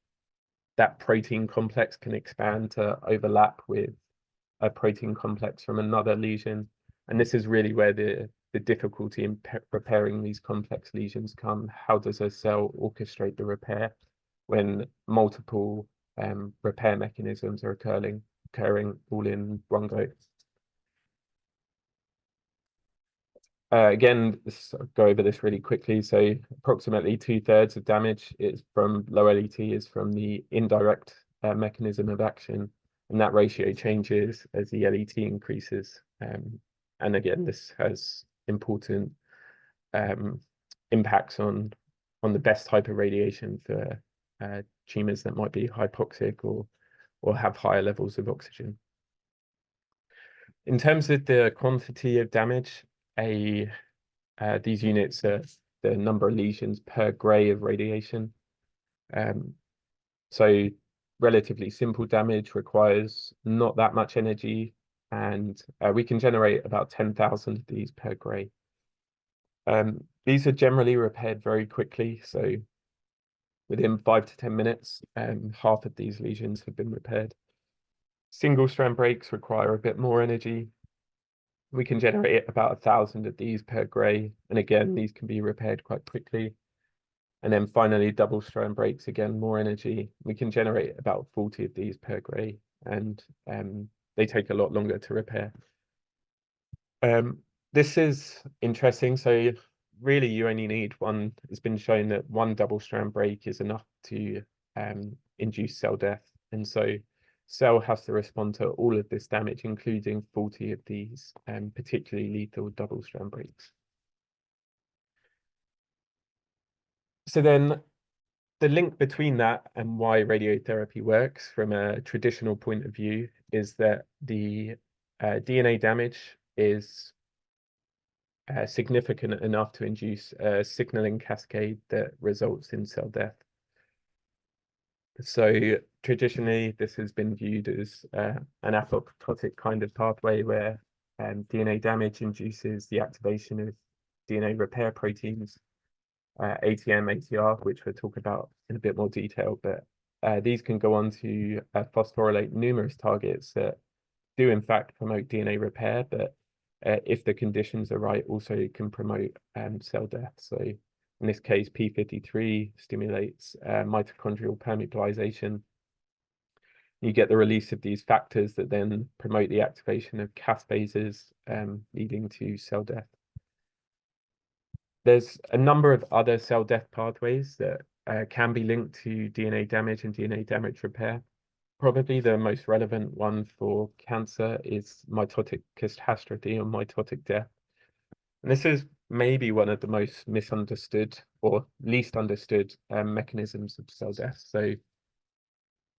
protein complex can expand to overlap with a protein complex from another lesion. And this is really where the difficulty in repairing these complex lesions come. How does a cell orchestrate the repair when multiple repair mechanisms are occurring all in one go? Again, go over this really quickly. So approximately 2/3 of damage is from low LET is from the indirect mechanism of action, and that ratio changes as the LET increases. And again, this has important impacts on the best type of radiation for tumors that might be hypoxic or have higher levels of oxygen. In terms of the quantity of damage, these units are the number of lesions per gray of radiation. So relatively simple damage requires not that much energy, and we can generate about 10,000 of these per gray. These are generally repaired very quickly, so within 5 to 10 minutes, half of these lesions have been repaired. Single strand breaks require a bit more energy. We can generate about 1,000 of these per gray, and again, these can be repaired quite quickly. And then finally, double strand breaks, again, more energy. We can generate about 40 of these per gray, and they take a lot longer to repair. This is interesting. So really, you only need one. It's been shown that one double strand break is enough to induce cell death. And so cell has to respond to all of this damage, including 40 of these particularly lethal double strand breaks. So then the link between that and why radiotherapy works from a traditional point of view is that the DNA damage is significant enough to induce a signaling cascade that results in cell death. So traditionally, this has been viewed as an apoptotic kind of pathway where DNA damage induces the activation of DNA repair proteins, ATM, ATR, which we'll talk about in a bit more detail, but these can go on to phosphorylate numerous targets that do in fact promote DNA repair, but if the conditions are right, also can promote cell death. So in this case, p53 stimulates mitochondrial permeabilization. You get the release of these factors that then promote the activation of caspases, leading to cell death. There's a number of other cell death pathways that can be linked to DNA damage and DNA damage repair. Probably the most relevant one for cancer is mitotic catastrophe or mitotic death. And this is maybe one of the most misunderstood or least understood mechanisms of cell death. So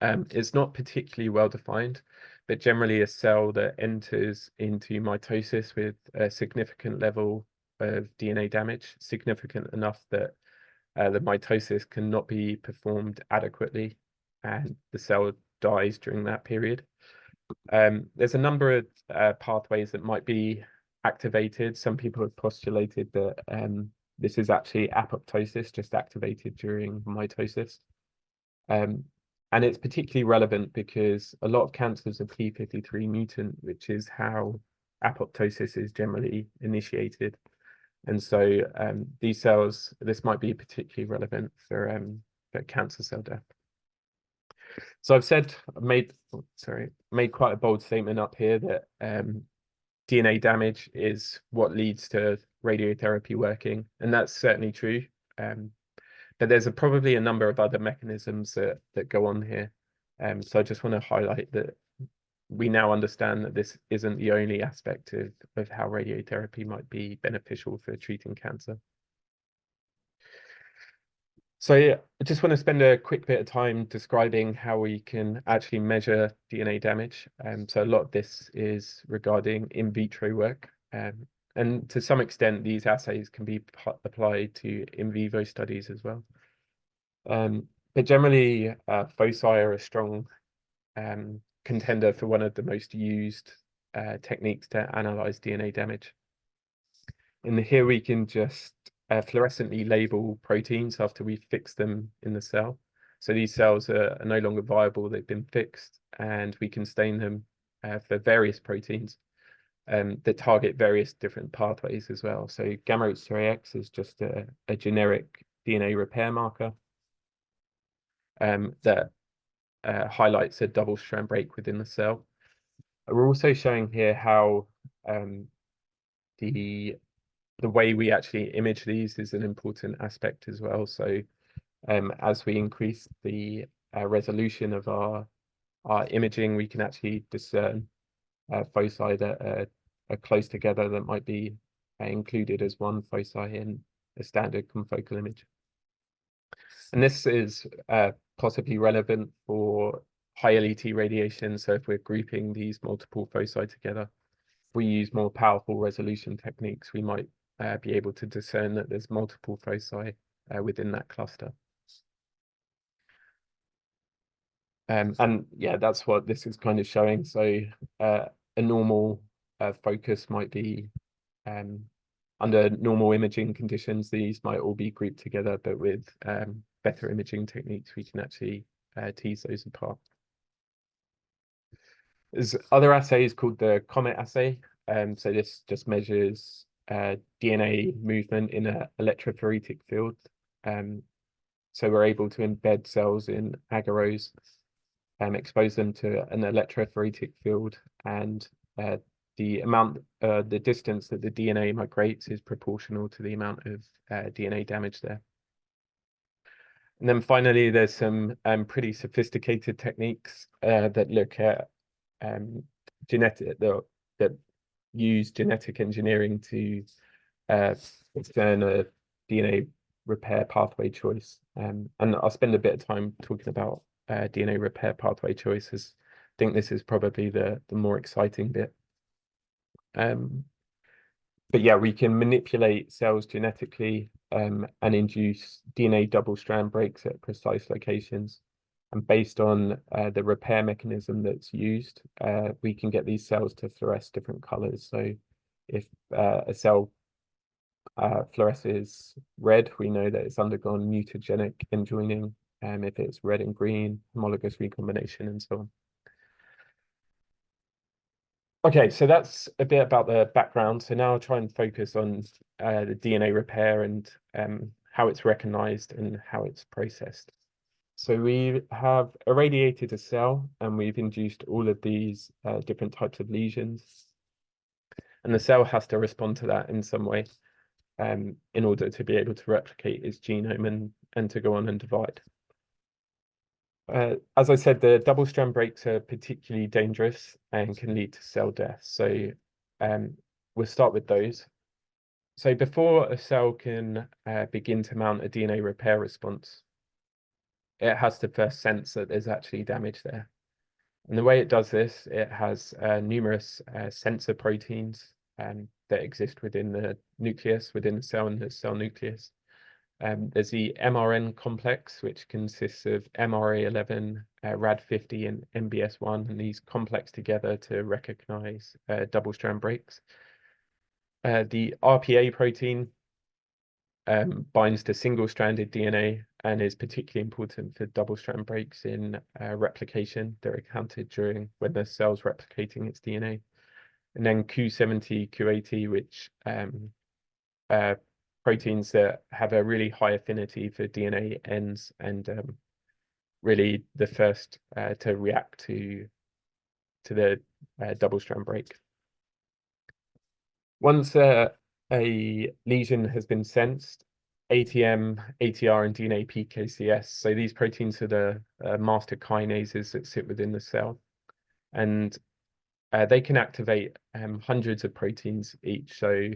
it's not particularly well defined, but generally a cell that enters into mitosis with a significant level of DNA damage, significant enough that the mitosis cannot be performed adequately, and the cell dies during that period. There's a number of pathways that might be activated. Some people have postulated that this is actually apoptosis, just activated during mitosis. And it's particularly relevant because a lot of cancers are p53 mutant, which is how apoptosis is generally initiated. And so these cells, this might be particularly relevant for cancer cell death. So I've made quite a bold statement up here that DNA damage is what leads to radiotherapy working, and that's certainly true. But there's probably a number of other mechanisms that go on here. So I just want to highlight that we now understand that this isn't the only aspect of how radiotherapy might be beneficial for treating cancer. So yeah, I just want to spend a quick bit of time describing how we can actually measure DNA damage. So a lot of this is regarding in vitro work. And to some extent, these assays can be applied to in vivo studies as well. But generally, foci are a strong contender for one of the most used techniques to analyze DNA damage. And here we can just fluorescently label proteins after we fix them in the cell. So these cells are no longer viable, they've been fixed, and we can stain them for various proteins that target various different pathways as well. So gamma H3X is just a generic DNA repair marker that highlights a double strand break within the cell. We're also showing here how the way we actually image these is an important aspect as well. So as we increase the resolution of our imaging, we can actually discern foci that are close together that might be included as one foci in a standard confocal image. And this is possibly relevant for high LET radiation. So if we're grouping these multiple foci together, we use more powerful resolution techniques, we might be able to discern that there's multiple foci within that cluster. And yeah, that's what this is kind of showing. So a normal focus might be under normal imaging conditions, these might all be grouped together, but with better imaging techniques, we can actually tease those apart. There's other assays called the COMET assay. So this just measures DNA movement in an electrophoretic field. So we're able to embed cells in agarose, expose them to an electrophoretic field, and the distance that the DNA migrates is proportional to the amount of DNA damage there. And then finally, there's some pretty sophisticated techniques that look at that use genetic engineering to discern a DNA repair pathway choice. And I'll spend a bit of time talking about DNA repair pathway choices. I think this is probably the more exciting bit. But yeah, we can manipulate cells genetically and induce DNA double strand breaks at precise locations. And based on the repair mechanism that's used, we can get these cells to fluoresce different colors. So if a cell fluoresces red, we know that it's undergone mutagenic enjoining. If it's red and green, homologous recombination, and so on. Okay, so that's a bit about the background. So now I'll try and focus on the DNA repair and how it's recognized and how it's processed. So we have irradiated a cell and we've induced all of these different types of lesions. And the cell has to respond to that in some way in order to be able to replicate its genome and to go on and divide. As I said, the double strand breaks are particularly dangerous and can lead to cell death. So we'll start with those. So before a cell can begin to mount a DNA repair response, it has to first sense that there's actually damage there. And the way it does this, it has numerous sensor proteins that exist within the nucleus, within the cell and the cell nucleus. There's the mRN complex, which consists of mRA11, Rad50, and MBS1, and these complex together to recognize double strand breaks. The RPA protein binds to single-stranded DNA and is particularly important for double strand breaks in replication. They're encountered during when the cell's replicating its DNA. And then Q70, Q80, which proteins that have a really high affinity for DNA ends and really the first to react to the double strand break. Once a lesion has been sensed, ATM, ATR, and DNA PKCS. So these proteins are the master kinases that sit within the cell, and they can activate hundreds of proteins each. So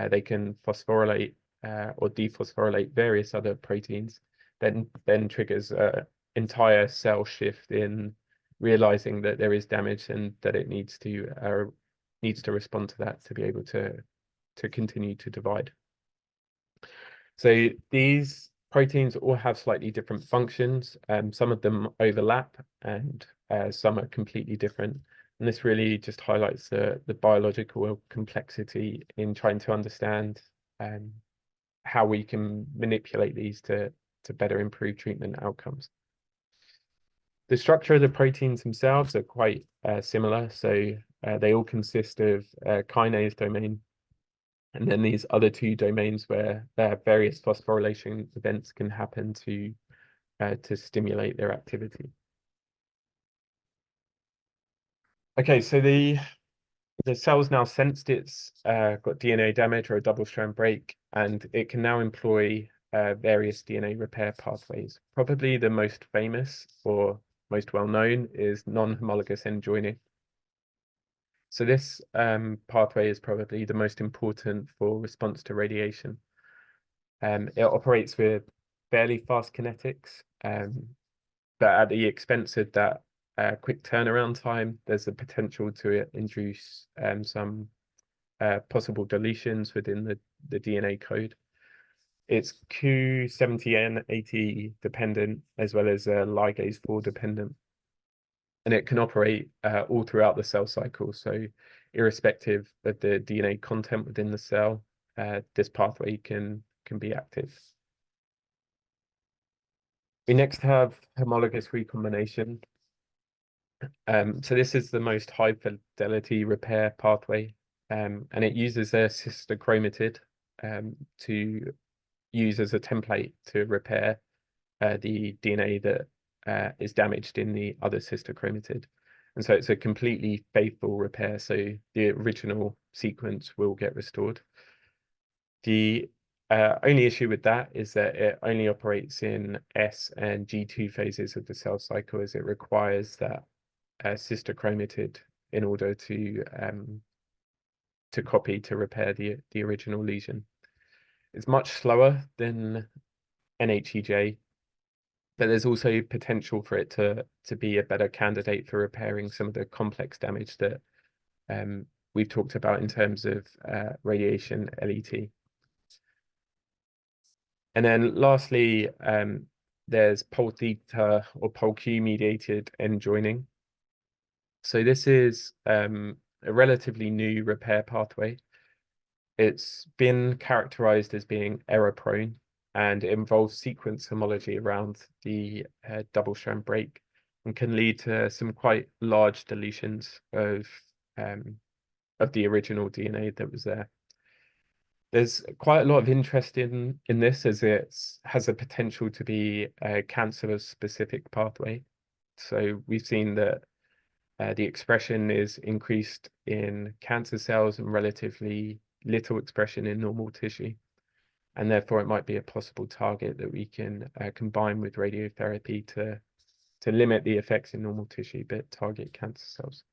they can phosphorylate or dephosphorylate various other proteins. Then triggers an entire cell shift in realizing that there is damage and that it needs to respond to that to be able to continue to divide. So these proteins all have slightly different functions. Some of them overlap, and some are completely different. And this really just highlights the biological complexity in trying to understand how we can manipulate these to better improve treatment outcomes. The structure of the proteins themselves are quite similar. So they all consist of kinase domain, and then these other two domains where various phosphorylation events can happen to stimulate their activity. Okay, so the cell's now sensed it's got DNA damage or a double-strand break, and it can now employ various DNA repair pathways. Probably the most famous or most well-known is non-homologous end joining. So this pathway is probably the most important for response to radiation. It operates with fairly fast kinetics, but at the expense of that quick turnaround time, there's the potential to induce some possible deletions within the DNA code. It's Q70N80 dependent, as well as ligase 4 dependent. And it can operate all throughout the cell cycle. So irrespective of the DNA content within the cell, this pathway can be active. We next have homologous recombination. So this is the most high fidelity repair pathway, and it uses a sister chromatid to use as a template to repair the DNA that is damaged in the other sister chromatid. And so it's a completely faithful repair, so the original sequence will get restored. The only issue with that is that it only operates in S and G2 phases of the cell cycle, as it requires that sister chromatid in order to copy to repair the original lesion. It's much slower than NHEJ, but there's also potential for it to be a better candidate for repairing some of the complex damage that we've talked about in terms of radiation LET. And then lastly, there's pol theta or pol Q mediated end joining. So this is a relatively new repair pathway. It's been characterized as being error prone, and it involves sequence homology around the double-strand break and can lead to some quite large deletions of the original DNA that was there. There's quite a lot of interest in this, as it has a potential to be a cancer-specific pathway. So we've seen that the expression is increased in cancer cells and relatively little expression in normal tissue. And therefore, it might be a possible target that we can combine with radiotherapy to limit the effects in normal tissue, but target cancer cells.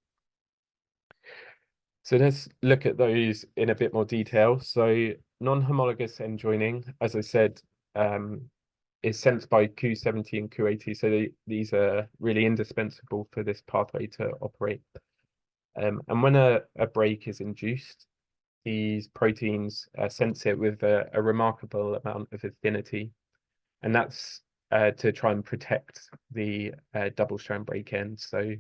So let's look at those in a bit more detail. So non-homologous end joining, as I said, is sensed by Q70 and Q80. So these are really indispensable for this pathway to operate. And when a break is induced, these proteins sense it with a remarkable amount of affinity. And that's to try and protect the double-strand break ends. So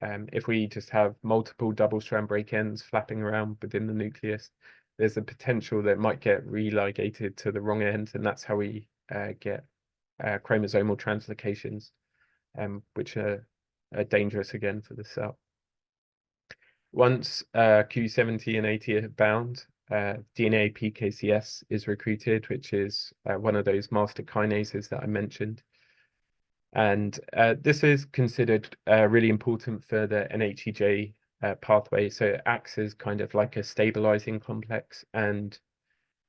if we just have multiple double-strand break ends flapping around within the nucleus, there's a potential that might get religated to the wrong end, and that's how we get chromosomal translocations, which are dangerous again for the cell. Once Q70 and 80 are bound, DNA PKCS is recruited, which is one of those master kinases that I mentioned. And this is considered really important for the NHEJ pathway. So it acts as kind of like a stabilizing complex, and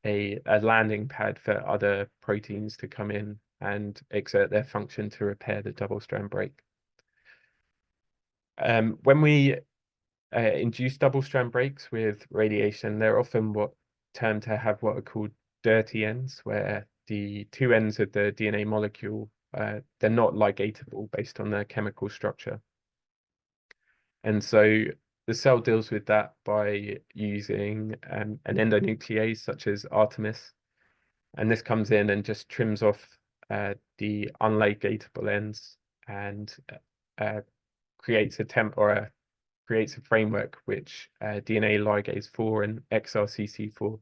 a landing pad for other proteins to come in and exert their function to repair the double-strand break. When we induce double-strand breaks with radiation, they're often termed to have what are called dirty ends, where the two ends of the DNA molecule, they're not ligatable based on their chemical structure. And so the cell deals with that by using an endonuclease such as Artemis. And this comes in and just trims off the unligatable ends and creates creates a framework which DNA ligase 4 and XRCC4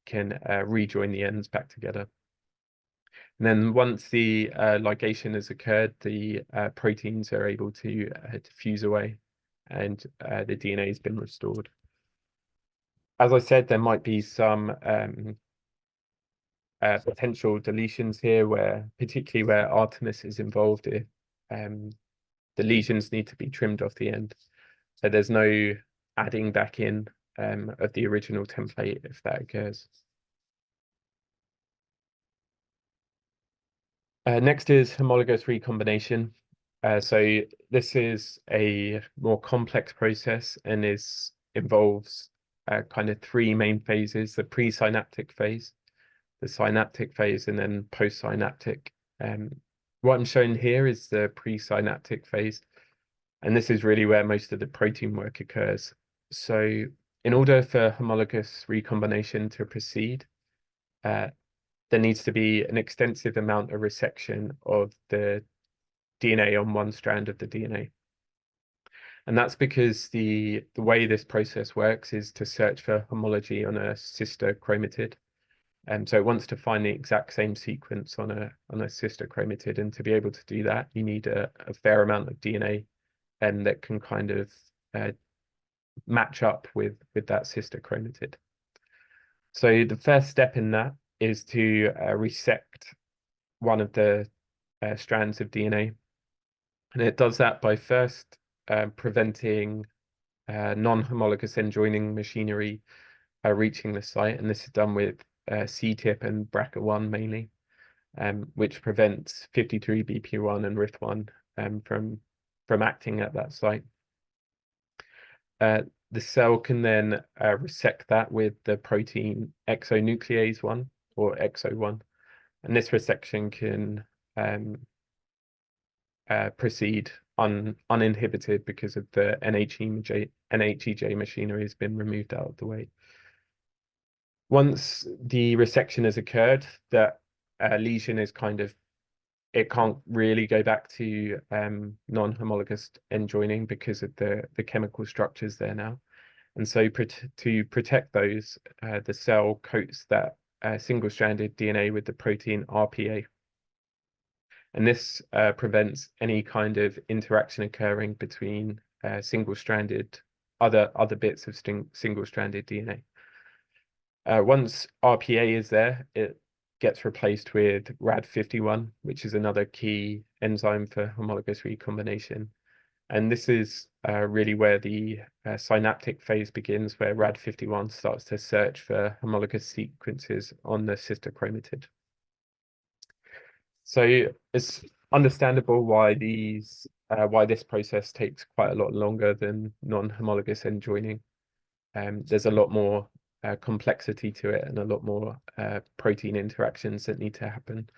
can rejoin the ends back together. And then once the ligation has occurred, the proteins are able to diffuse away and the DNA has been restored. As I said, there might be some potential deletions here, particularly where Artemis is involved, if the lesions need to be trimmed off the end. So there's no adding back in of the original template if that occurs. Next is homologous recombination. So this is a more complex process and involves kind of three main phases: the presynaptic phase, the synaptic phase, and then postsynaptic. What I'm showing here is the presynaptic phase, and this is really where most of the protein work occurs. So in order for homologous recombination to proceed, there needs to be an extensive amount of resection of the DNA on one strand of the DNA. And that's because the way this process works is to search for homology on a sister chromatid. And so it wants to find the exact same sequence on a sister chromatid. And to be able to do that, you need a fair amount of DNA that can kind of match up with that sister chromatid. So the first step in that is to resect one of the strands of DNA. And it does that by first preventing non-homologous end joining machinery reaching the site. And this is done with CTIP and BRCA1 mainly, which prevents 53BP1 and RIF1 from acting at that site. The cell can then resect that with the protein exonuclease 1 or EXO1. And this resection can proceed uninhibited because of the NHEJ machinery has been removed out of the way. Once the resection has occurred, that lesion is it can't really go back to non-homologous end joining because of the chemical structures there now. And so to protect those, the cell coats that single-stranded DNA with the protein RPA. And this prevents any kind of interaction occurring between single-stranded other bits of single-stranded DNA. Once RPA is there, it gets replaced with Rad51, which is another key enzyme for homologous recombination. And this is really where the synaptic phase begins, where Rad51 starts to search for homologous sequences on the sister chromatid. So it's understandable why this process takes quite a lot longer than non-homologous end joining. There's a lot more complexity to it and a lot more protein interactions that need to happen.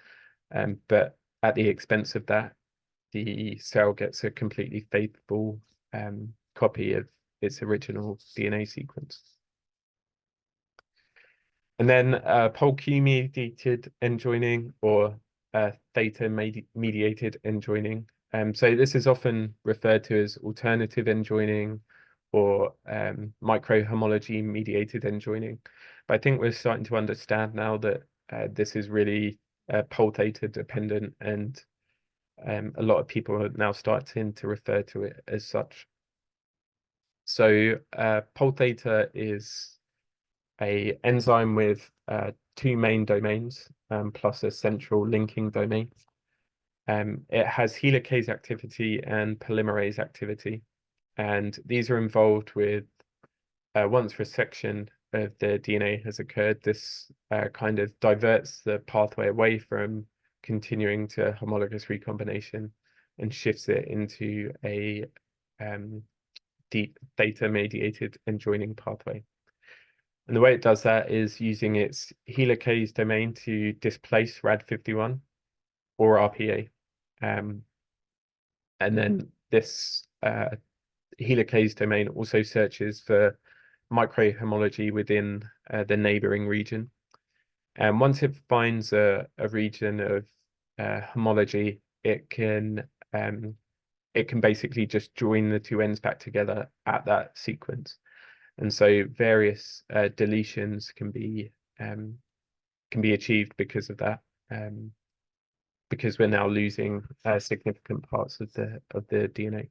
But at the expense of that, the cell gets a completely faithful copy of its original DNA sequence. And then Polq-mediated end joining or theta-mediated end joining. So this is often referred to as alternative end joining or microhomology mediated end joining. But I think we're starting to understand now that this is really pol theta dependent, and a lot of people are now starting to refer to it as such. So pol theta is an enzyme with two main domains plus a central linking domain. It has helicase activity and polymerase activity, and these are involved with once resection, of the DNA has occurred, this kind of diverts the pathway away from continuing to homologous recombination and shifts it into a theta-mediated end-joining pathway. And the way it does that is using its helicase domain to displace Rad51 or RPA. And then this helicase domain also searches for microhomology within the neighboring region. And once it finds a region of homology, it can basically just join the two ends back together at that sequence. And so various deletions can be achieved because of that, because we're now losing significant parts of the DNA.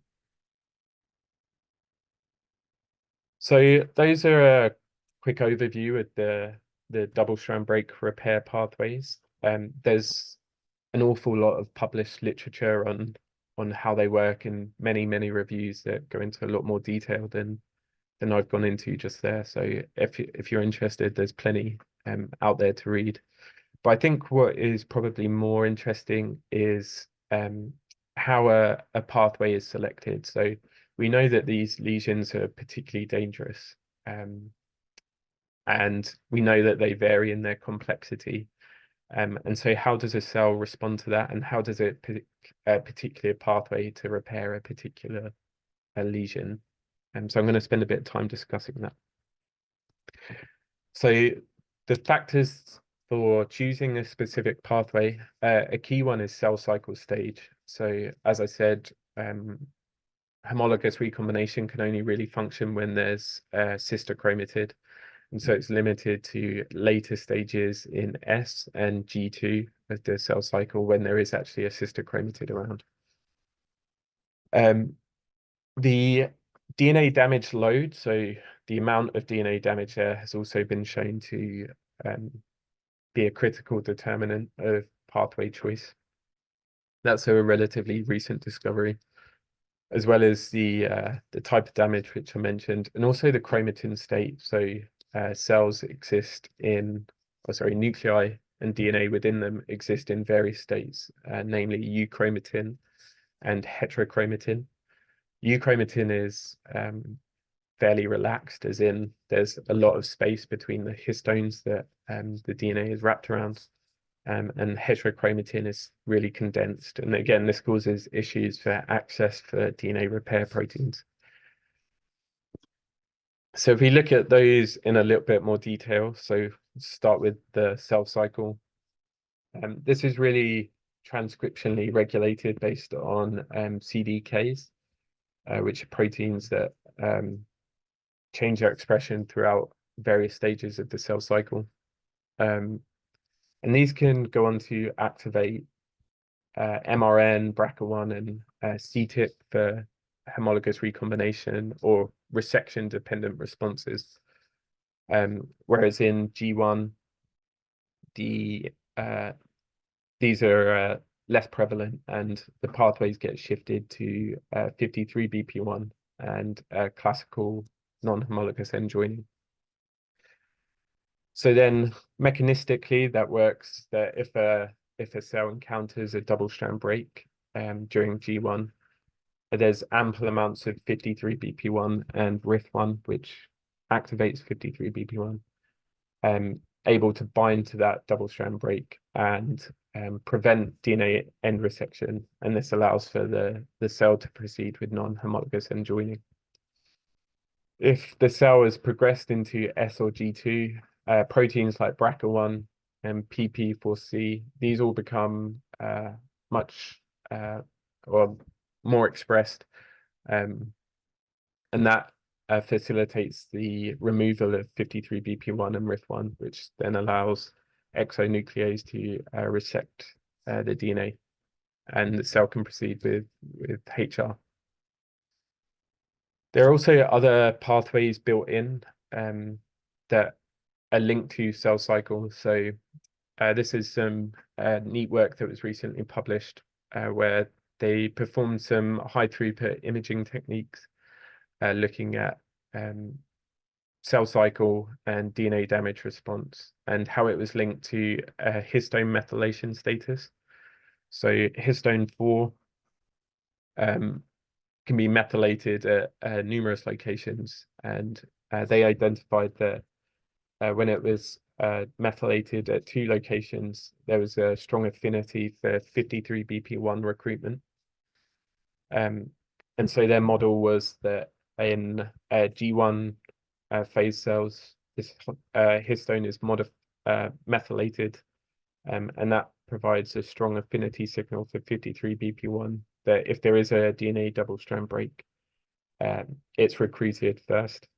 So those are a quick overview of the double-strand break repair pathways. There's an awful lot of published literature on how they work, and many reviews that go into a lot more detail than I've gone into just there. So if you're interested, there's plenty out there to read. But I think what is probably more interesting is how a pathway is selected. So we know that these lesions are particularly dangerous, and we know that they vary in their complexity. And so how does a cell respond to that, and how does it pick a particular pathway to repair a particular lesion? So I'm going to spend a bit of time discussing that. So the factors for choosing a specific pathway, a key one is cell cycle stage. So as I said, homologous recombination can only really function when there's a sister chromatid. And so it's limited to later stages in S and G2 of the cell cycle when there is actually a sister chromatid around. The DNA damage load, so the amount of DNA damage there, has also been shown to be a critical determinant of pathway choice. That's a relatively recent discovery, as well as the type of damage which I mentioned, and also the chromatin state. So cells exist in, nuclei and DNA within them exist in various states, namely euchromatin and heterochromatin. Euchromatin is fairly relaxed, as in there's a lot of space between the histones that the DNA is wrapped around, and heterochromatin is really condensed. And again, this causes issues for access for DNA repair proteins. So if we look at those in a little bit more detail, so start with the cell cycle. This is really transcriptionally regulated based on CDKs, which are proteins that change their expression throughout various stages of the cell cycle. And these can go on to activate mRN, BRCA1, and CTIP for homologous recombination or resection-dependent responses. Whereas in G1, these are less prevalent, and the pathways get shifted to 53BP1 and classical non-homologous end joining. So then mechanistically, that works that if a cell encounters a double-strand break during G1, there's ample amounts of 53BP1 and RIF1, which activates 53BP1, able to bind to that double-strand break and prevent DNA end resection. And this allows for the cell to proceed with non-homologous end joining. If the cell has progressed into S or G2, proteins like BRCA1 and PP4C, these all become much or more expressed, and that facilitates the removal of 53BP1 and RIF1, which then allows exonuclease to resect the DNA, and the cell can proceed with HR. There are also other pathways built in that are linked to cell cycle. So this is some neat work that was recently published where they performed some high throughput imaging techniques looking at cell cycle and DNA damage response, and how it was linked to histone methylation status. So histone 4 can be methylated at numerous locations, and they identified that when it was methylated at 2 locations, there was a strong affinity for 53BP1 recruitment. And so their model was that in G1 phase cells, this histone is methylated, and that provides a strong affinity signal for 53BP1, that if there is a DNA double-strand break, it's recruited first.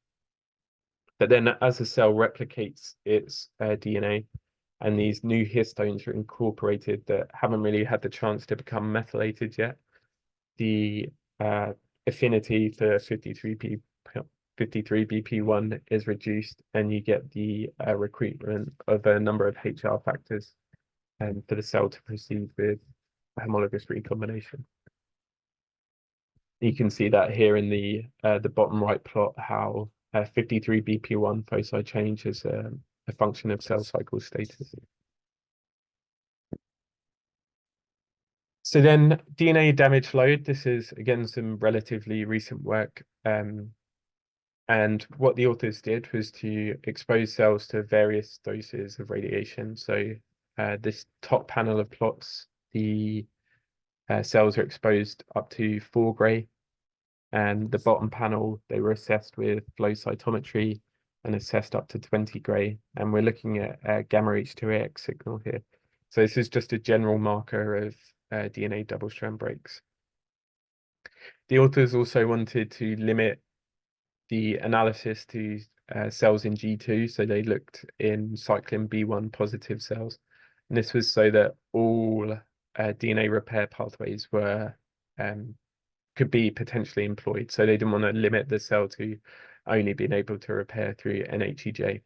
But then as the cell replicates its DNA, and these new histones are incorporated that haven't really had the chance to become methylated yet, the affinity for 53BP1 is reduced, and you get the recruitment of a number of HR factors for the cell to proceed with homologous recombination. You can see that here in the bottom right plot, how 53BP1 foci change is a function of cell cycle status. So then DNA damage load, this is again some relatively recent work. And what the authors did was to expose cells to various doses of radiation. So this top panel of plots, the cells are exposed up to 4 gray, and the bottom panel, they were assessed with flow cytometry and assessed up to 20 gray. And we're looking at gamma H2AX signal here. So this is just a general marker of DNA double-strand breaks. The authors also wanted to limit the analysis to cells in G2, so they looked in cyclin B1 positive cells. And this was so that all DNA repair pathways were could be potentially employed. So they didn't want to limit the cell to only being able to repair through NHEJ.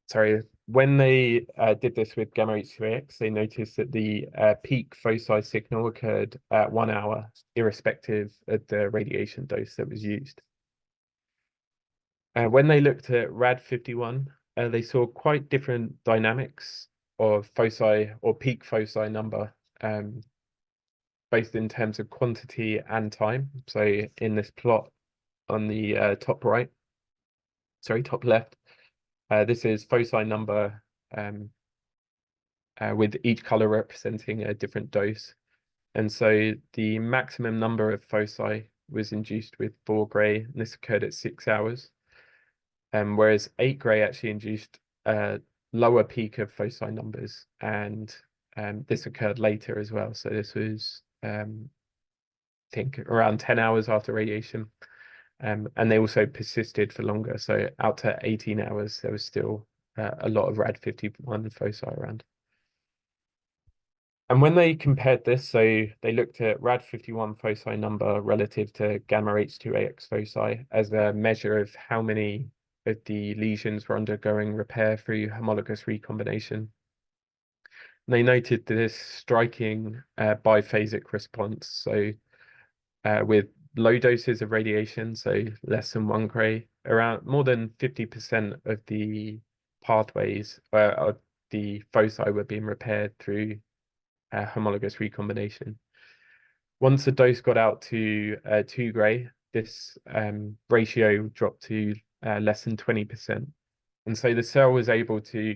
Sorry, when they did this with gamma H2AX, they noticed that the peak foci signal occurred at 1 hour, irrespective of the radiation dose that was used. When they looked at RAD51, they saw quite different dynamics of foci or peak foci number, both in terms of quantity and time. So in this plot on the top left, this is foci number with each color representing a different dose. And so the maximum number of foci was induced with 4 gray, and this occurred at 6 hours. Whereas 8 gray actually induced a lower peak of foci numbers, and this occurred later as well. So this was, I think, around 10 hours after radiation. And they also persisted for longer. So out to 18 hours, there was still a lot of RAD51 foci around. And when they compared this, so they looked at RAD51 foci number relative to gamma H2AX foci as a measure of how many of the lesions were undergoing repair through homologous recombination. And they noted this striking biphasic response. So with low doses of radiation, so less than 1 gray, around more than 50% of the pathways of the foci were being repaired through homologous recombination. Once the dose got out to 2 gray, this ratio dropped to less than 20%. And so the cell was able to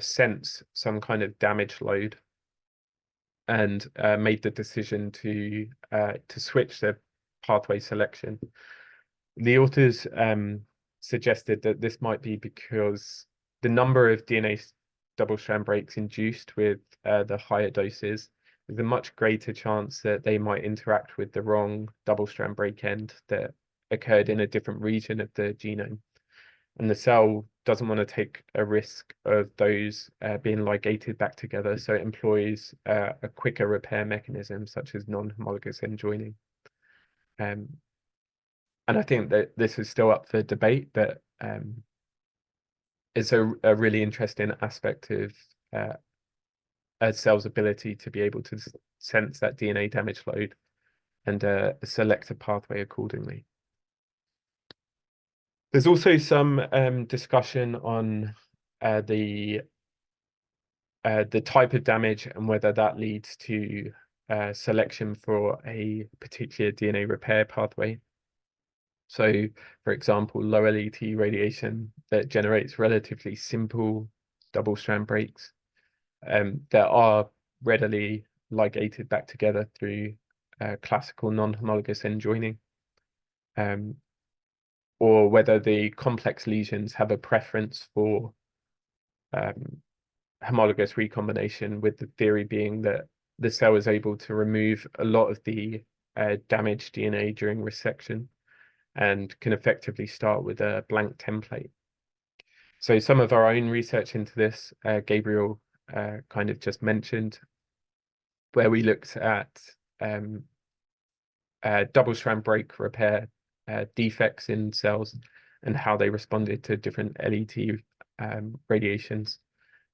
sense some kind of damage load, and made the decision to switch the pathway selection. The authors suggested that this might be because the number of DNA double-strand breaks induced with the higher doses, there's a much greater chance that they might interact with the wrong double-strand break end that occurred in a different region of the genome. And the cell doesn't want to take a risk of those being ligated back together, so it employs a quicker repair mechanism, such as non-homologous end joining. And I think that this is still up for debate, but it's a really interesting aspect of a cell's ability to be able to sense that DNA damage load and select a pathway accordingly. There's also some discussion on the type of damage and whether that leads to selection for a particular DNA repair pathway. So, for example, low LET radiation that generates relatively simple double-strand breaks that are readily ligated back together through classical non-homologous end joining, or whether the complex lesions have a preference for homologous recombination, with the theory being that the cell is able to remove a lot of the damaged DNA during resection and can effectively start with a blank template. So some of our own research into this, Gabriel kind of just mentioned, where we looked at double-strand break repair defects in cells and how they responded to different LET radiations.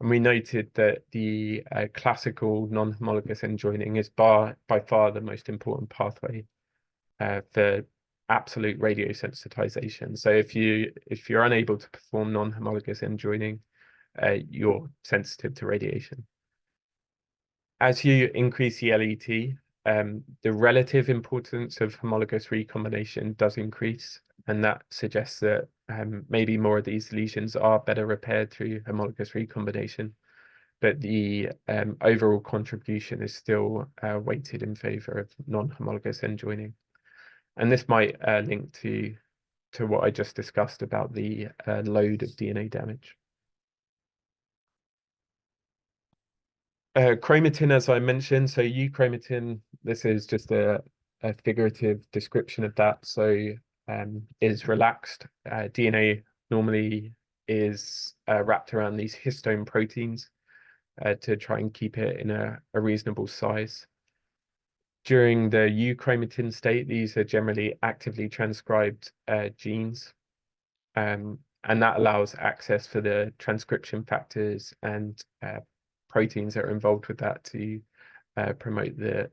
And we noted that the classical non-homologous end joining is by far the most important pathway for absolute radiosensitization. So if you're unable to perform non-homologous end joining, you're sensitive to radiation. As you increase the LET, the relative importance of homologous recombination does increase, and that suggests that maybe more of these lesions are better repaired through homologous recombination, but the overall contribution is still weighted in favor of non-homologous end joining. And this might link to what I just discussed about the load of DNA damage. Chromatin, as I mentioned, so euchromatin, this is just a figurative description of that. So is relaxed. DNA normally is wrapped around these histone proteins to try and keep it in a reasonable size. During the euchromatin state, these are generally actively transcribed genes, and that allows access for the transcription factors and proteins that are involved with that to promote the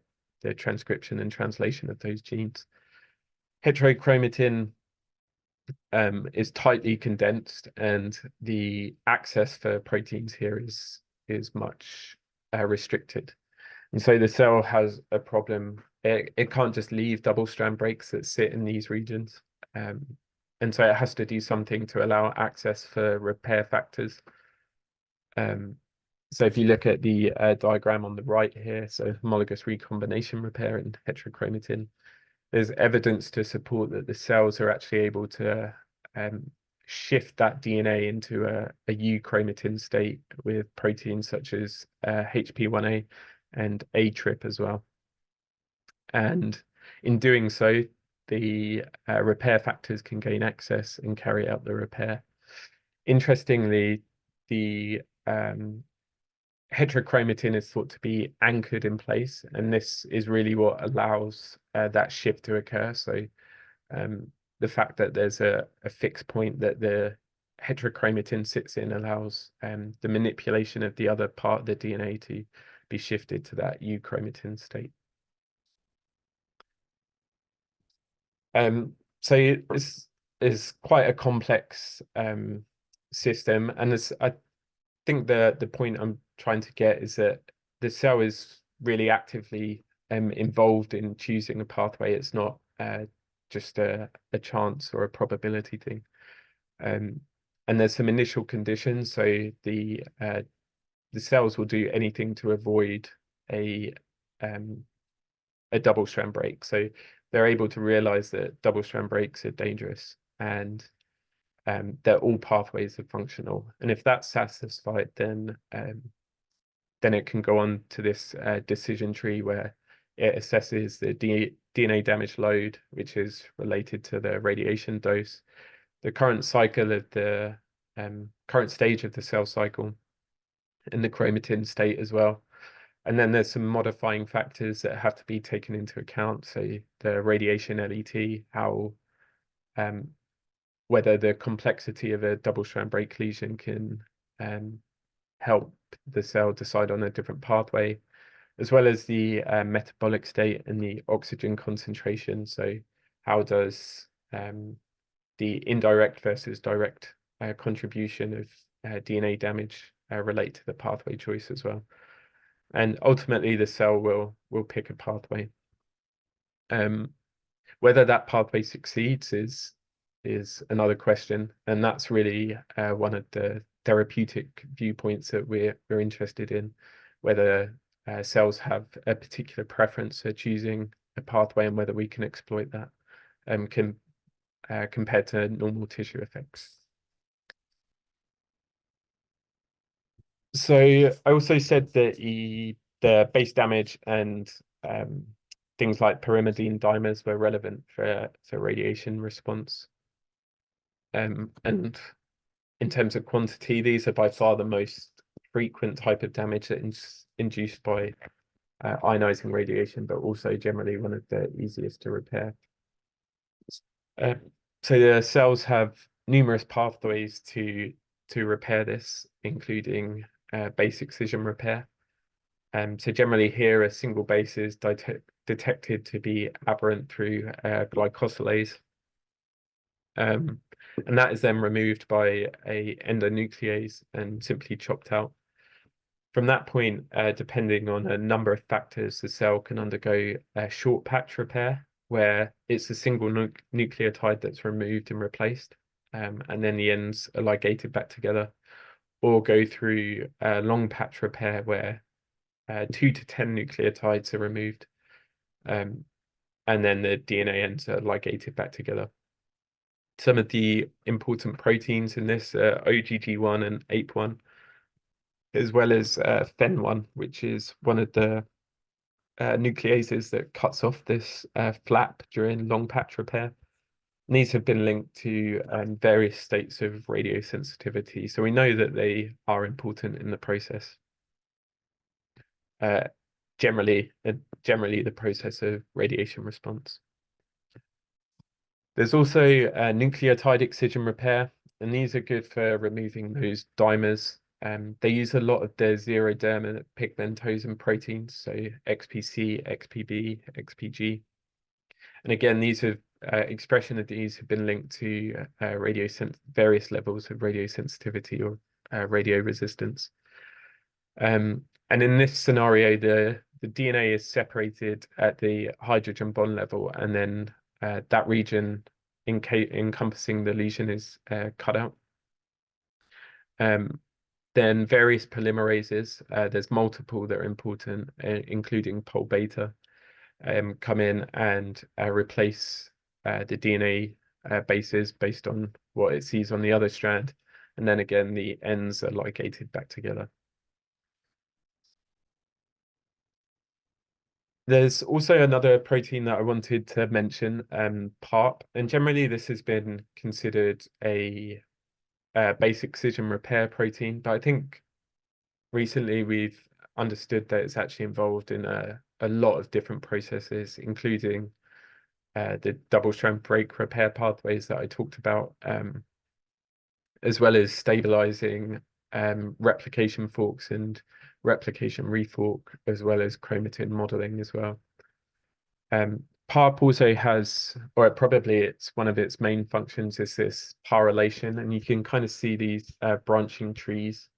transcription and translation of those genes. Heterochromatin is tightly condensed, and the access for proteins here is much restricted. And so the cell has a problem. It can't just leave double-strand breaks that sit in these regions. And so it has to do something to allow access for repair factors. So if you look at the diagram on the right here, so homologous recombination repair and heterochromatin, there's evidence to support that the cells are actually able to shift that DNA into a euchromatin state with proteins such as HP1A and A-trip as well. And in doing so, the repair factors can gain access and carry out the repair. Interestingly, the heterochromatin is thought to be anchored in place, and this is really what allows that shift to occur. So the fact that there's a fixed point that the heterochromatin sits in allows the manipulation of the other part of the DNA to be shifted to that euchromatin state. So this is quite a complex system, and I think the point I'm trying to get is that the cell is really actively involved in choosing a pathway. It's not just a chance or a probability thing. And there's some initial conditions. So the cells will do anything to avoid a double-strand break. So they're able to realize that double-strand breaks are dangerous, and that all pathways are functional. And if that's satisfied, then it can go on to this decision tree where it assesses the DNA damage load, which is related to the radiation dose, the current cycle of the current stage of the cell cycle, and the chromatin state as well. And then there's some modifying factors that have to be taken into account. So the radiation LET, how whether the complexity of a double-strand break lesion can help the cell decide on a different pathway, as well as the metabolic state and the oxygen concentration. So how does the indirect versus direct contribution of DNA damage relate to the pathway choice as well? And ultimately, the cell will pick a pathway. Whether that pathway succeeds is another question, and that's really one of the therapeutic viewpoints that we're interested in, whether cells have a particular preference for choosing a pathway and whether we can exploit that compared to normal tissue effects. So I also said that the base damage and things like pyrimidine dimers were relevant for radiation response. And in terms of quantity, these are by far the most frequent type of damage that is induced by ionizing radiation, but also generally one of the easiest to repair. So the cells have numerous pathways to repair this, including base excision repair. So generally here, a single base is detected to be aberrant through glycosylase. And that is then removed by a endonuclease and simply chopped out. From that point, depending on a number of factors, the cell can undergo a short patch repair, where it's a single nucleotide that's removed and replaced, and then the ends are ligated back together, or go through a long patch repair where 2 to 10 nucleotides are removed, and then the DNA ends are ligated back together. Some of the important proteins in this are OGG1 and APE1, as well as FEN1, which is one of the nucleases that cuts off this flap during long patch repair. And these have been linked to various states of radiosensitivity, so we know that they are important in the process. Generally the process of radiation response. There's also nucleotide excision repair, and these are good for removing those dimers. They use a lot of the xeroderma pigmentosum proteins, so XPC, XPB, XPG. And again, these have expression of these have been linked to various levels of radiosensitivity or radioresistance. And in this scenario, the DNA is separated at the hydrogen bond level, and then that region encompassing the lesion is cut out. Then various polymerases, there's multiple that are important, including pol beta, come in and replace the DNA bases based on what it sees on the other strand. And then again, the ends are ligated back together. There's also another protein that I wanted to mention, PARP, and generally this has been considered a base excision repair protein, but I think recently we've understood that it's actually involved in a lot of different processes, including the double-strand break repair pathways that I talked about, as well as stabilizing replication forks and replication refork, as well as chromatin modeling as well. PARP also has, or it's one of its main functions is this PARylation, and you can kind of see these branching trees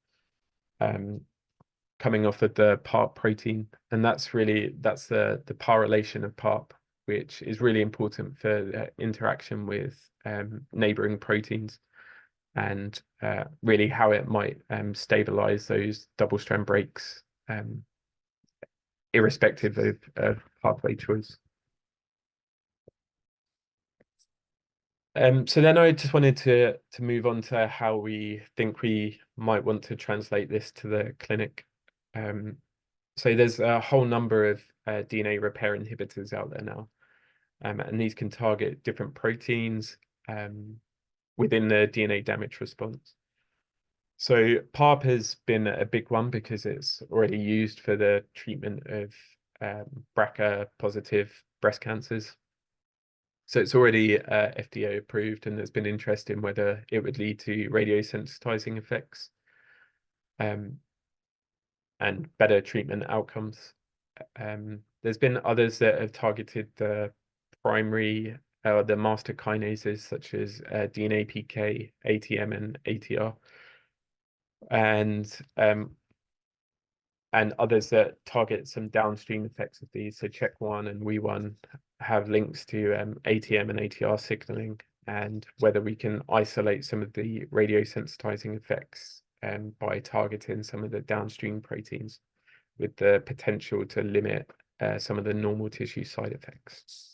coming off of the PARP protein, and that's the PARylation of PARP, which is really important for interaction with neighboring proteins, and really how it might stabilize those double-strand breaks, irrespective of pathway choice. So then I just wanted to move on to how we think we might want to translate this to the clinic. So there's a whole number of DNA repair inhibitors out there now, and these can target different proteins within the DNA damage response. So PARP has been a big one because it's already used for the treatment of BRCA positive breast cancers. So it's already FDA approved, and there's been interest in whether it would lead to radiosensitizing effects and better treatment outcomes. there's been others that have targeted the primary the master kinases such as DNA PK, ATM, and ATR, and others that target some downstream effects of these. So CHEK1 and WEE1 have links to ATM and ATR signaling, and whether we can isolate some of the radiosensitizing effects by targeting some of the downstream proteins, with the potential to limit some of the normal tissue side effects.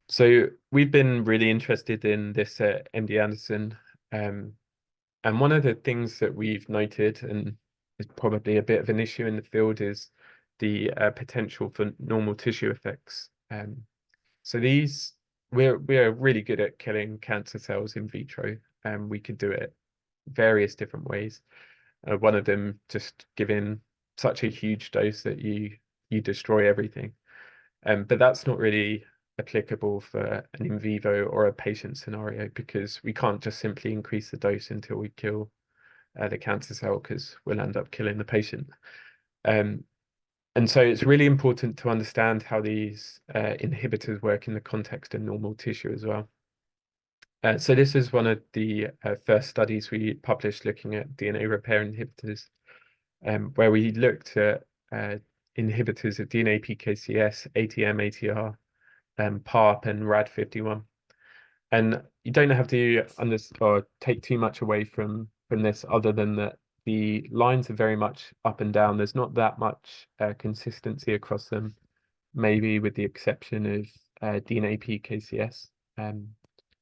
So we've been really interested in this at MD Anderson, and one of the things that we've noted, and is probably a bit of an issue in the field, is the potential for normal tissue effects. So these, we're really good at killing cancer cells in vitro, and we could do it various different ways. One of them just giving such a huge dose that you destroy everything. But that's not really applicable for an in vivo or a patient scenario, because we can't just simply increase the dose until we kill the cancer cell, because we'll end up killing the patient. And so it's really important to understand how these inhibitors work in the context of normal tissue as well. So this is one of the first studies we published looking at DNA repair inhibitors, where we looked at inhibitors of DNA PKCS, ATM, ATR, PARP, and RAD51. And you don't have to or take too much away from this, other than that the lines are very much up and down. There's not that much consistency across them, maybe with the exception of DNA PKCS.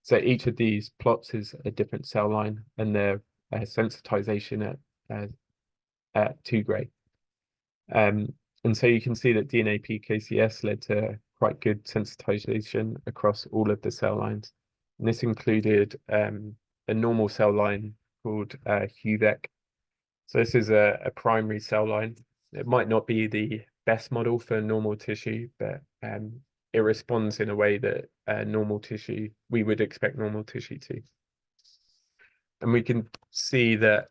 So each of these plots is a different cell line, and their sensitization at 2 gray. And so you can see that DNA PKCS led to quite good sensitization across all of the cell lines. And this included a normal cell line called HUVEC. So this is a primary cell line. It might not be the best model for normal tissue, but it responds in a way that normal tissue, we would expect normal tissue to. And we can see that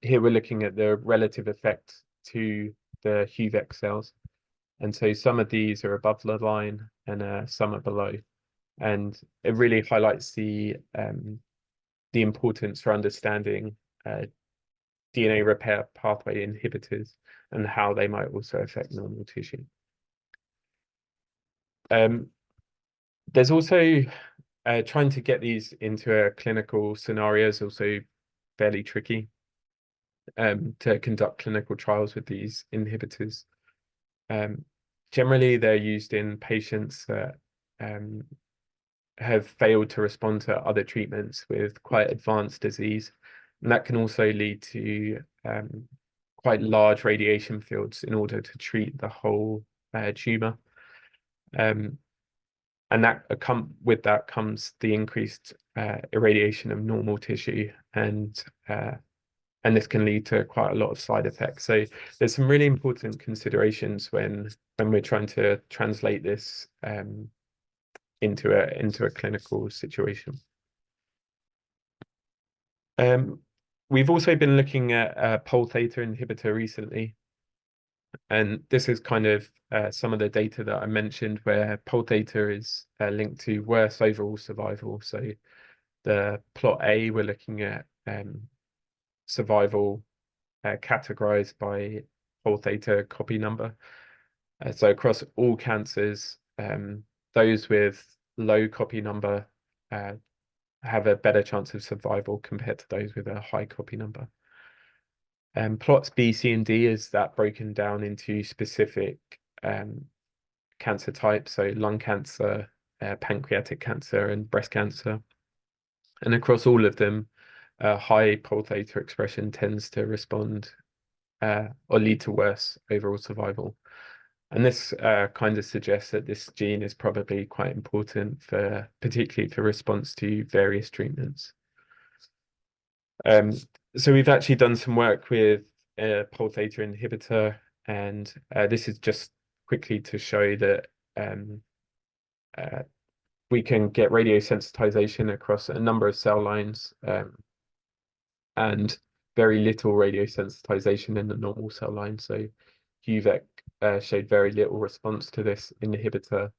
here we're looking at the relative effect to the HUVEC cells. And so some of these are above the line and some are below. And it really highlights the importance for understanding DNA repair pathway inhibitors and how they might also affect normal tissue. There's also trying to get these into a clinical scenario is also fairly tricky to conduct clinical trials with these inhibitors. Generally, they're used in patients that have failed to respond to other treatments with quite advanced disease. And that can also lead to quite large radiation fields in order to treat the whole tumor. And with that comes the increased irradiation of normal tissue, and this can lead to quite a lot of side effects. So there's some really important considerations when we're trying to translate this into a clinical situation. We've also been looking at Pol theta inhibitor recently, and this is kind of some of the data that I mentioned, where Pol theta is linked to worse overall survival. So the plot A, we're looking at survival categorized by Pol theta copy number. So across all cancers, those with low copy number have a better chance of survival compared to those with a high copy number. Plots B, C, and D is that broken down into specific cancer types, so lung cancer, pancreatic cancer, and breast cancer. And across all of them, high Pol theta expression tends to respond or lead to worse overall survival. And this kind of suggests that this gene is probably quite important particularly for response to various treatments. So we've actually done some work with a Pol theta inhibitor, and this is just quickly to show that we can get radiosensitization across a number of cell lines, and very little radiosensitization in the normal cell line. So HUVEC showed very little response to this inhibitor,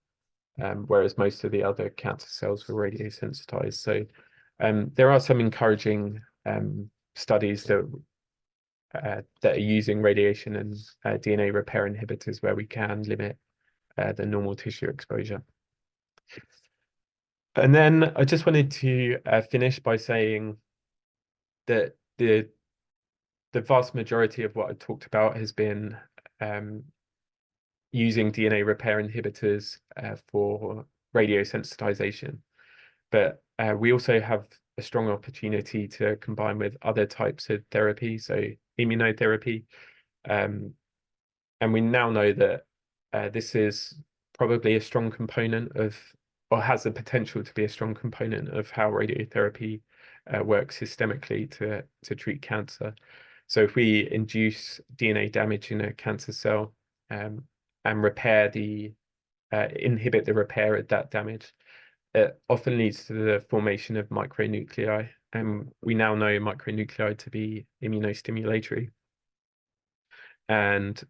whereas most of the other cancer cells were radiosensitized. So there are some encouraging studies that are using radiation and DNA repair inhibitors where we can limit the normal tissue exposure. And then I just wanted to finish by saying that the vast majority of what I talked about has been using DNA repair inhibitors for radiosensitization. But we also have a strong opportunity to combine with other types of therapy, so immunotherapy. And we now know that this is probably a strong component of, or has the potential to be a strong component of how radiotherapy works systemically to treat cancer. So if we induce DNA damage in a cancer cell and repair inhibit the repair of that damage, it often leads to the formation of micronuclei. And we now know micronuclei to be immunostimulatory. And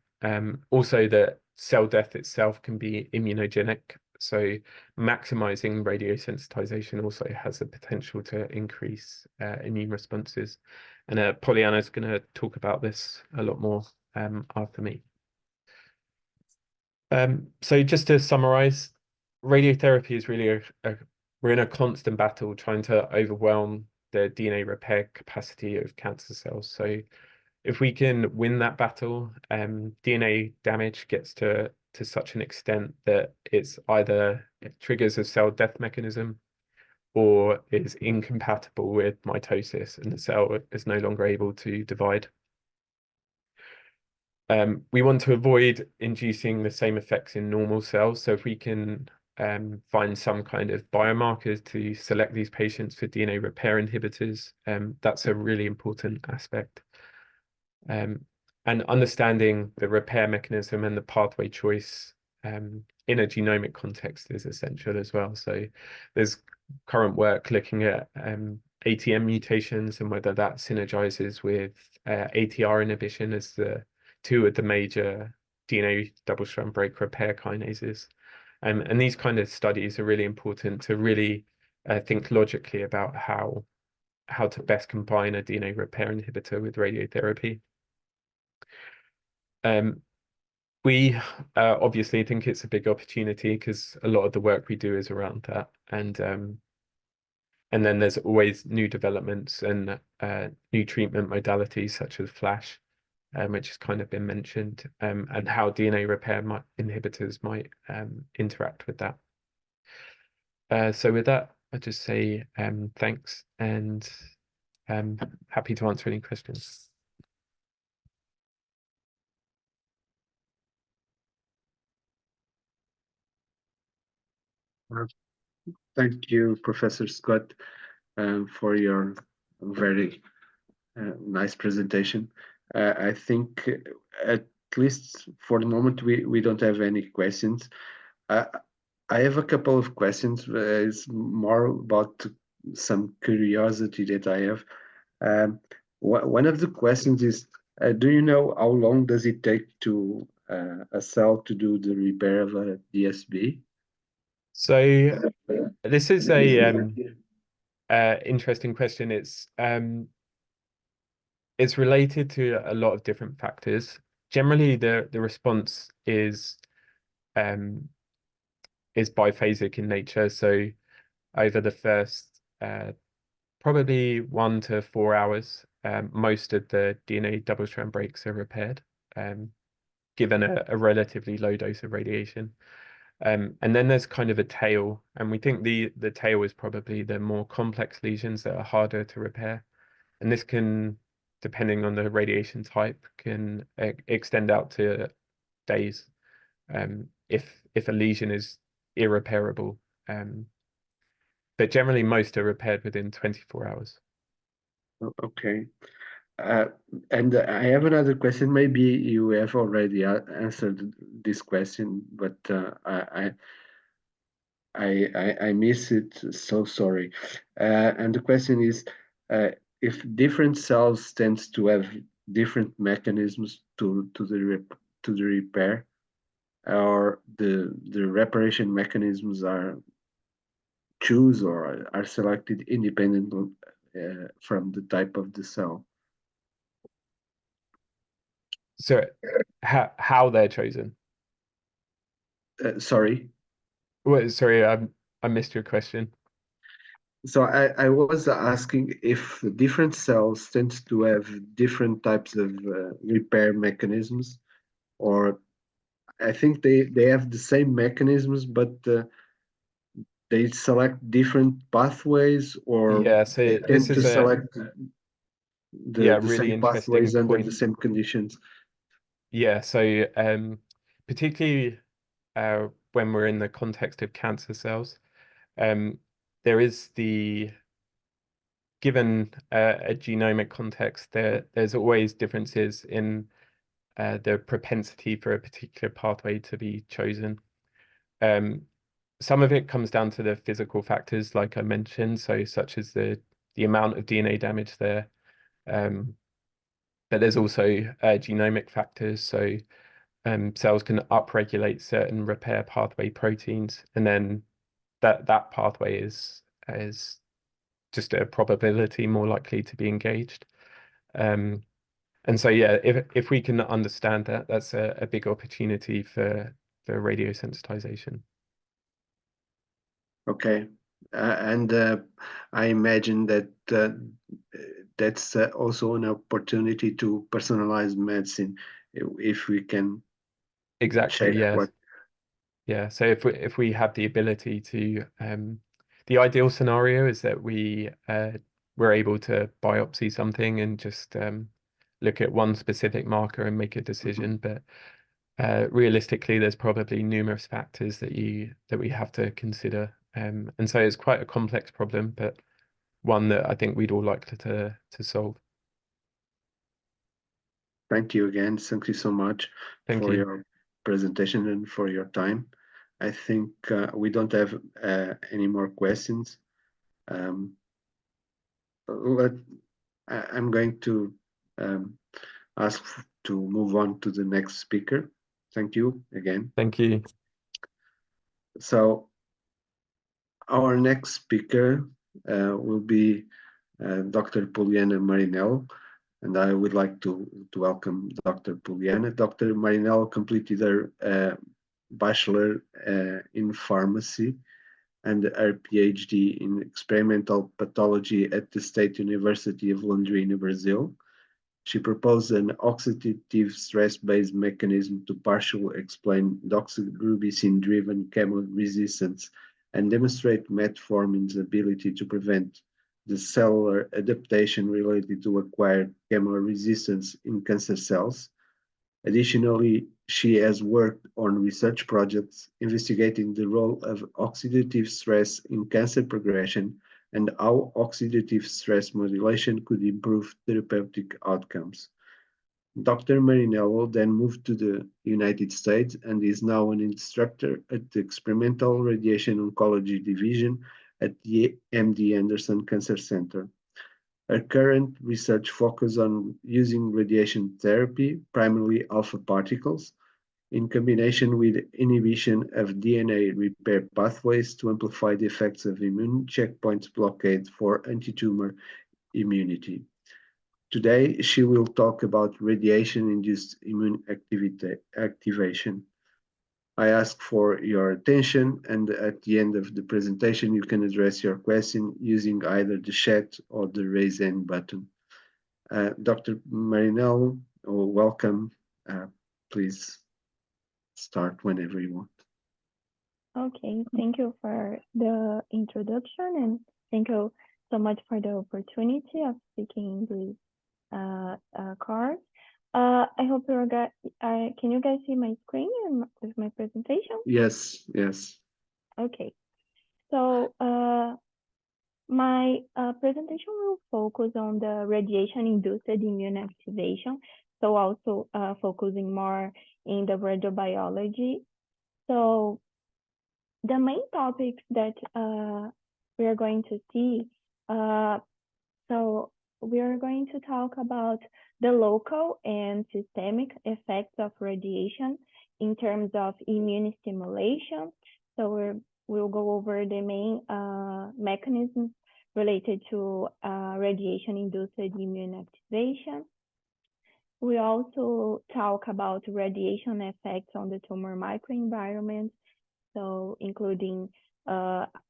also that cell death itself can be immunogenic. So maximizing radiosensitization also has the potential to increase immune responses. And Pollyanna is going to talk about this a lot more after me. So just to summarize, radiotherapy is really we're in a constant battle trying to overwhelm the DNA repair capacity of cancer cells. So if we can win that battle, DNA damage gets to such an extent that it triggers a cell death mechanism or is incompatible with mitosis and the cell is no longer able to divide. We want to avoid inducing the same effects in normal cells. So if we can find some kind of biomarkers to select these patients for DNA repair inhibitors, that's a really important aspect. And understanding the repair mechanism and the pathway choice in a genomic context is essential as well. So there's current work looking at ATM mutations and whether that synergizes with ATR inhibition as two of the major DNA double-strand break repair kinases. And these kind of studies are really important to really think logically about how to best combine a DNA repair inhibitor with radiotherapy. We obviously think it's a big opportunity because a lot of the work we do is around that. And then there's always new developments and new treatment modalities such as FLASH, which has kind of been mentioned, and how DNA repair inhibitors might interact with that. So with that, I just say thanks and happy to answer any questions. Thank you, Professor Scott, for your very nice presentation. I think at least for the moment we don't have any questions. I have a couple of questions. It's more about some curiosity that I have. One of the questions is, do you know how long does it take to a cell to do the repair of a DSB? So this is a interesting question. It's related to a lot of different factors. Generally, the response is biphasic in nature. So over the first probably 1 to 4 hours, most of the DNA double-strand breaks are repaired, given a relatively low dose of radiation. And then there's kind of a tail, and we think the tail is probably the more complex lesions that are harder to repair. And this can, depending on the radiation type, can extend out to days if a lesion is irreparable. But generally, most are repaired within 24 hours. Okay. And I have another question. Maybe you have already answered this question, but I miss it. So sorry. And the question is, if different cells tends to have different mechanisms to the repair, or the reparation mechanisms are choose or are selected independently from the type of the cell. So how they're chosen? Sorry. Well, sorry, I missed your question. So I was asking if different cells tend to have different types of repair mechanisms, or I think they have the same mechanisms, but they select different pathways, or Yeah, so they this tend to is a select the really same interesting pathways under the point. same conditions. Yeah, so particularly when we're in the context of cancer cells, there is given a genomic context, there's always differences in the propensity for a particular pathway to be chosen. Some of it comes down to the physical factors, like I mentioned, so such as the amount of DNA damage there. But there's also genomic factors, so cells can upregulate certain repair pathway proteins, and then that pathway is just a probability more likely to be engaged. And so yeah, if we can understand that, that's a big opportunity for radiosensitization. Okay. And I imagine that that's also an opportunity to personalize medicine, if we can Exactly, check yes. what. Yeah, so if we have the ability to, the ideal scenario is that we're able to biopsy something and just look at one specific marker and make a decision. But realistically, there's probably numerous factors that we have to consider. And so it's quite a complex problem, but one that I think we'd all like to solve. Thank you again. Thank you so much Thank for you. your presentation and for your time. I think we don't have any more questions. I'm going to ask to move on to the next speaker. Thank you again. Thank you. So our next speaker will be Dr. Poliana Marinello, and I would like to welcome Dr. Poliana. Dr. Marinello completed her bachelor in pharmacy and her PhD in experimental pathology at the State University of Londrina, Brazil. She proposed an oxidative stress-based mechanism to partially explain doxorubicin-driven chemoresistance and demonstrate metformin's ability to prevent the cellular adaptation related to acquired chemoresistance in cancer cells. Additionally, she has worked on research projects investigating the role of oxidative stress in cancer progression and how oxidative stress modulation could improve therapeutic outcomes. Dr. Marinello then moved to the United States and is now an instructor at the Experimental Radiation Oncology Division at the MD Anderson Cancer Center. Her current research focuses on using radiation therapy, primarily alpha particles, in combination with inhibition of DNA repair pathways to amplify the effects of immune checkpoint blockade for anti-tumor immunity. Today, she will talk about radiation-induced immune activation. I ask for your attention, and at the end of the presentation, you can address your question using either the chat or the raise hand button. Dr. Marinello, welcome. Please start whenever you want. Okay, thank you for the introduction, and thank you so much for the opportunity of speaking in this course. I hope you're guys, can you guys see my screen with my presentation? Yes, yes. Okay, so my presentation will focus on the radiation-induced immune activation, so also focusing more in the radiobiology. So the main topics that we are going to see, so we are going to talk about the local and systemic effects of radiation in terms of immune stimulation. So we'll go over the main mechanisms related to radiation-induced immune activation. We also talk about radiation effects on the tumor microenvironment, so including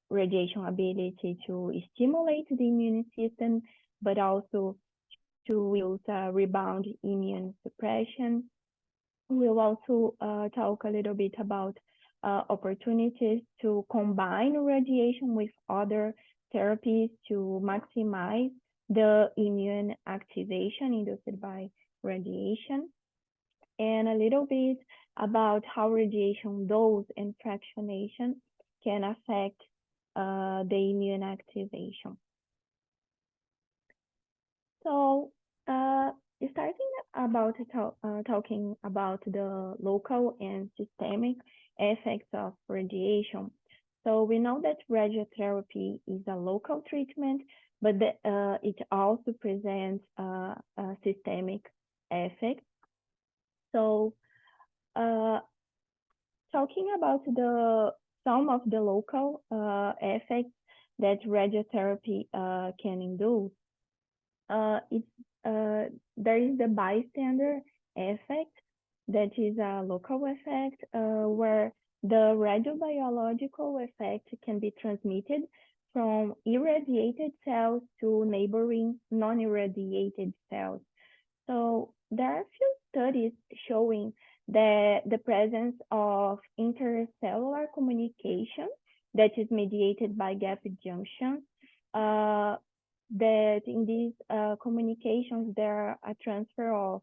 radiation ability to stimulate the immune system, but also to use rebound immune suppression. We'll also talk a little bit about opportunities to combine radiation with other therapies to maximize the immune activation induced by radiation, and a little bit about how radiation dose and fractionation can affect the immune activation. So starting about talking about the local and systemic effects of radiation. So we know that radiotherapy is a local treatment, but it also presents a systemic effect. So talking about some of the local effects that radiotherapy can induce, there is the bystander effect, that is a local effect where the radiobiological effect can be transmitted from irradiated cells to neighboring non-irradiated cells. So there are a few studies showing that the presence of intercellular communication that is mediated by gap junctions, that in these communications there are a transfer of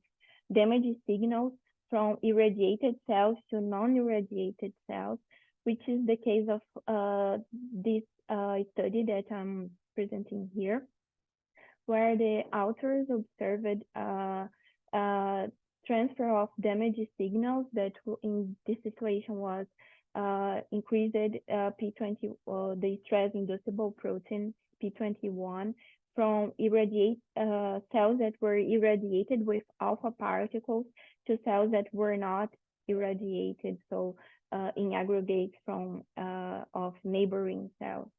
damage signals from irradiated cells to non-irradiated cells, which is the case of this study that I'm presenting here, where the authors observed transfer of damage signals that in this situation was increased P20, the stress-inducible protein P21 from cells that were irradiated with alpha particles to cells that were not irradiated, so in aggregate from of neighboring cells.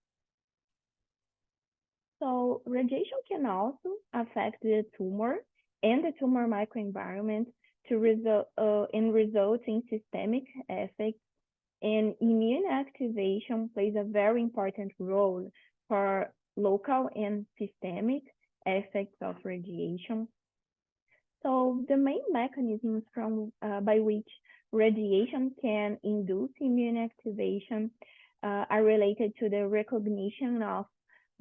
So radiation can also affect the tumor and the tumor microenvironment to result in systemic effects, and immune activation plays a very important role for local and systemic effects of radiation. So the main mechanisms by which radiation can induce immune activation are related to the recognition of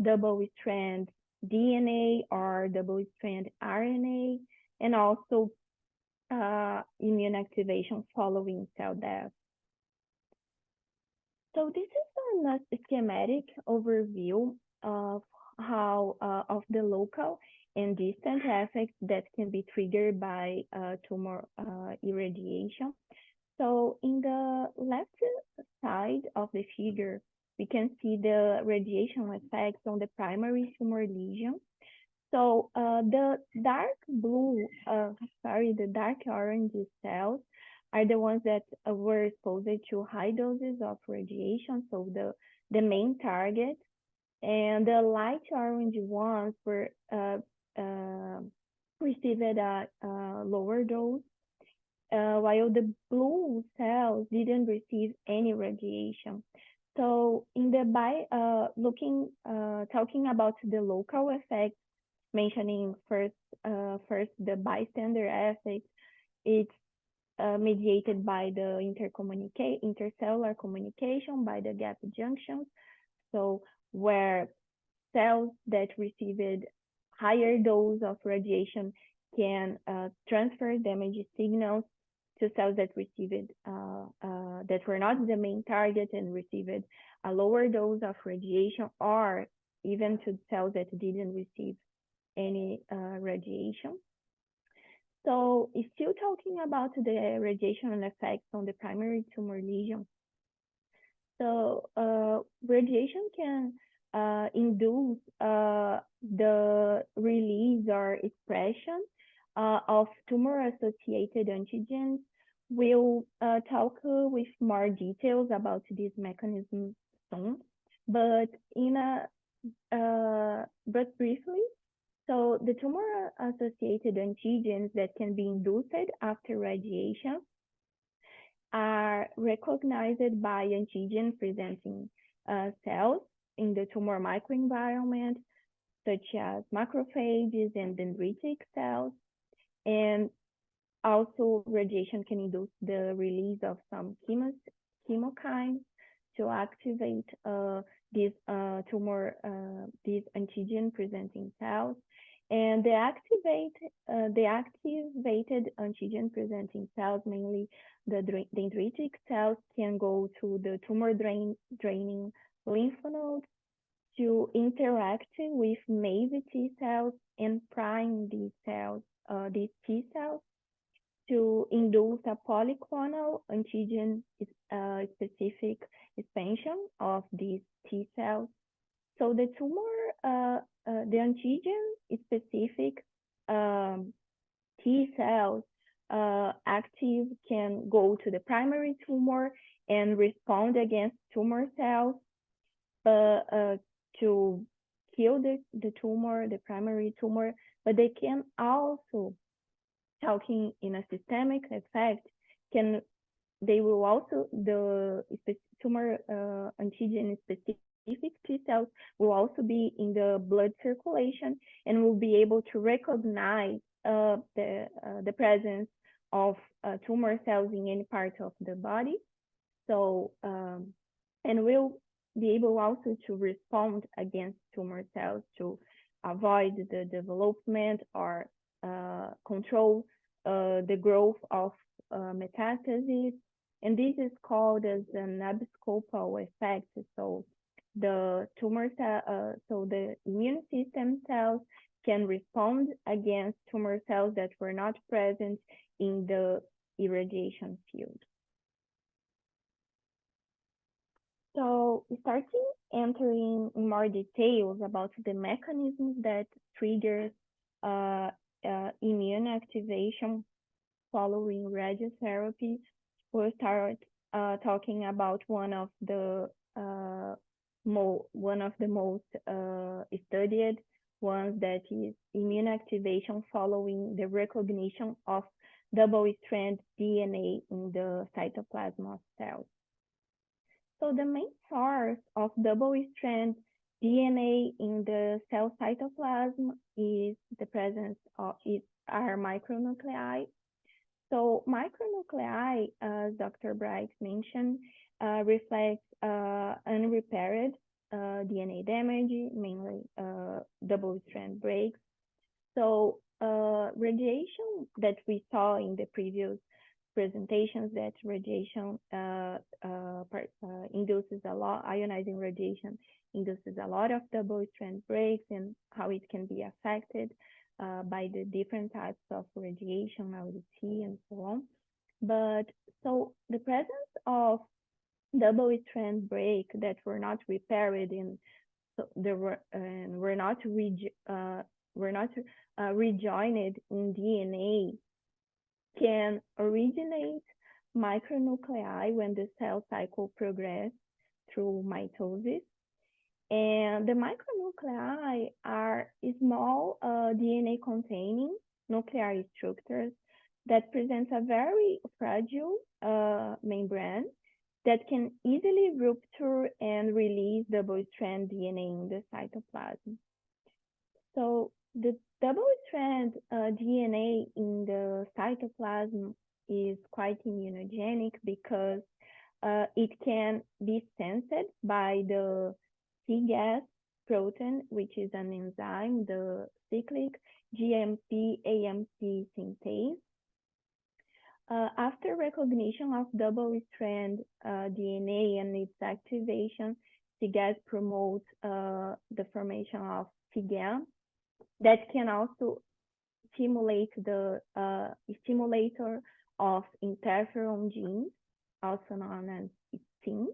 double-strand DNA or double-strand RNA, and also immune activation following cell death. So this is a schematic overview of how of the local and distant effects that can be triggered by tumor irradiation. So in the left side of the figure, we can see the radiation effects on the primary tumor lesion. So the dark blue, the dark orange cells are the ones that were exposed to high doses of radiation, so the main target. And the light orange ones were received a lower dose, while the blue cells didn't receive any radiation. So in the talking about the local effects, mentioning first the bystander effect, it's mediated by the intercellular communication by the gap junctions. So where cells that received higher dose of radiation can transfer damage signals to cells that received that were not the main target and received a lower dose of radiation, or even to cells that didn't receive any radiation. So still talking about the radiation effects on the primary tumor lesion. So radiation can induce the release or expression of tumor-associated antigens. We'll talk with more details about this mechanism soon, but but briefly, so the tumor-associated antigens that can be induced after radiation are recognized by antigen-presenting cells in the tumor microenvironment, such as macrophages and dendritic cells. And also, radiation can induce the release of some chemokines to activate these antigen-presenting cells. And the activated antigen-presenting cells, mainly the dendritic cells, can go to the tumor draining lymph nodes to interact with naive T cells and prime these T cells to induce a polyclonal antigen specific expansion of these T cells. So the the antigen specific T cells active can go to the primary tumor and respond against tumor cells to kill the tumor, the primary tumor, but they can also, talking in a systemic effect, they will also, the tumor antigen specific T cells will also be in the blood circulation and will be able to recognize the presence of tumor cells in any part of the body. So, and will be able also to respond against tumor cells to avoid the development or control the growth of metastases. And this is called as an abscopal effect. So the tumor cell, so the immune system cells can respond against tumor cells that were not present in the irradiation field. So starting entering in more details about the mechanisms that triggers immune activation following radiotherapy, we'll start talking about one of the most studied ones, that is immune activation following the recognition of double-strand DNA in the cytoplasm of cells. So the main source of double-strand DNA in the cell cytoplasm is the presence of are micronuclei. So micronuclei, as Dr. Bright mentioned, reflects unrepaired DNA damage, mainly double-strand breaks. So radiation that we saw in the previous presentations, that radiation induces a lot, ionizing radiation induces a lot of double-strand breaks, and how it can be affected by the different types of radiation, LDT, and so on. But so the presence of double-strand break that were not repaired and so there were not rejoined in DNA can originate micronuclei when the cell cycle progresses through mitosis. And the micronuclei are small DNA containing nuclear structures that present a very fragile membrane that can easily rupture and release double-strand DNA in the cytoplasm. So the double-strand DNA in the cytoplasm is quite immunogenic because it can be sensed by the C-gas protein, which is an enzyme, the cyclic GMP-AMP synthase. After recognition of double-strand DNA and its activation, C-gas promotes the formation of C-GAM that can also stimulate the stimulator of interferon genes, also known as STING.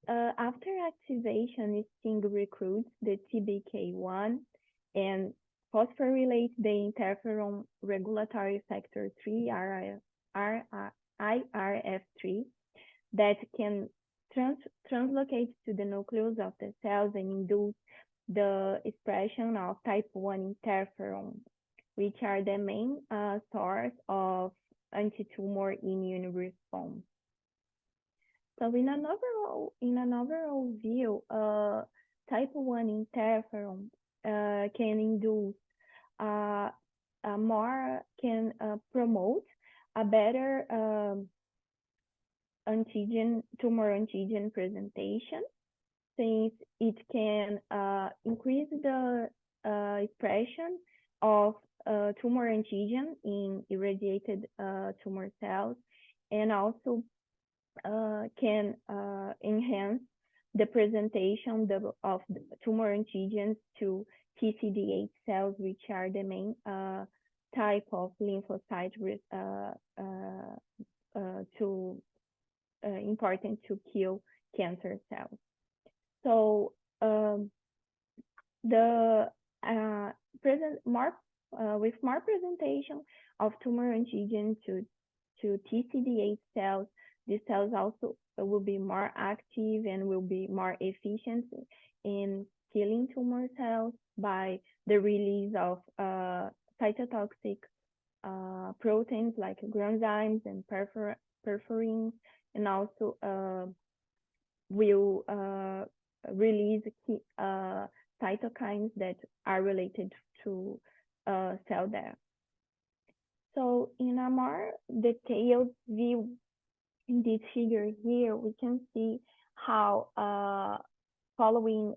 After activation, STING recruits the TBK1 and phosphorylate the interferon regulatory factor 3, IRF3, that can translocate to the nucleus of the cells and induce the expression of type 1 interferon, which are the main source of anti-tumor immune response. So in an overall view, type 1 interferon can induce promote a better tumor antigen presentation, since it can increase the expression of tumor antigen in irradiated tumor cells, and also can enhance the presentation of the tumor antigens to TCD8 cells, which are the main type of lymphocyte important to kill cancer cells. So with more presentation of tumor antigen to TCD8 cells, these cells also will be more active and will be more efficient in killing tumor cells by the release of cytotoxic proteins like granzymes and perforins, and also will release cytokines that are related to cell death. So in a more detailed view, in this figure here, we can see how following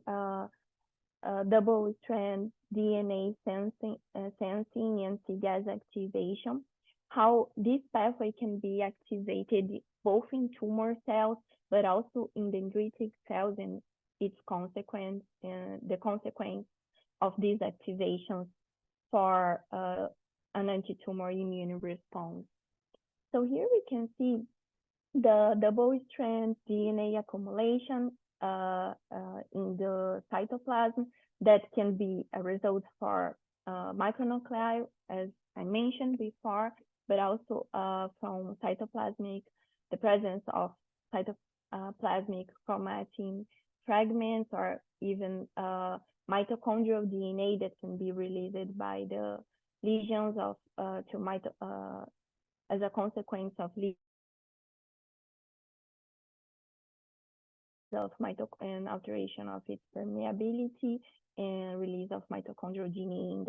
double-strand DNA sensing and cGAS activation, how this pathway can be activated both in tumor cells, but also in dendritic cells, and its consequence, the consequence of these activations for an anti-tumor immune response. So here we can see the double-strand DNA accumulation in the cytoplasm that can be a result for micronuclei, as I mentioned before, but also from the presence of cytoplasmic chromatin fragments, or even mitochondrial DNA that can be released by the lesions of as a consequence of and alteration of its permeability and release of mitochondrial DNA in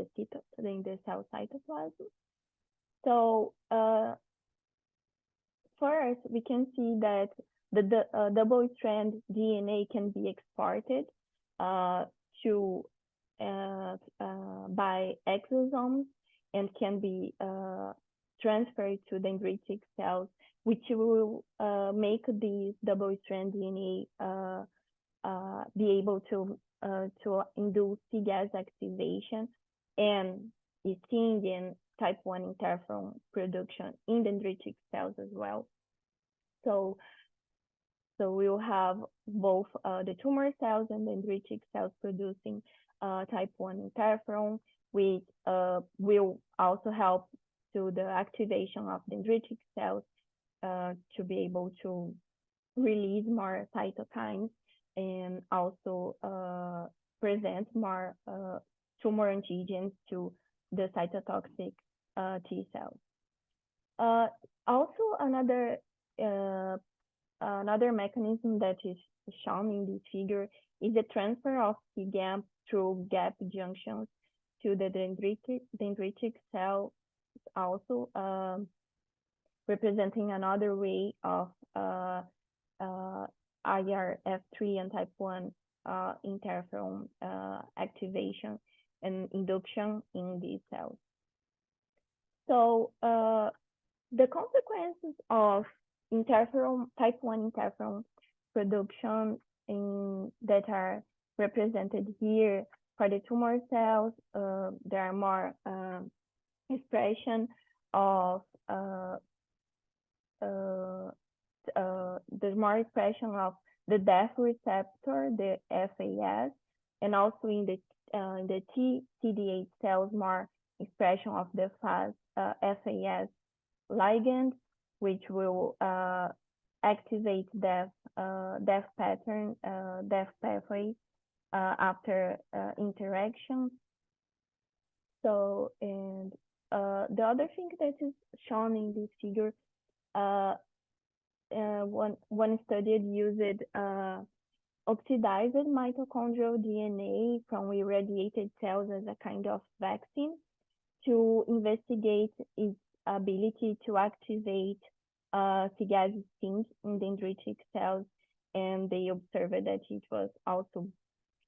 the cell cytoplasm. So first, we can see that the double-strand DNA can be exported by exosomes and can be transferred to dendritic cells, which will make these double-strand DNA be able to induce cGAS activation and STING and type 1 interferon production in dendritic cells as well. So we'll have both the tumor cells and dendritic cells producing type 1 interferon, which will also help to the activation of dendritic cells to be able to release more cytokines and also present more tumor antigens to the cytotoxic T cells. Also, another mechanism that is shown in this figure is the transfer of cGAP through gap junctions to the dendritic cell, also representing another way of IRF3 and type 1 interferon activation and induction in these cells. So the consequences of type 1 interferon production that are represented here for the tumor cells, there are more expression of there's more expression of the death receptor, the FAS, and also in the the CD8 cells more expression of the FAS ligand, which will activate death pathway after interaction. So, and the other thing that is shown in this figure, one study used oxidized mitochondrial DNA from irradiated cells as a kind of vaccine to investigate its ability to activate Cgaz-STING in dendritic cells, and they observed that it was also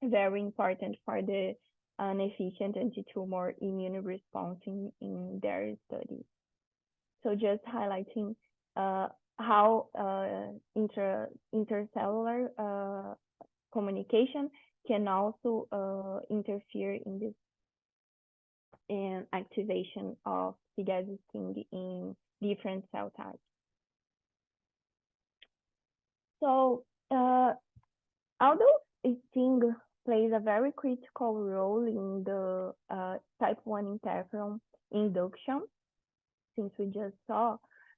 very important for the an efficient anti-tumor immune response in their studies. So just highlighting how intercellular communication can also interfere in this activation of Cgaz-STING in different cell types. So although STING plays a very critical role in the type 1 interferon induction, since we just saw,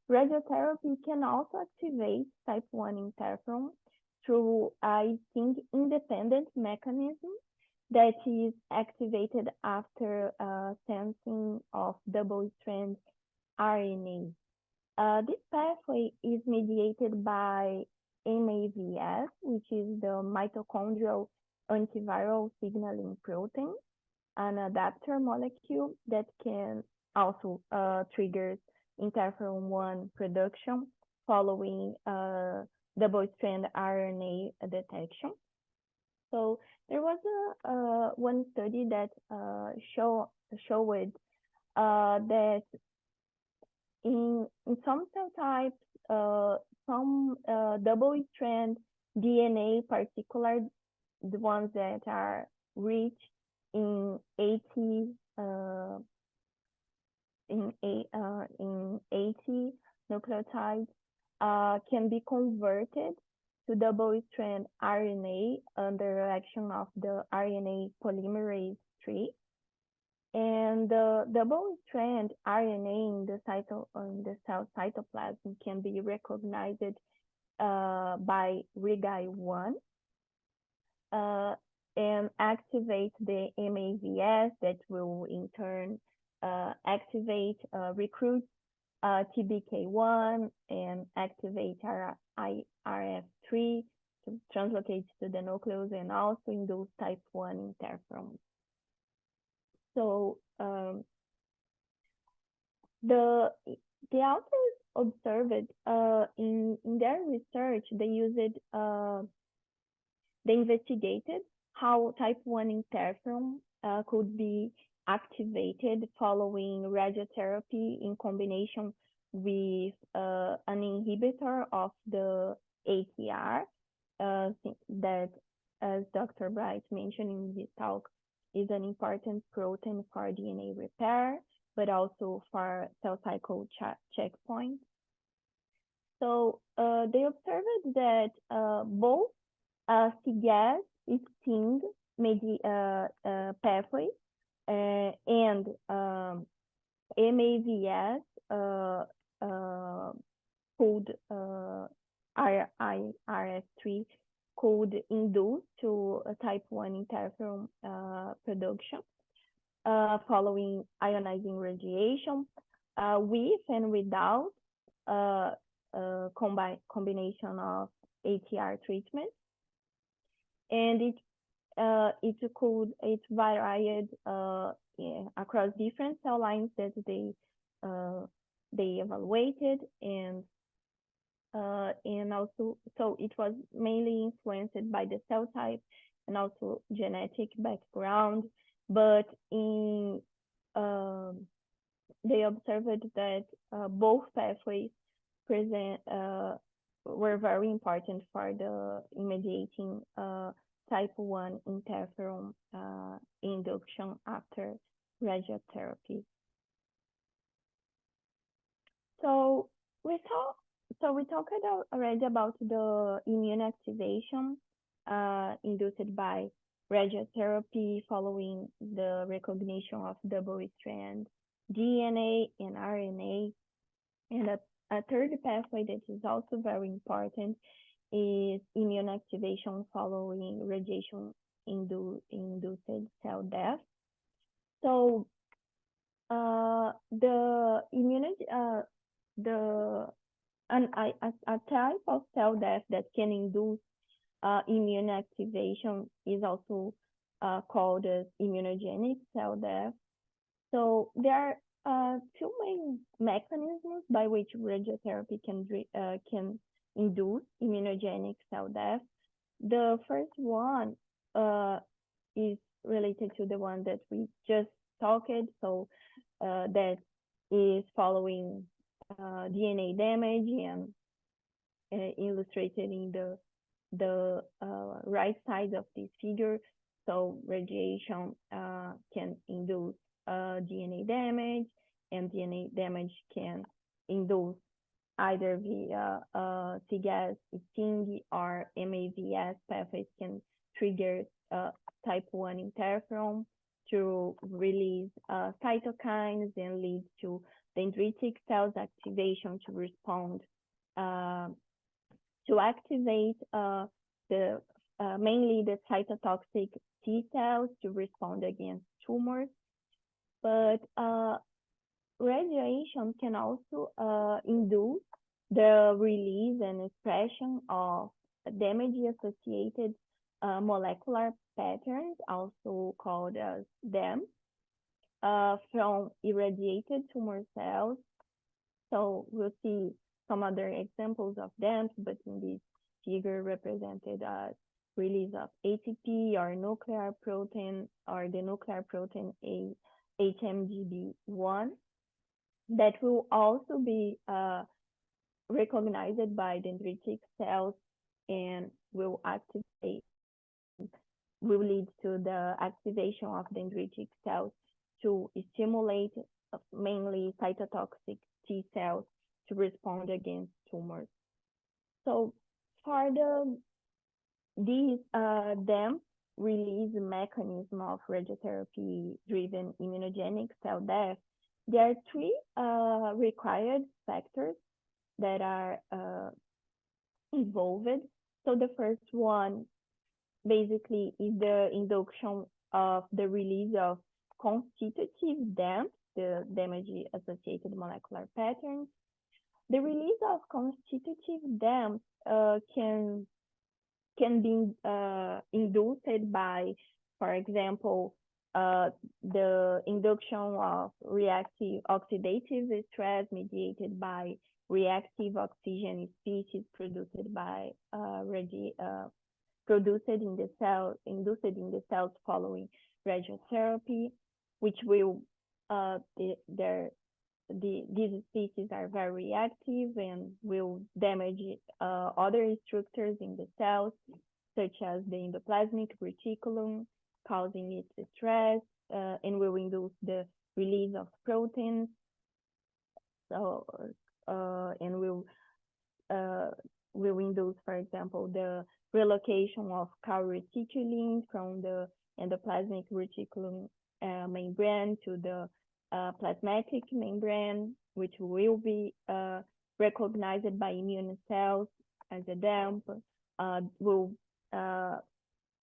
radiotherapy can also activate type 1 interferon through a STING-independent mechanism that is activated after sensing of double-strand RNA. This pathway is mediated by MAVS, which is the mitochondrial antiviral signaling protein, an adapter molecule that can also trigger interferon 1 production following double-strand RNA detection. So there was one study that showed that in some cell types, some double-strand DNA, particular the ones that are rich in 80 nucleotides, can be converted to double-strand RNA under action of the RNA polymerase 3. And the double-strand RNA in the cell cytoplasm can be recognized by RIG-I1 and activate the MAVS that will in turn activate, recruit TBK1 and activate IRF3 to translocate to the nucleus and also induce type 1 interferons. So the authors observed in their research, they investigated how type 1 interferon could be activated following radiotherapy in combination with an inhibitor of the ATR that, as Dr. Bright mentioned in his talk, is an important protein for DNA repair, but also for cell cycle checkpoints. So they observed that both Cgaz, STING pathway and MAVS could IRF3 could induce to a type 1 interferon production following ionizing radiation with and without combination of ATR treatment. And it varied across different cell lines that they evaluated, and also, so it was mainly influenced by the cell type and also genetic background, but they observed that both pathways were very important for the mediating type 1 interferon induction after radiotherapy. So we talked already about the immune activation induced by radiotherapy following the recognition of double-strand DNA and RNA. And a third pathway that is also very important is immune activation following radiation-induced cell death. So the immunity, a type of cell death that can induce immune activation is also called as immunogenic cell death. So there are two main mechanisms by which radiotherapy can induce immunogenic cell death. The first one is related to the one that we just talked, so that is following DNA damage and illustrated in the right side of this figure. So radiation can induce DNA damage, and DNA damage can induce either via T-gas, STING, or MAVS pathways can trigger type 1 interferon to release cytokines and lead to dendritic cells activation to respond to activate mainly the cytotoxic T cells to respond against tumors. But radiation can also induce the release and expression of damage-associated molecular patterns, also called as DAM, from irradiated tumor cells. So we'll see some other examples of DAMs, but in this figure represented as release of ATP or nuclear protein, or the nuclear protein HMGB1, that will also be recognized by dendritic cells and will lead to the activation of dendritic cells to stimulate mainly cytotoxic T cells to respond against tumors. So for these DAM release mechanism of radiotherapy-driven immunogenic cell death, there are three required factors that are involved. So the first one basically is the induction of the release of constitutive DAMs, the damage-associated molecular patterns. The release of constitutive DAMs can be induced by, for example, the induction of reactive oxidative stress mediated by reactive oxygen species produced in the cells following radiotherapy, which will these species are very reactive and will damage other structures in the cells, such as the endoplasmic reticulum, causing its stress, and will induce the release of proteins. So, and will induce, for example, the relocation of calreticulin from the endoplasmic reticulum membrane to the plasmatic membrane, which will be recognized by immune cells as a DAMP.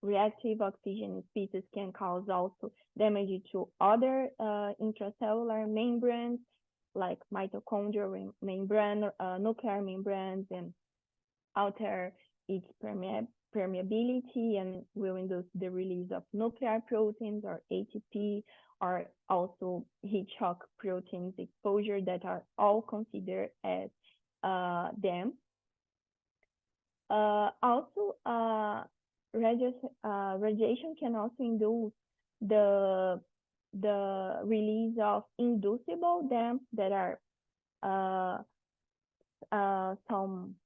Reactive oxygen species can cause also damage to other intracellular membranes, like mitochondrial membrane, nuclear membranes, and alter its permeability, and will induce the release of nuclear proteins or ATP, or also heat shock proteins exposure, that are all considered as DAM. Also, radiation can also induce the release of inducible DAMs that are some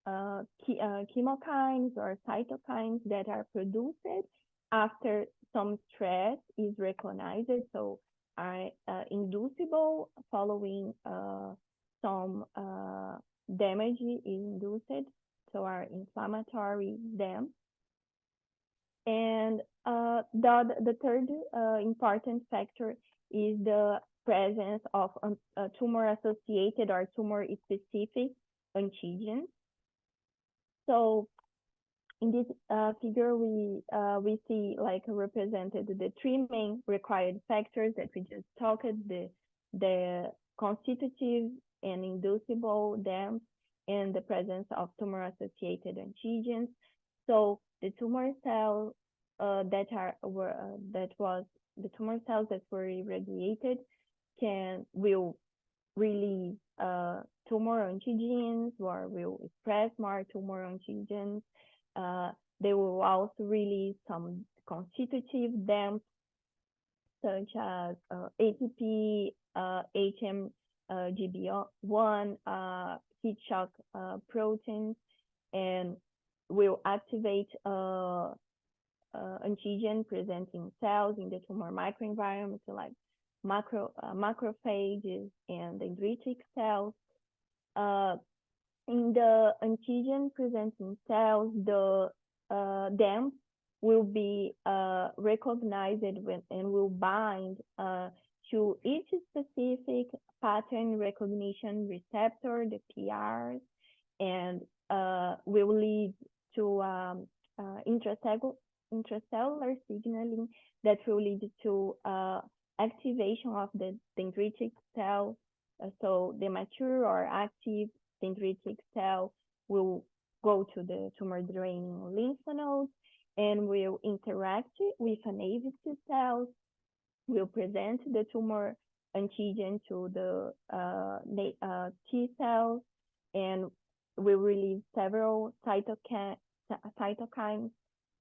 chemokines or cytokines that are produced after some stress is recognized, so are inducible following some damage is induced, so are inflammatory DAMs. And the third important factor is the presence of tumor-associated or tumor-specific antigens. So in this figure, we see like represented the three main required factors that we just talked: the constitutive and inducible DAMPs, and the presence of tumor-associated antigens. So the tumor cells the tumor cells that were irradiated will release tumor antigens or will express more tumor antigens. They will also release some constitutive DAMPs such as ATP, HMGB1, heat shock proteins, and will activate antigen presenting cells in the tumor microenvironment, like macrophages and dendritic cells. In the antigen presenting cells, the DAMPs will be recognized and will bind to each specific pattern recognition receptor, the PRs, and will lead to intracellular signaling that will lead to activation of the dendritic cell. So the mature or active dendritic cell will go to the tumor draining lymph nodes and will interact with an AVC cells, will present the tumor antigen to the T cells, and will release several cytokines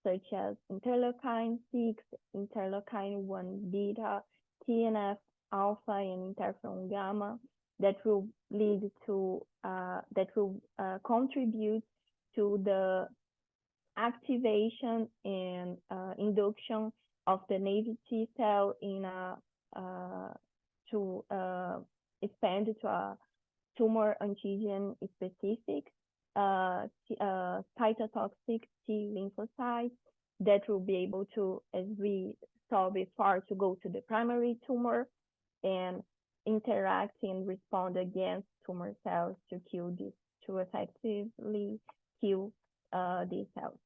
such as interleukin 6, interleukin 1 beta, TNF alpha, and interferon gamma that will lead to contribute to the activation and induction of the naive T cell to expand to a tumor antigen specific cytotoxic T lymphocytes that will be able to, as we saw before, to go to the primary tumor and interact and respond against tumor cells to effectively kill these cells.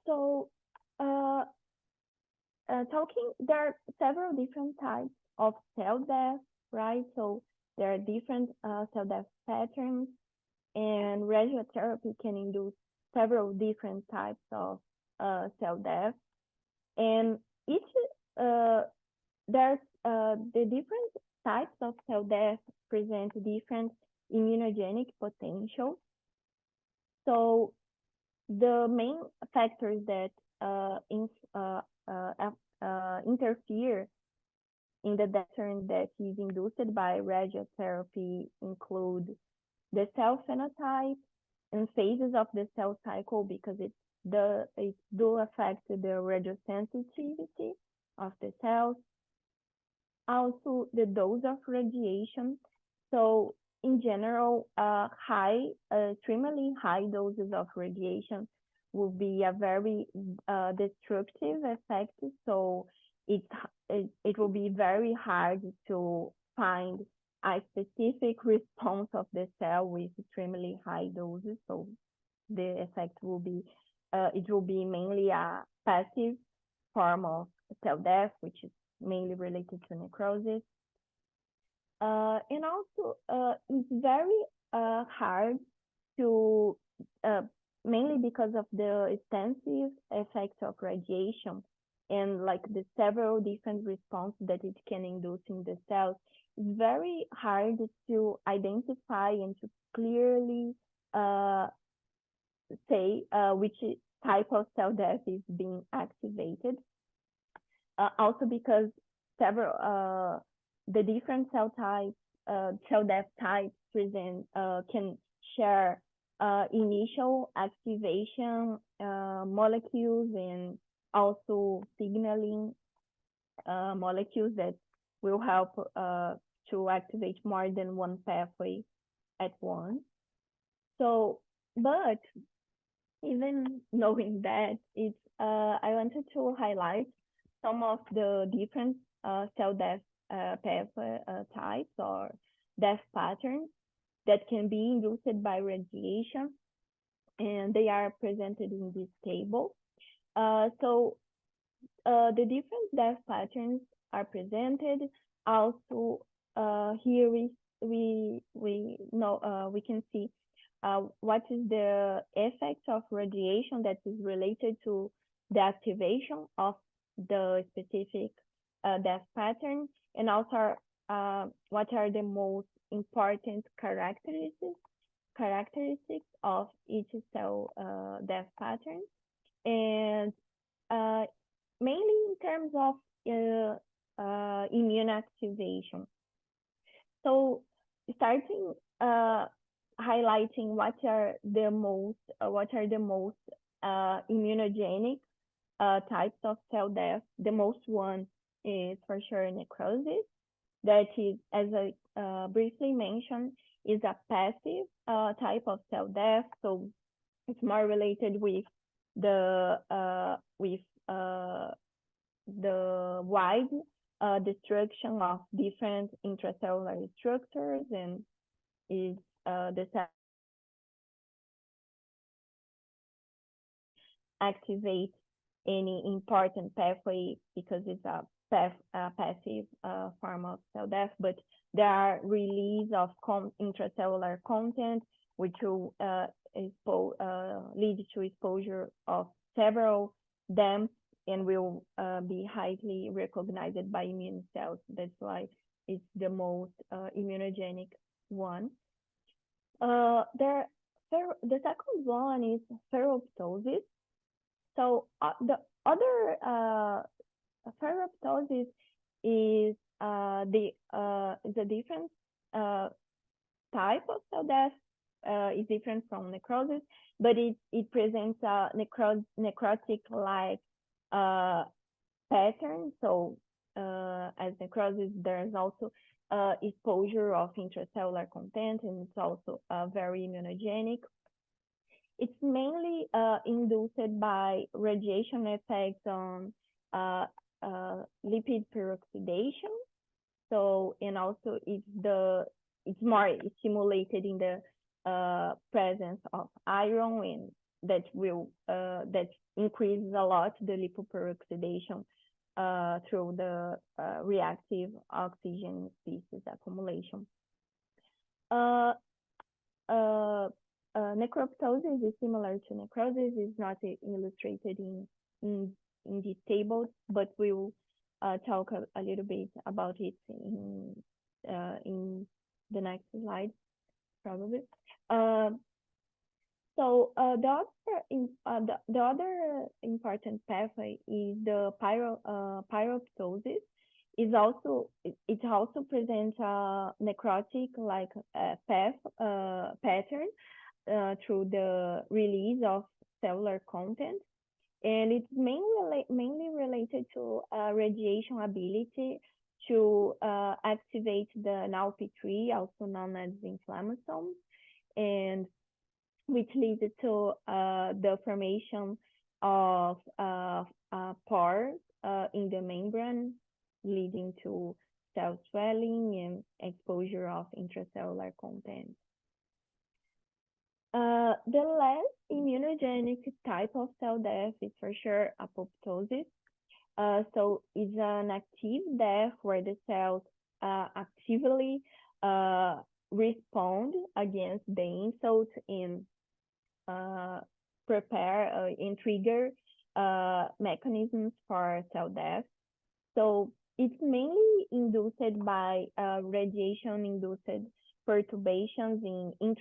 So there are several different types of cell death, right? So there are different cell death patterns, and radiotherapy can induce several different types of cell death. And there's the different types of cell death present different immunogenic potential. So the main factors that interfere in the death pattern that is induced by radiotherapy include the cell phenotype and phases of the cell cycle, because it do affect the radiosensitivity of the cells. Also, the dose of radiation. So in general, extremely high doses of radiation will be a very destructive effect. So it will be very hard to find a specific response of the cell with extremely high doses. So the effect will be, it will be mainly a passive form of cell death, which is mainly related to necrosis. And also, it's very hard to, mainly because of the extensive effects of radiation and like the several different responses that it can induce in the cells, it's very hard to identify and to clearly say which type of cell death is being activated. Also because several the different cell types, cell death types present can share initial activation molecules and also signaling molecules that will help to activate more than one pathway at once. So, but even knowing that, I wanted to highlight some of the different cell death pathway types or death patterns that can be induced by radiation, and they are presented in this table. So the different death patterns are presented. Also, here we can see what is the effect of radiation that is related to the activation of the specific death pattern, and also what are the most important characteristics of each cell death pattern, and mainly in terms of immune activation. So starting highlighting what are the most immunogenic types of cell death. The most one is for sure necrosis. That is, as I briefly mentioned, is a passive type of cell death. So it's more related with the wide destruction of different intracellular structures, and is the cell activate any important pathway because it's a passive form of cell death, but there are release of intracellular content which will lead to exposure of several DAMPs and will be highly recognized by immune cells. That's why it's the most immunogenic one. The second one is ferroptosis. So the other ferroptosis is the different type of cell death. Is different from necrosis, but it presents a necrotic-like pattern. So as necrosis, there's also exposure of intracellular content, and it's also very immunogenic. It's mainly induced by radiation effects on lipid peroxidation. So, and also it's more stimulated in the presence of iron, and that increases a lot the lipoperoxidation through the reactive oxygen species accumulation. Necroptosis is similar to necrosis. Is not illustrated in this table, but we'll talk a little bit about it in the next slide, probably. So the other important pathway is the pyroptosis. It also presents a necrotic-like pattern through the release of cellular content, and it's mainly related to radiation ability to activate the NaLP3, also known as inflammasomes, and which leads to the formation of pores in the membrane, leading to cell swelling and exposure of intracellular content. The less immunogenic type of cell death is for sure apoptosis. So it's an active death where the cells actively respond against the insult and prepare and trigger mechanisms for cell death. So it's mainly induced by radiation-induced perturbations in the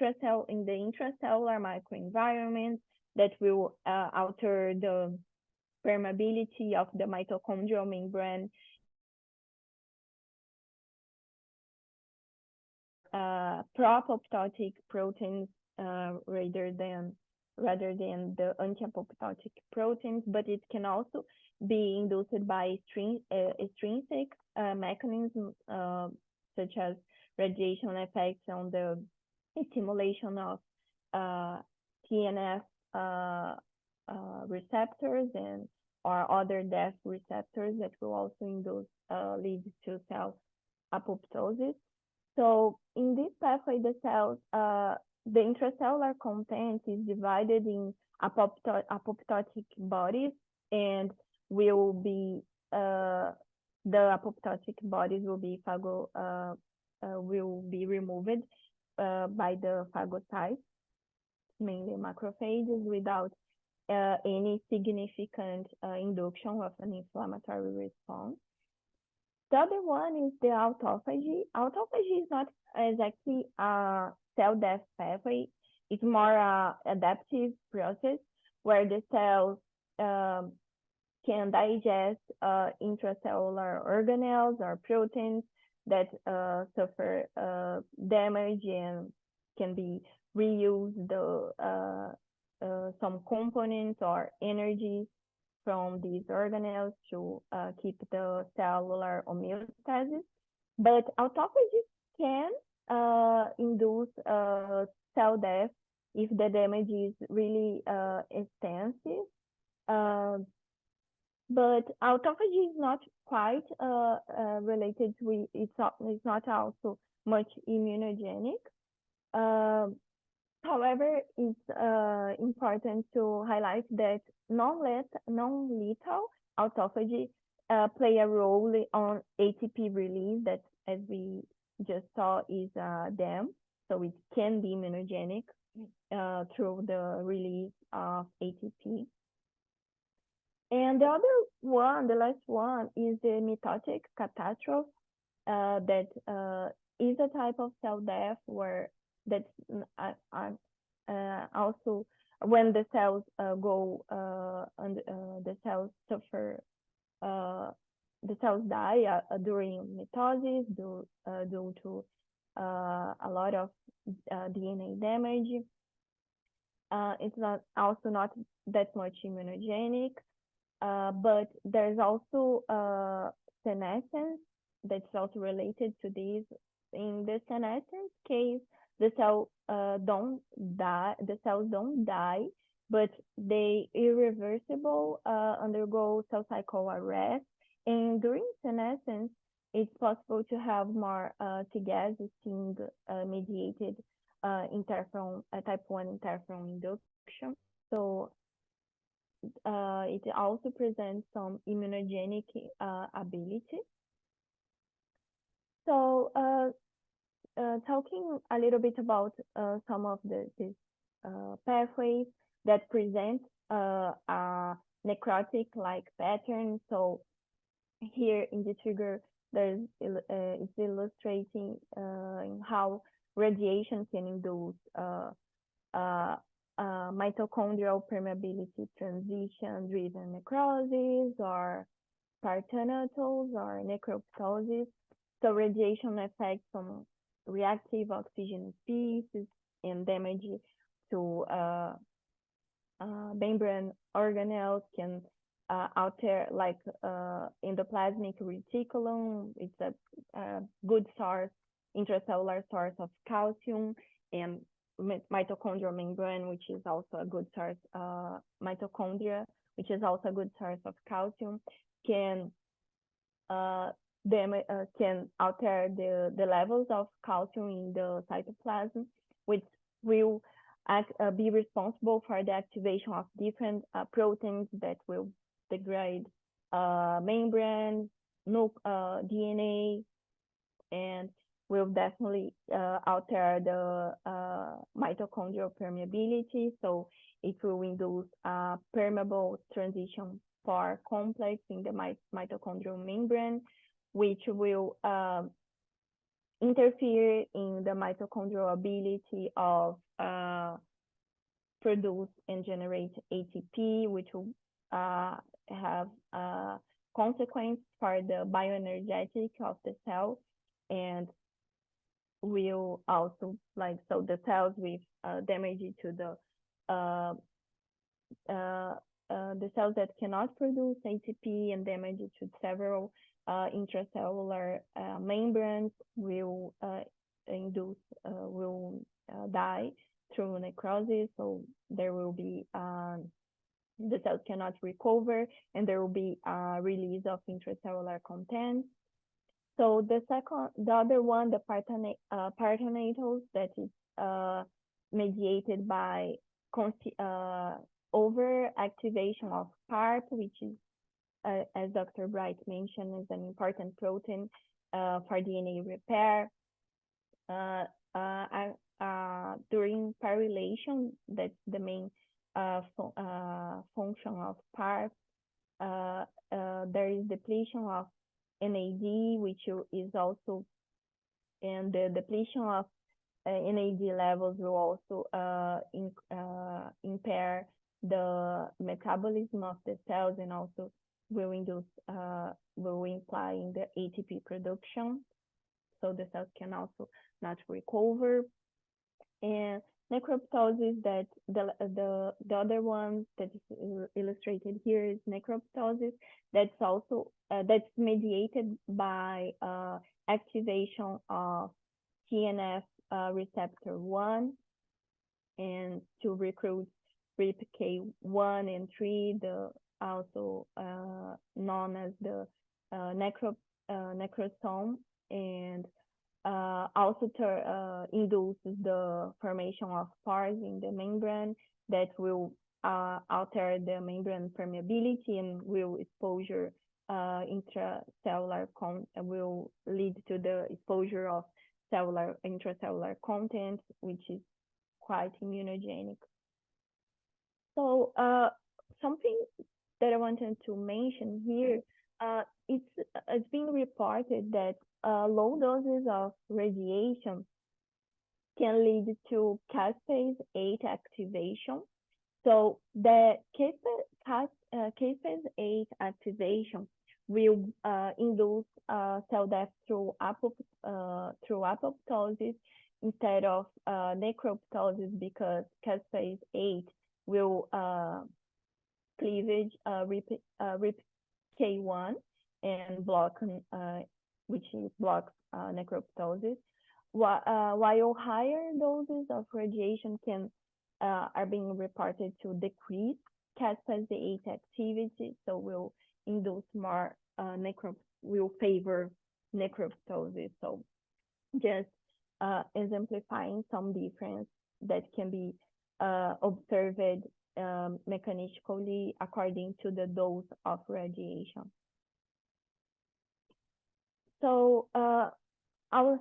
intracellular microenvironment that will alter the permeability of the mitochondrial membrane, pro-apoptotic proteins rather than the anti-apoptotic proteins, but it can also be induced by extrinsic mechanisms such as radiation effects on the stimulation of TNF receptors and or other death receptors that will also induce lead to cell apoptosis. So in this pathway, the cells, the intracellular content is divided in apoptotic bodies and will be the apoptotic bodies will be removed by the phagocytes, mainly macrophages, without any significant induction of an inflammatory response. The other one is the autophagy. Autophagy is not exactly a cell death pathway. It's more a adaptive process where the cells can digest intracellular organelles or proteins that suffer damage and can be reused some components or energy from these organelles to keep the cellular homeostasis. But autophagy can induce cell death if the damage is really extensive. But autophagy is not quite related to it's not also much immunogenic. However, it's important to highlight that non-lethal autophagy play a role on ATP release that, as we just saw, is DAM. So it can be immunogenic through the release of ATP. And the other one, the last one, is the mitotic catastrophe that is a type of cell death where that's also when the cells go and the cells suffer, the cells die during mitosis due to a lot of DNA damage. It's not that much immunogenic, but there's also senescence that's also related to this. In the senescence case, the cells don't die, but they irreversible undergo cell cycle arrest. And during senescence, it's possible to have more T-gas-STING mediated interferon type 1 interferon induction. So it also presents some immunogenic ability. So talking a little bit about some of these pathways that present a necrotic-like pattern. So here in this figure, it's illustrating how radiation can induce mitochondrial permeability transition-driven necrosis or partenatals or necroptosis. So radiation affects some reactive oxygen species and damage to membrane organelles can alter, like endoplasmic reticulum. It's a good source, intracellular source of calcium, and mitochondrial membrane, which is also a good source, mitochondria, which is also a good source of calcium, can alter the levels of calcium in the cytoplasm, which will be responsible for the activation of different proteins that will degrade membrane, DNA, and will definitely alter the mitochondrial permeability. So it will induce a permeable transition for complex in the mitochondrial membrane, which will interfere in the mitochondrial ability of produce and generate ATP, which will have a consequence for the bioenergetic of the cell, and will also, like, so the cells with damage to the cells that cannot produce ATP and damage to several intracellular membranes will die, through necrosis, so there will be the cells cannot recover, and there will be a release of intracellular content. So the other one, the peritoneals, that is mediated by overactivation of PARP, which is, as Dr. Bright mentioned, is an important protein for DNA repair. During pyrylation, that's the main function of PARP. There is depletion of NAD, which is also, and the depletion of NAD levels will also impair the metabolism of the cells, and also will imply in the ATP production. So the cells can also not recover. And necroptosis, that the other one that is illustrated here is necroptosis. That's also that's mediated by activation of TNF receptor 1, and to recruit RIPK1 and 3, the also known as the necrosome, and also induces the formation of pores in the membrane that will alter the membrane permeability and will exposure will lead to the exposure of intracellular content, which is quite immunogenic. So something that I wanted to mention here, it's been reported that low doses of radiation can lead to caspase-8 activation. So the caspase-8 activation will induce cell death through apoptosis instead of necroptosis, because caspase-8 will cleavage RIPK1 and block which blocks necroptosis, while higher doses of radiation are being reported to decrease caspase-8 activity, so will induce more will favor necroptosis. So just exemplifying some difference that can be observed mechanistically according to the dose of radiation. So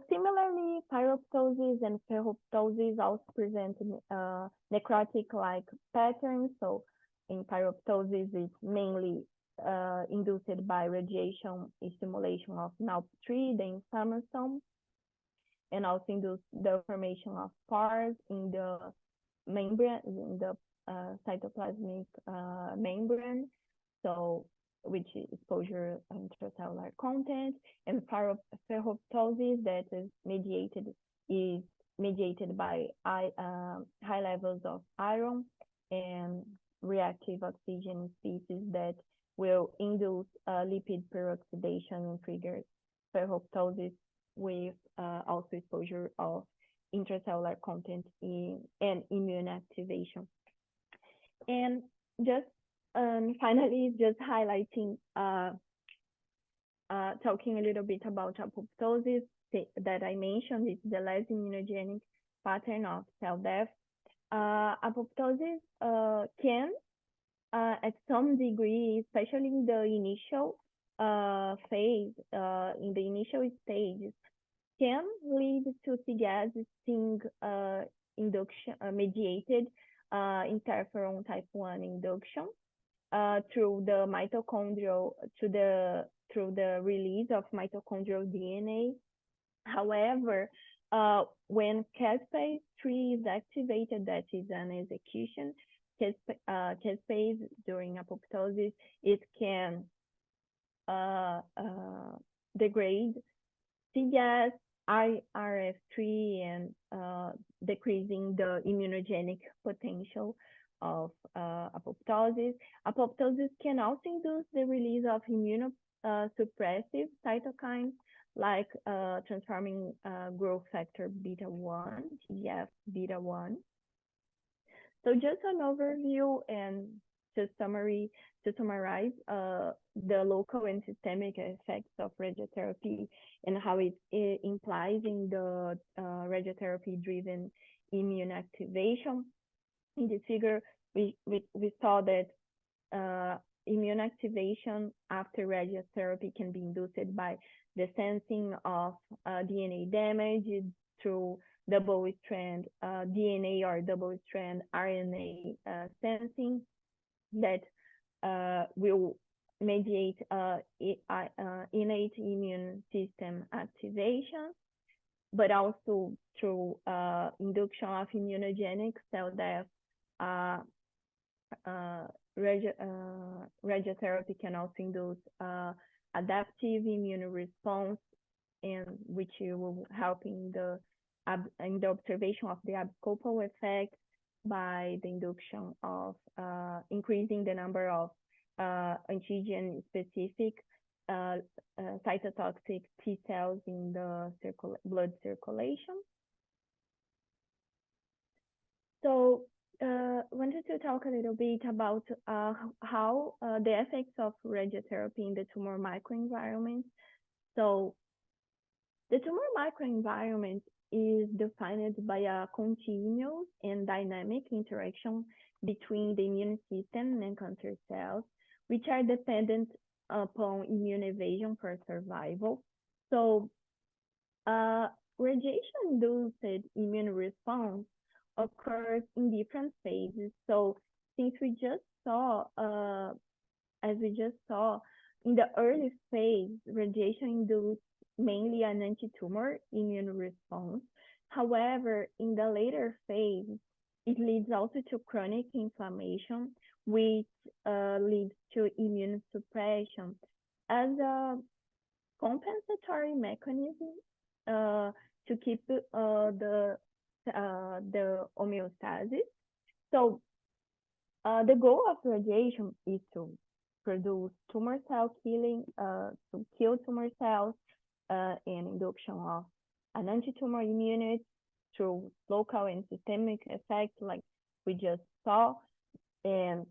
similarly, pyroptosis and ferroptosis also present necrotic-like patterns. So in pyroptosis, it's mainly induced by radiation stimulation of NALP3, the inflammasome, and also induce the formation of pores in the membrane, in the cytoplasmic membrane. So which is exposure intracellular content, and ferroptosis that is mediated by high levels of iron and reactive oxygen species that will induce lipid peroxidation and trigger ferroptosis with also exposure of intracellular content and immune activation. And just finally, just highlighting, talking a little bit about apoptosis that I mentioned. It's the less immunogenic pattern of cell death. Apoptosis can, at some degree, especially in the initial phase, in the initial stages, can lead to Cgas-Sting induction, mediated interferon type 1 induction through the mitochondrial, through the release of mitochondrial DNA. However, when caspase-3 is activated, that is an execution, caspase during apoptosis, it can degrade Cgas, IRF3, and decreasing the immunogenic potential of apoptosis. Apoptosis can also induce the release of immunosuppressive cytokines like transforming growth factor beta 1, TGF beta 1, So just an overview and to summarize the local and systemic effects of radiotherapy and how it implies in the radiotherapy-driven immune activation. In this figure, we saw that immune activation after radiotherapy can be induced by the sensing of DNA damage through double-strand DNA or double-strand RNA sensing that will mediate innate immune system activation, but also through induction of immunogenic cell death. Radiotherapy can also induce adaptive immune response, and which will help in the observation of the abscopal effect by the induction of increasing the number of antigen-specific cytotoxic T cells in the blood circulation. So wanted to talk a little bit about how the effects of radiotherapy in the tumor microenvironment. So the tumor microenvironment is defined by a continuous and dynamic interaction between the immune system and cancer cells, which are dependent upon immune evasion for survival. So radiation-induced immune response occurs in different phases. So since we just saw, as we just saw, in the early phase, radiation induced mainly an anti-tumor immune response. However, in the later phase, it leads also to chronic inflammation, which leads to immune suppression as a compensatory mechanism to keep the homeostasis. So the goal of radiation is to produce tumor cell killing, to kill tumor cells, and induction of an anti-tumor immunity through local and systemic effects like we just saw, and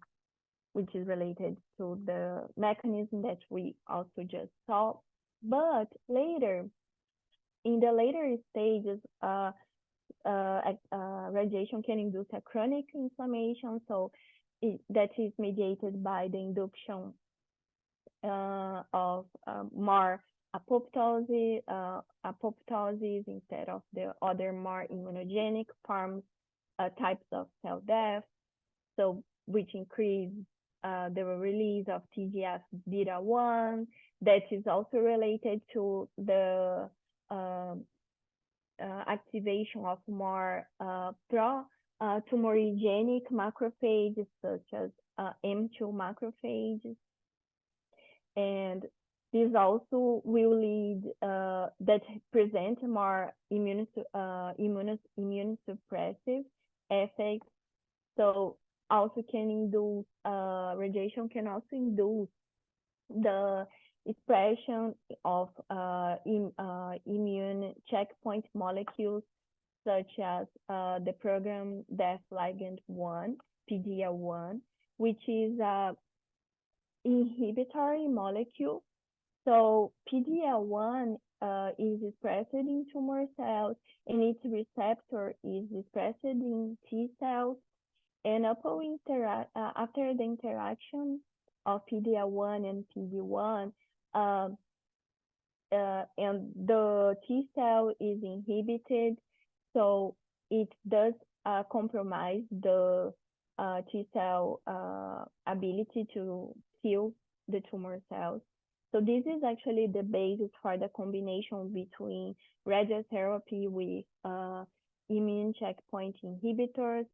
which is related to the mechanism that we also just saw. But later, in the later stages, radiation can induce a chronic inflammation, so that is mediated by the induction of more apoptosis instead of the other more immunogenic forms, types of cell death, so which increase the release of TGF-beta1 that is also related to the activation of more pro-tumorigenic macrophages such as M2 macrophages. And this also will lead that present more immune suppressive effects. So also can induce radiation can also induce the expression of immune checkpoint molecules such as the program death ligand 1, PD-L1, which is a inhibitory molecule. So PD-L1 is expressed in tumor cells, and its receptor is expressed in T cells. And after the interaction of PD-L1 and PD-1, and the T cell is inhibited, so it does compromise the T cell ability to kill the tumor cells. So this is actually the basis for the combination between radiotherapy with immune checkpoint inhibitors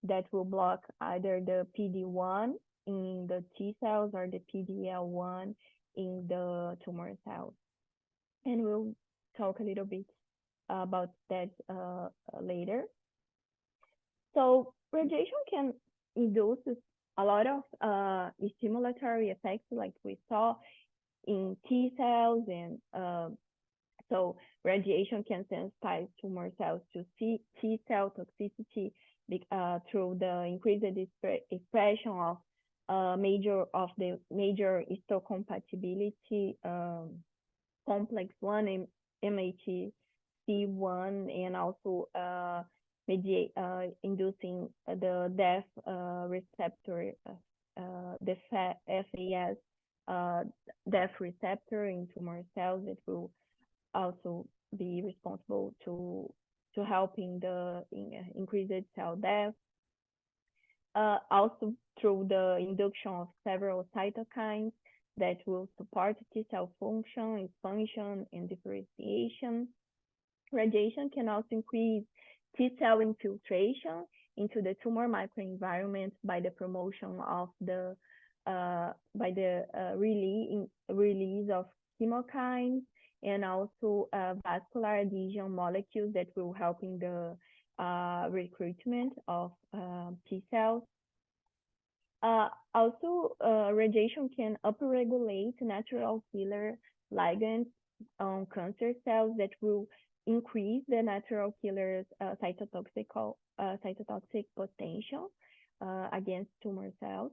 that will block either the PD-1 in the T cells or the PD-L1 in the tumor cells. And we'll talk a little bit about that later. So radiation can induce a lot of stimulatory effects like we saw in T cells, and so radiation can sensitize tumor cells to T cell toxicity through the increased expression of the major histocompatibility complex 1, MHC1, and also inducing the DEF receptor, the FAS DEF receptor in tumor cells that will also be responsible to helping the increased cell death. Also through the induction of several cytokines that will support T cell function, expansion, and differentiation. Radiation can also increase T cell infiltration into the tumor microenvironment by the promotion of the release of chemokines and also vascular adhesion molecules that will help in the recruitment of T cells. Also, radiation can upregulate natural killer ligands on cancer cells that will increase the natural killer's cytotoxic potential against tumor cells.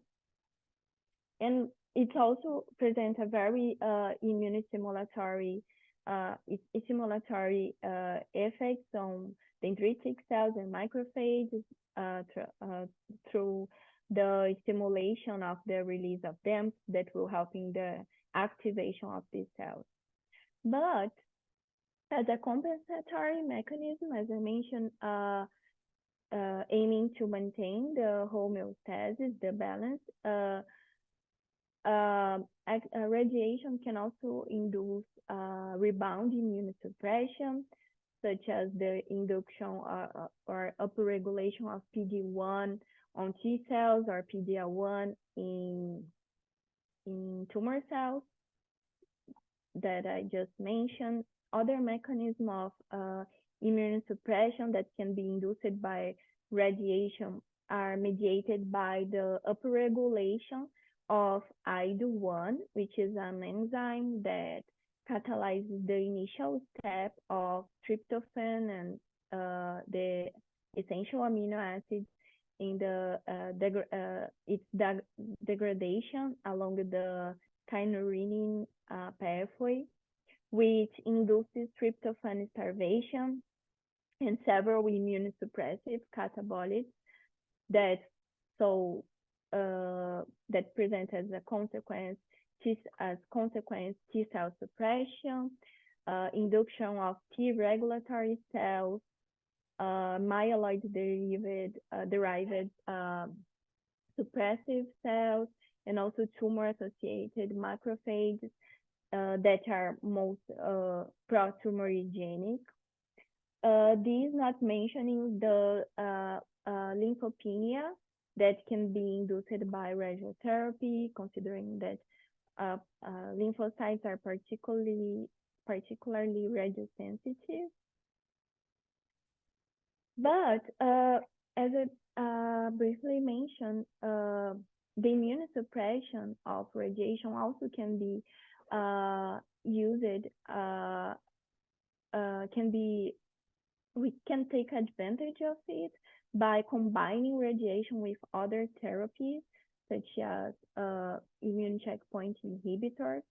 And it also presents a very immunostimulatory effects on dendritic cells and macrophages through the stimulation of the release of them that will help in the activation of these cells. But as a compensatory mechanism, as I mentioned, aiming to maintain the homeostasis, the balance, radiation can also induce rebound immunosuppression, such as the induction or upregulation of PD-1 on T cells or PD-L1 in tumor cells that I just mentioned. Other mechanism of immunosuppression that can be induced by radiation are mediated by the upregulation of IDO1, which is an enzyme that catalyzes the initial step of tryptophan and the essential amino acids in the its degradation along the kynurenine pathway, which induces tryptophan starvation and several immunosuppressive catabolites that present as a consequence T cell suppression, induction of T regulatory cells, myeloid derived suppressive cells, and also tumor-associated macrophages that are most pro-tumorigenic. These not mentioning the lymphopenia that can be induced by radiotherapy, considering that lymphocytes are particularly radiosensitive. But as I briefly mentioned, the immunosuppression of radiation also can be used, we can take advantage of it by combining radiation with other therapies, such as immune checkpoint inhibitors.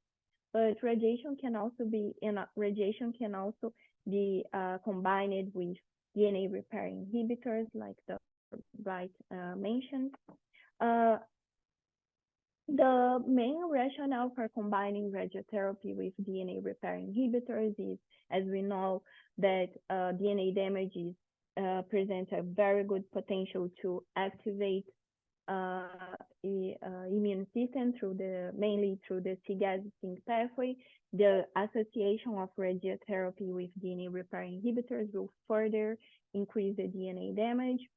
But radiation can also be combined with DNA repair inhibitors, like Dr. Bright mentioned. The main rationale for combining radiotherapy with DNA repair inhibitors is, as we know, that DNA damages present a very good potential to activate immune system mainly through the cGAS-STING pathway. The association of radiotherapy with DNA repair inhibitors will further increase the DNA damage.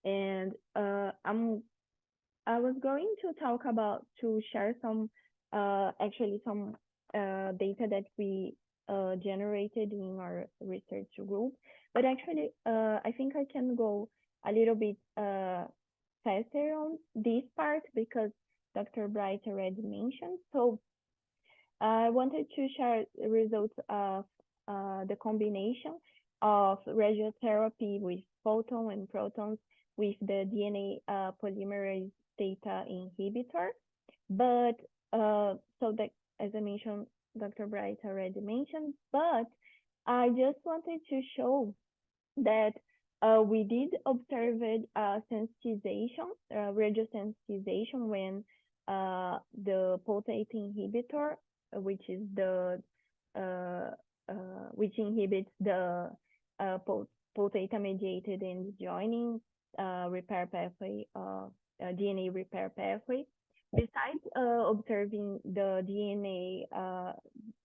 And I was going to share some data that we generated in our research group, but actually I think I can go a little bit faster on this part because Dr. Bright already mentioned. So I wanted to share the results of the combination of radiotherapy with photon and protons with the DNA polymerase theta inhibitor. But so that, as I mentioned, Dr. Bright already mentioned, but I just wanted to show that we did observe sensitization, radiosensitization when the potate inhibitor, which is the which inhibits the potate-mediated end joining repair pathway, DNA repair pathway. Besides observing the DNA,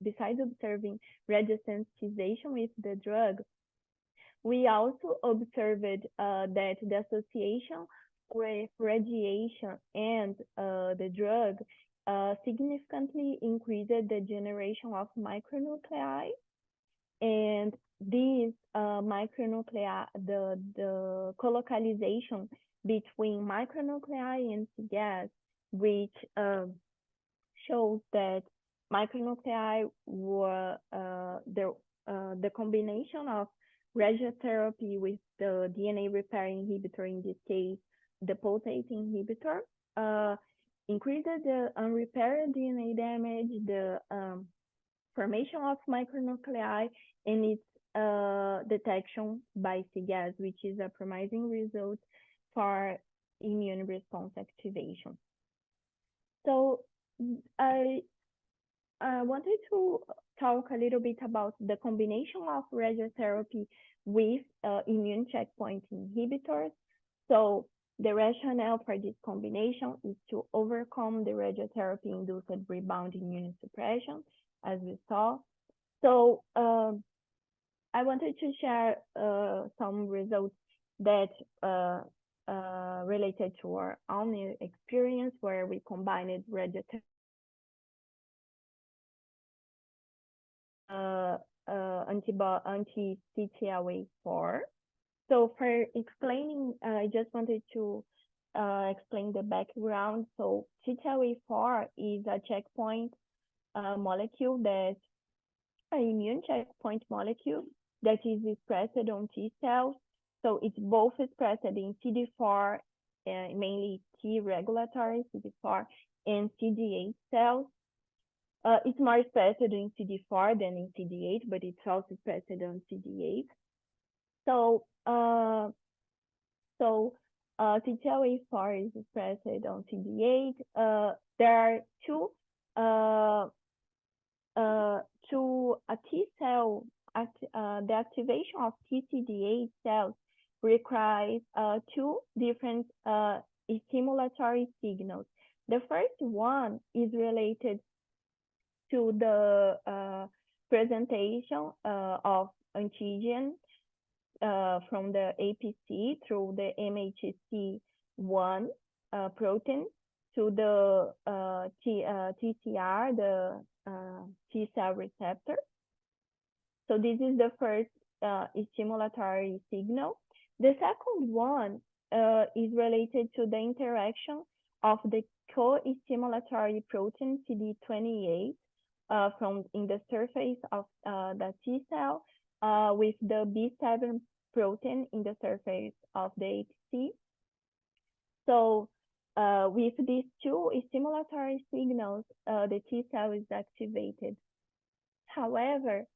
besides observing radiosensitization with the drug, we also observed that the association with radiation and the drug significantly increased the generation of micronuclei, and these micronuclei, the colocalization between micronuclei and gas, which shows that micronuclei were the combination of radiotherapy with the DNA repair inhibitor, in this case, the potate inhibitor, increased the unrepaired DNA damage, the formation of micronuclei, and its detection by C-gas, which is a promising result for immune response activation. So I wanted to talk a little bit about the combination of radiotherapy with immune checkpoint inhibitors. So the rationale for this combination is to overcome the radiotherapy-induced rebound immunosuppression, as we saw. So I wanted to share some results that related to our own experience, where we combined radiotherapy anti-CTLA-4. So for explaining, I just wanted to explain the background. So CTLA-4 is a checkpoint molecule, that an immune checkpoint molecule that is expressed on T cells. So it's both expressed in CD4, mainly T regulatory CD4 and CD8 cells. It's more expressed in CD4 than in CD8, but it's also expressed on CD8. So CTLA-4 is expressed on CD8. There are a T cell, the activation of TCD8 cells requires two different stimulatory signals. The first one is related to the presentation of antigen from the APC through the MHC1 protein to the TCR, the T cell receptor. So this is the first stimulatory signal. The second one is related to the interaction of the co-stimulatory protein CD28 from in the surface of the T cell with the B7 protein in the surface of the APC. So with these two stimulatory signals, the T cell is activated. However,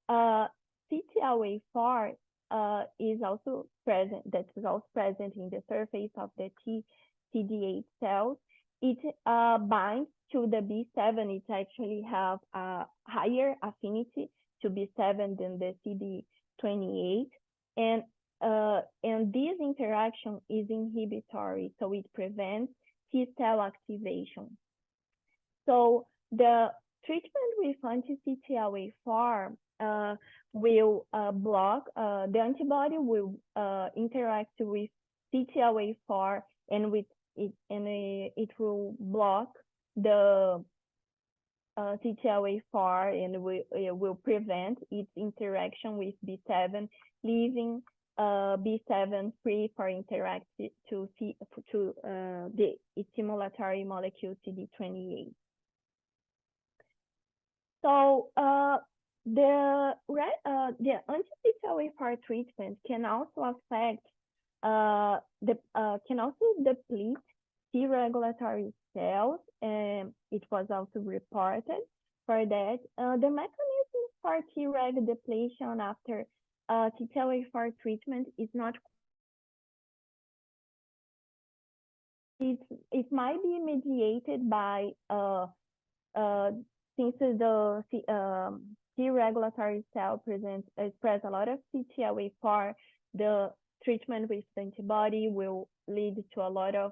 CTLA-4 is also present, that is also present in the surface of the CD8 cells. It binds to the B7. It actually have a higher affinity to B7 than the CD28, and this interaction is inhibitory, so it prevents T cell activation. So the treatment with anti-CTLA-4 will block, the antibody will interact with CTLA-4 and it will block the CTLA-4 and it will prevent its interaction with B7, leaving B7 free for interact to the stimulatory molecule CD28. So the anti-CTLA-4 treatment can also affect can also deplete T regulatory cells, and it was also reported for that. The mechanism for Treg depletion after CTLA-4 treatment is not. It might be mediated by since the T regulatory cell express a lot of CTLA-4, the treatment with the antibody will lead to a lot of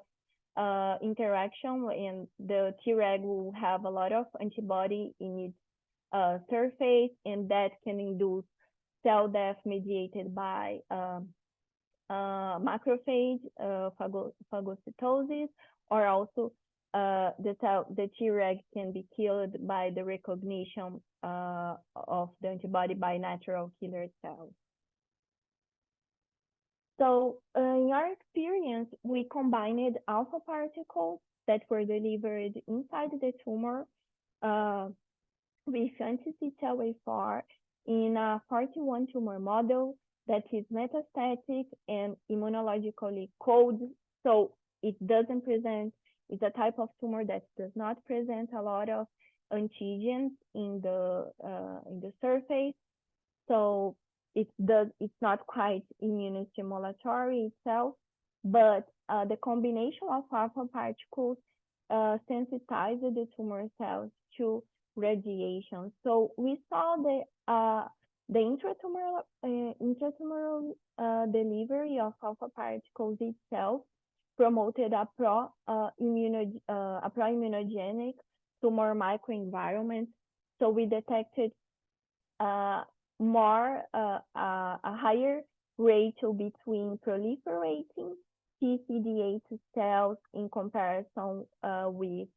interaction, and the Treg will have a lot of antibody in its surface, and that can induce cell death mediated by macrophage phagocytosis, or also the Treg can be killed by the recognition of the antibody by natural killer cells. So in our experience, we combined alpha particles that were delivered inside the tumor with anti-CTLA-4 in a 41 tumor model that is metastatic and immunologically cold. So it doesn't present, it's a type of tumor that does not present a lot of antigens in the surface. So it's not quite immunostimulatory itself, but the combination of alpha particles sensitized the tumor cells to radiation. So we saw the intratumoral delivery of alpha particles itself promoted a pro-immunogenic tumor microenvironment. So we detected a higher ratio between proliferating TCD8 cells in comparison with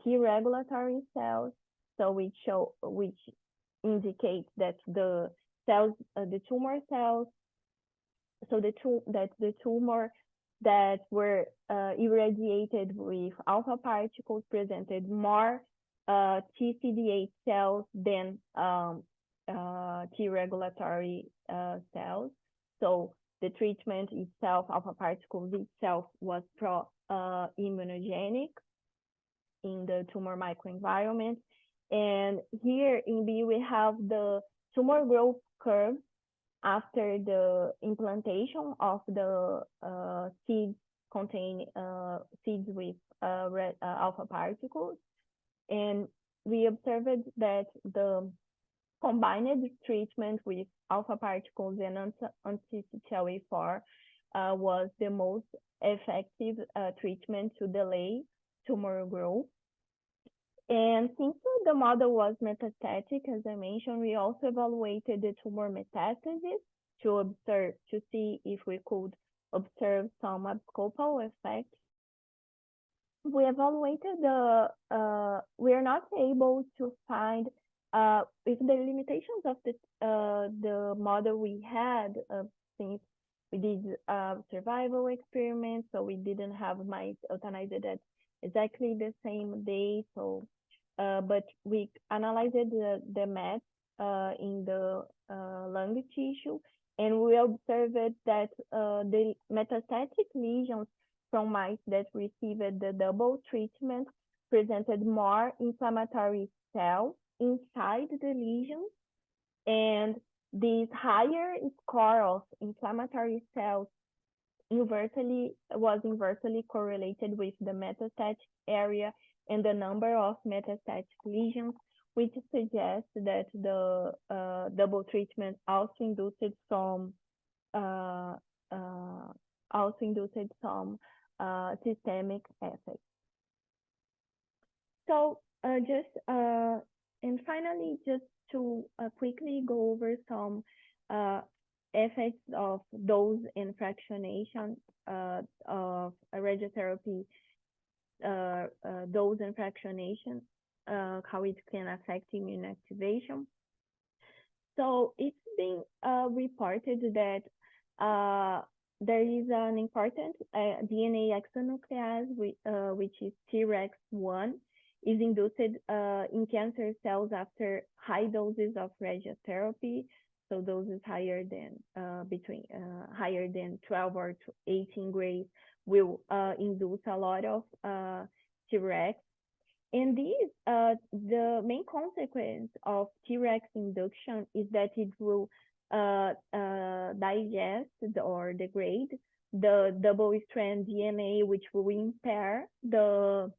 T regulatory cells. So which indicates that the tumor cells, so the tumor that were irradiated with alpha particles presented more TCD8 cells than T regulatory cells. So the treatment itself, alpha particles itself, was pro-immunogenic in the tumor microenvironment. And here in B, we have the tumor growth curve after the implantation of the seeds with alpha particles. And we observed that the combined treatment with alpha particles and anti-CTLA-4 was the most effective treatment to delay tumor growth. And since the model was metastatic, as I mentioned, we also evaluated the tumor metastasis to see if we could observe some abscopal effect. We evaluated we are not able to find if the limitations of the model we had, since we did survival experiments, so we didn't have mice euthanized at exactly the same day. So, but we analyzed the mets in the lung tissue, and we observed that the metastatic lesions from mice that received the double treatment presented more inflammatory cells inside the lesions, and this higher score of inflammatory cells was inversely correlated with the metastatic area and the number of metastatic lesions, which suggests that the double treatment also induced some systemic effects. So and finally, just to quickly go over some effects of dose and fractionation of radiotherapy, dose and fractionation, how it can affect immune activation. So it's been reported that there is an important DNA exonuclease, which is Trex1, is induced in cancer cells after high doses of radiotherapy. So doses higher than higher than 12 or 18 grays will induce a lot of Tregs. And these, the main consequence of Tregs induction is that it will digest or degrade the double-strand DNA, which will impair the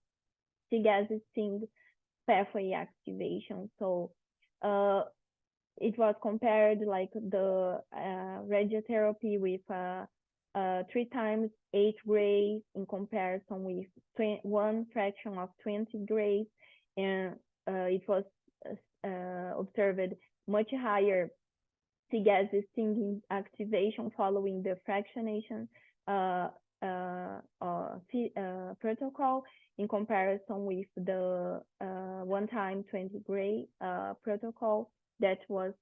T-gasing pathway activation. So it was compared like the radiotherapy with 3 times 8 grays in comparison with 1 fraction of 20 grays, and it was observed much higher T-gasing activation following the fractionation protocol in comparison with the 1 time 20 gray protocol that was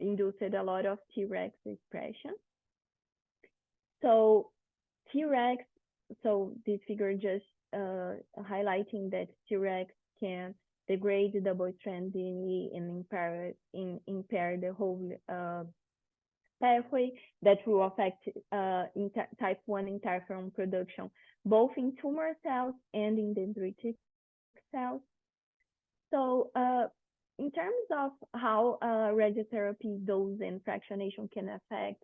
induced a lot of Tregs expression. So Tregs, so this figure just highlighting that Tregs can degrade the double-strand DNA and impair the whole pathway that will affect type 1 interferon production, both in tumor cells and in dendritic cells. So in terms of how radiotherapy dose and fractionation can affect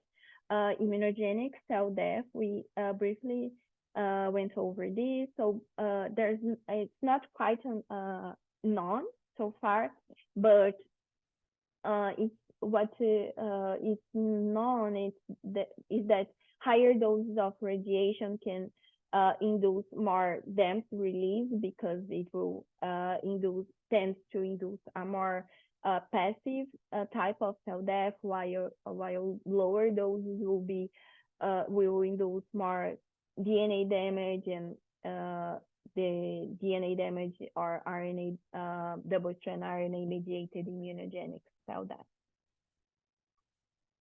immunogenic cell death, we briefly went over this. So it's not quite known so far, but it's what is known is that higher doses of radiation can induce more DAMP release, because it will tends to induce a more passive type of cell death, while lower doses will induce more DNA damage, and the DNA damage or RNA double-strand RNA mediated immunogenic cell death.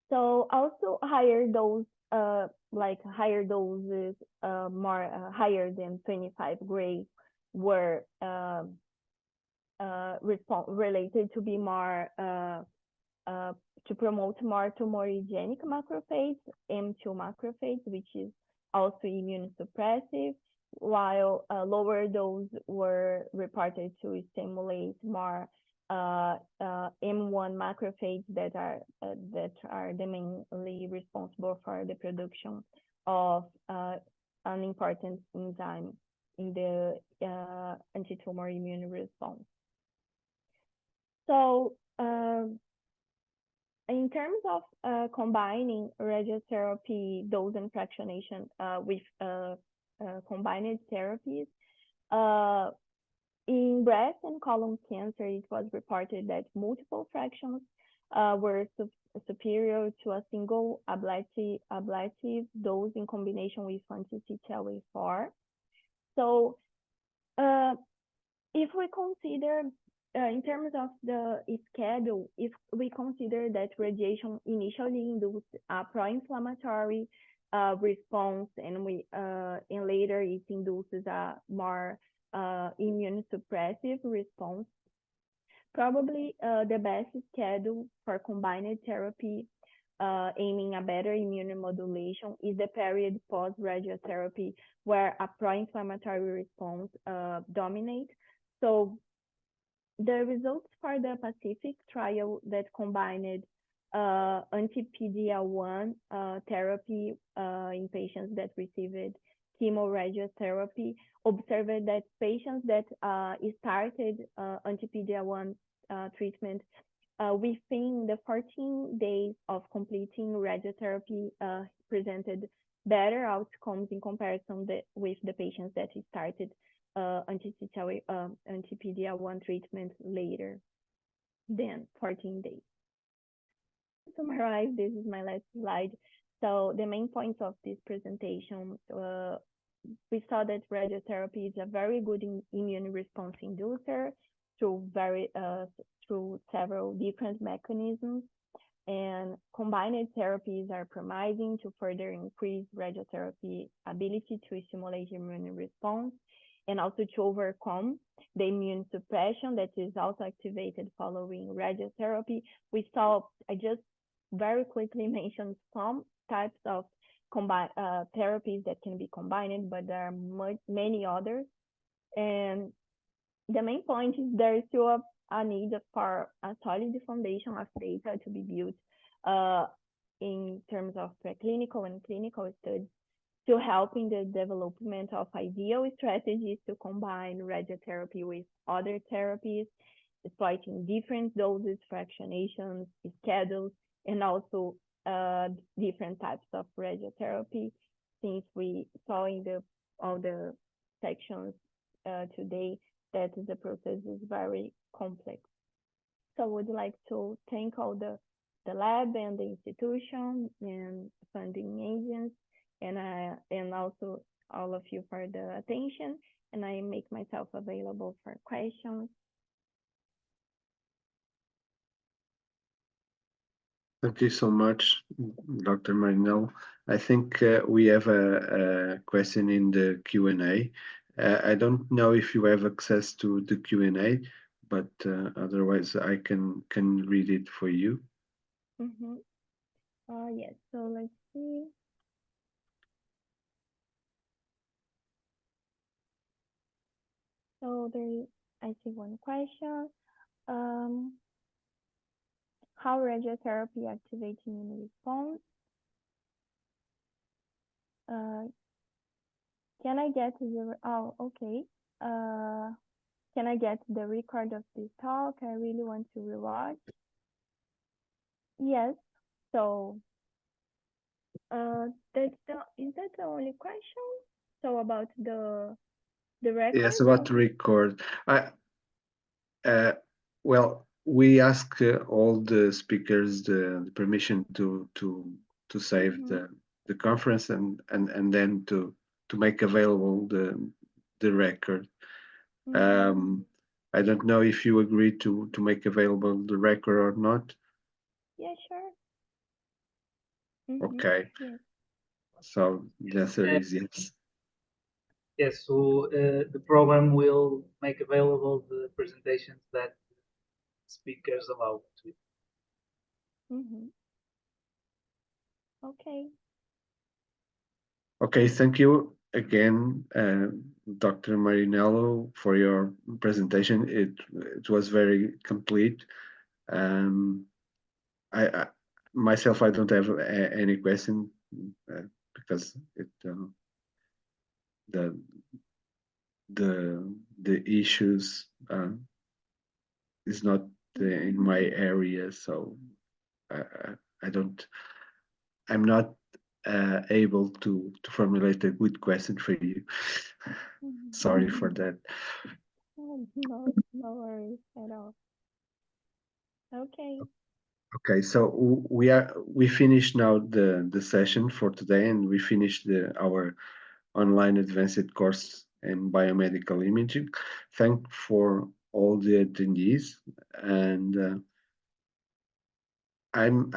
So also higher dose, like higher doses, more higher than 25 gray, were related to be more to promote more tumorigenic macrophage, M2 macrophage, which is also immune suppressive, while lower doses were reported to stimulate more M1 macrophage that are the mainly responsible for the production of an important enzyme in the anti-tumor immune response. So in terms of combining radiotherapy dose and fractionation with combined therapies, in breast and colon cancer, it was reported that multiple fractions were superior to a single ablative dose in combination with anti-CTLA-4. So if we consider, in terms of the schedule, if we consider that radiation initially induced a pro-inflammatory response, and later it induces a more immune suppressive response, probably the best schedule for combined therapy aiming a better immune modulation is the period post-radiotherapy, where a pro-inflammatory response dominates. So the results for the Pacific trial that combined anti-PD-L1 therapy in patients that received chemoradiotherapy observed that patients that started anti-PD-L1 treatment within the 14 days of completing radiotherapy presented better outcomes in comparison with the patients that started anti-PD-L1 treatment later than 14 days. To summarize, this is my last slide. So the main points of this presentation, we saw that radiotherapy is a very good immune response inducer through several different mechanisms. and combined therapies are promising to further increase radiotherapy ability to stimulate immune response and also to overcome the immune suppression that is also activated following radiotherapy. I just very quickly mentioned some types of therapies that can be combined, but there are many others. And the main point is there is still a need for a solid foundation of data to be built in terms of preclinical and clinical studies to help in the development of ideal strategies to combine radiotherapy with other therapies, exploiting different doses, fractionations, schedules, and also different types of radiotherapy. Since we saw in all the sections today that the process is very complex. So I would like to thank all the lab and the institution and funding agents and also all of you for the attention. And I make myself available for questions. Thank you so much, Dr. Marinello. I think we have a question in the Q&A. I don't know if you have access to the Q&A, but otherwise I can read it for you. Yes, so let's see. So I see one question. How radiotherapy activates immune response? Can I get okay. Can I get the record of this talk? I really want to rewatch. Yes. So is that the only question? So about the record? Yes, about the record. Well, we ask all the speakers the permission to save the conference and then to make available the record. I don't know if you agree to make available the record or not. Yeah, sure. Okay. Yes. So the answer is yes. Yes, so the program will make available the presentations that speakers allow to. Okay. Okay, thank you again, Dr. Marinello, for your presentation. It was very complete. I myself, I don't have any question because the issues is not in my area, so I'm not able to formulate a good question for you. Sorry for that. No worries at all. Okay. Okay, so we finished now the session for today, and we finished our online advanced course in biomedical imaging. Thank for all the attendees, and I'm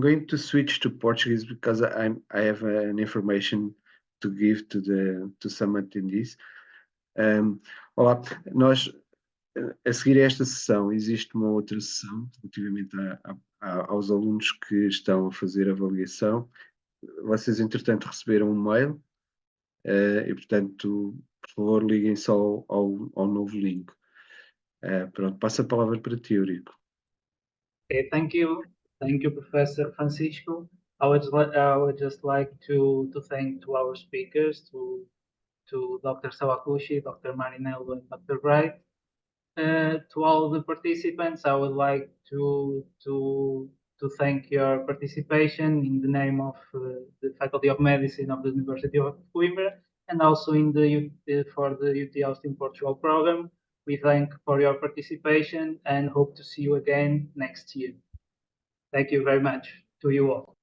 going to switch to Portuguese because I have an information to give to some attendees. Olá, nós a seguir a esta sessão existe uma outra sessão relativamente aos alunos que estão a fazer avaliação. Vocês entretanto receberam um mail e portanto por favor liguem só ao novo link. Pronto, passo a palavra para ti, Eurico. Okay, thank you, Professor Francisco. I would just like to thank to our speakers, to Dr. Sawakushi, Dr. Marinello, and Dr. Bright. To all the participants, I would like to thank your participation in the name of the Faculty of Medicine of the University of Coimbra, and also for the UT Austin Portugal program. We thank for your participation and hope to see you again next year. Thank you very much to you all.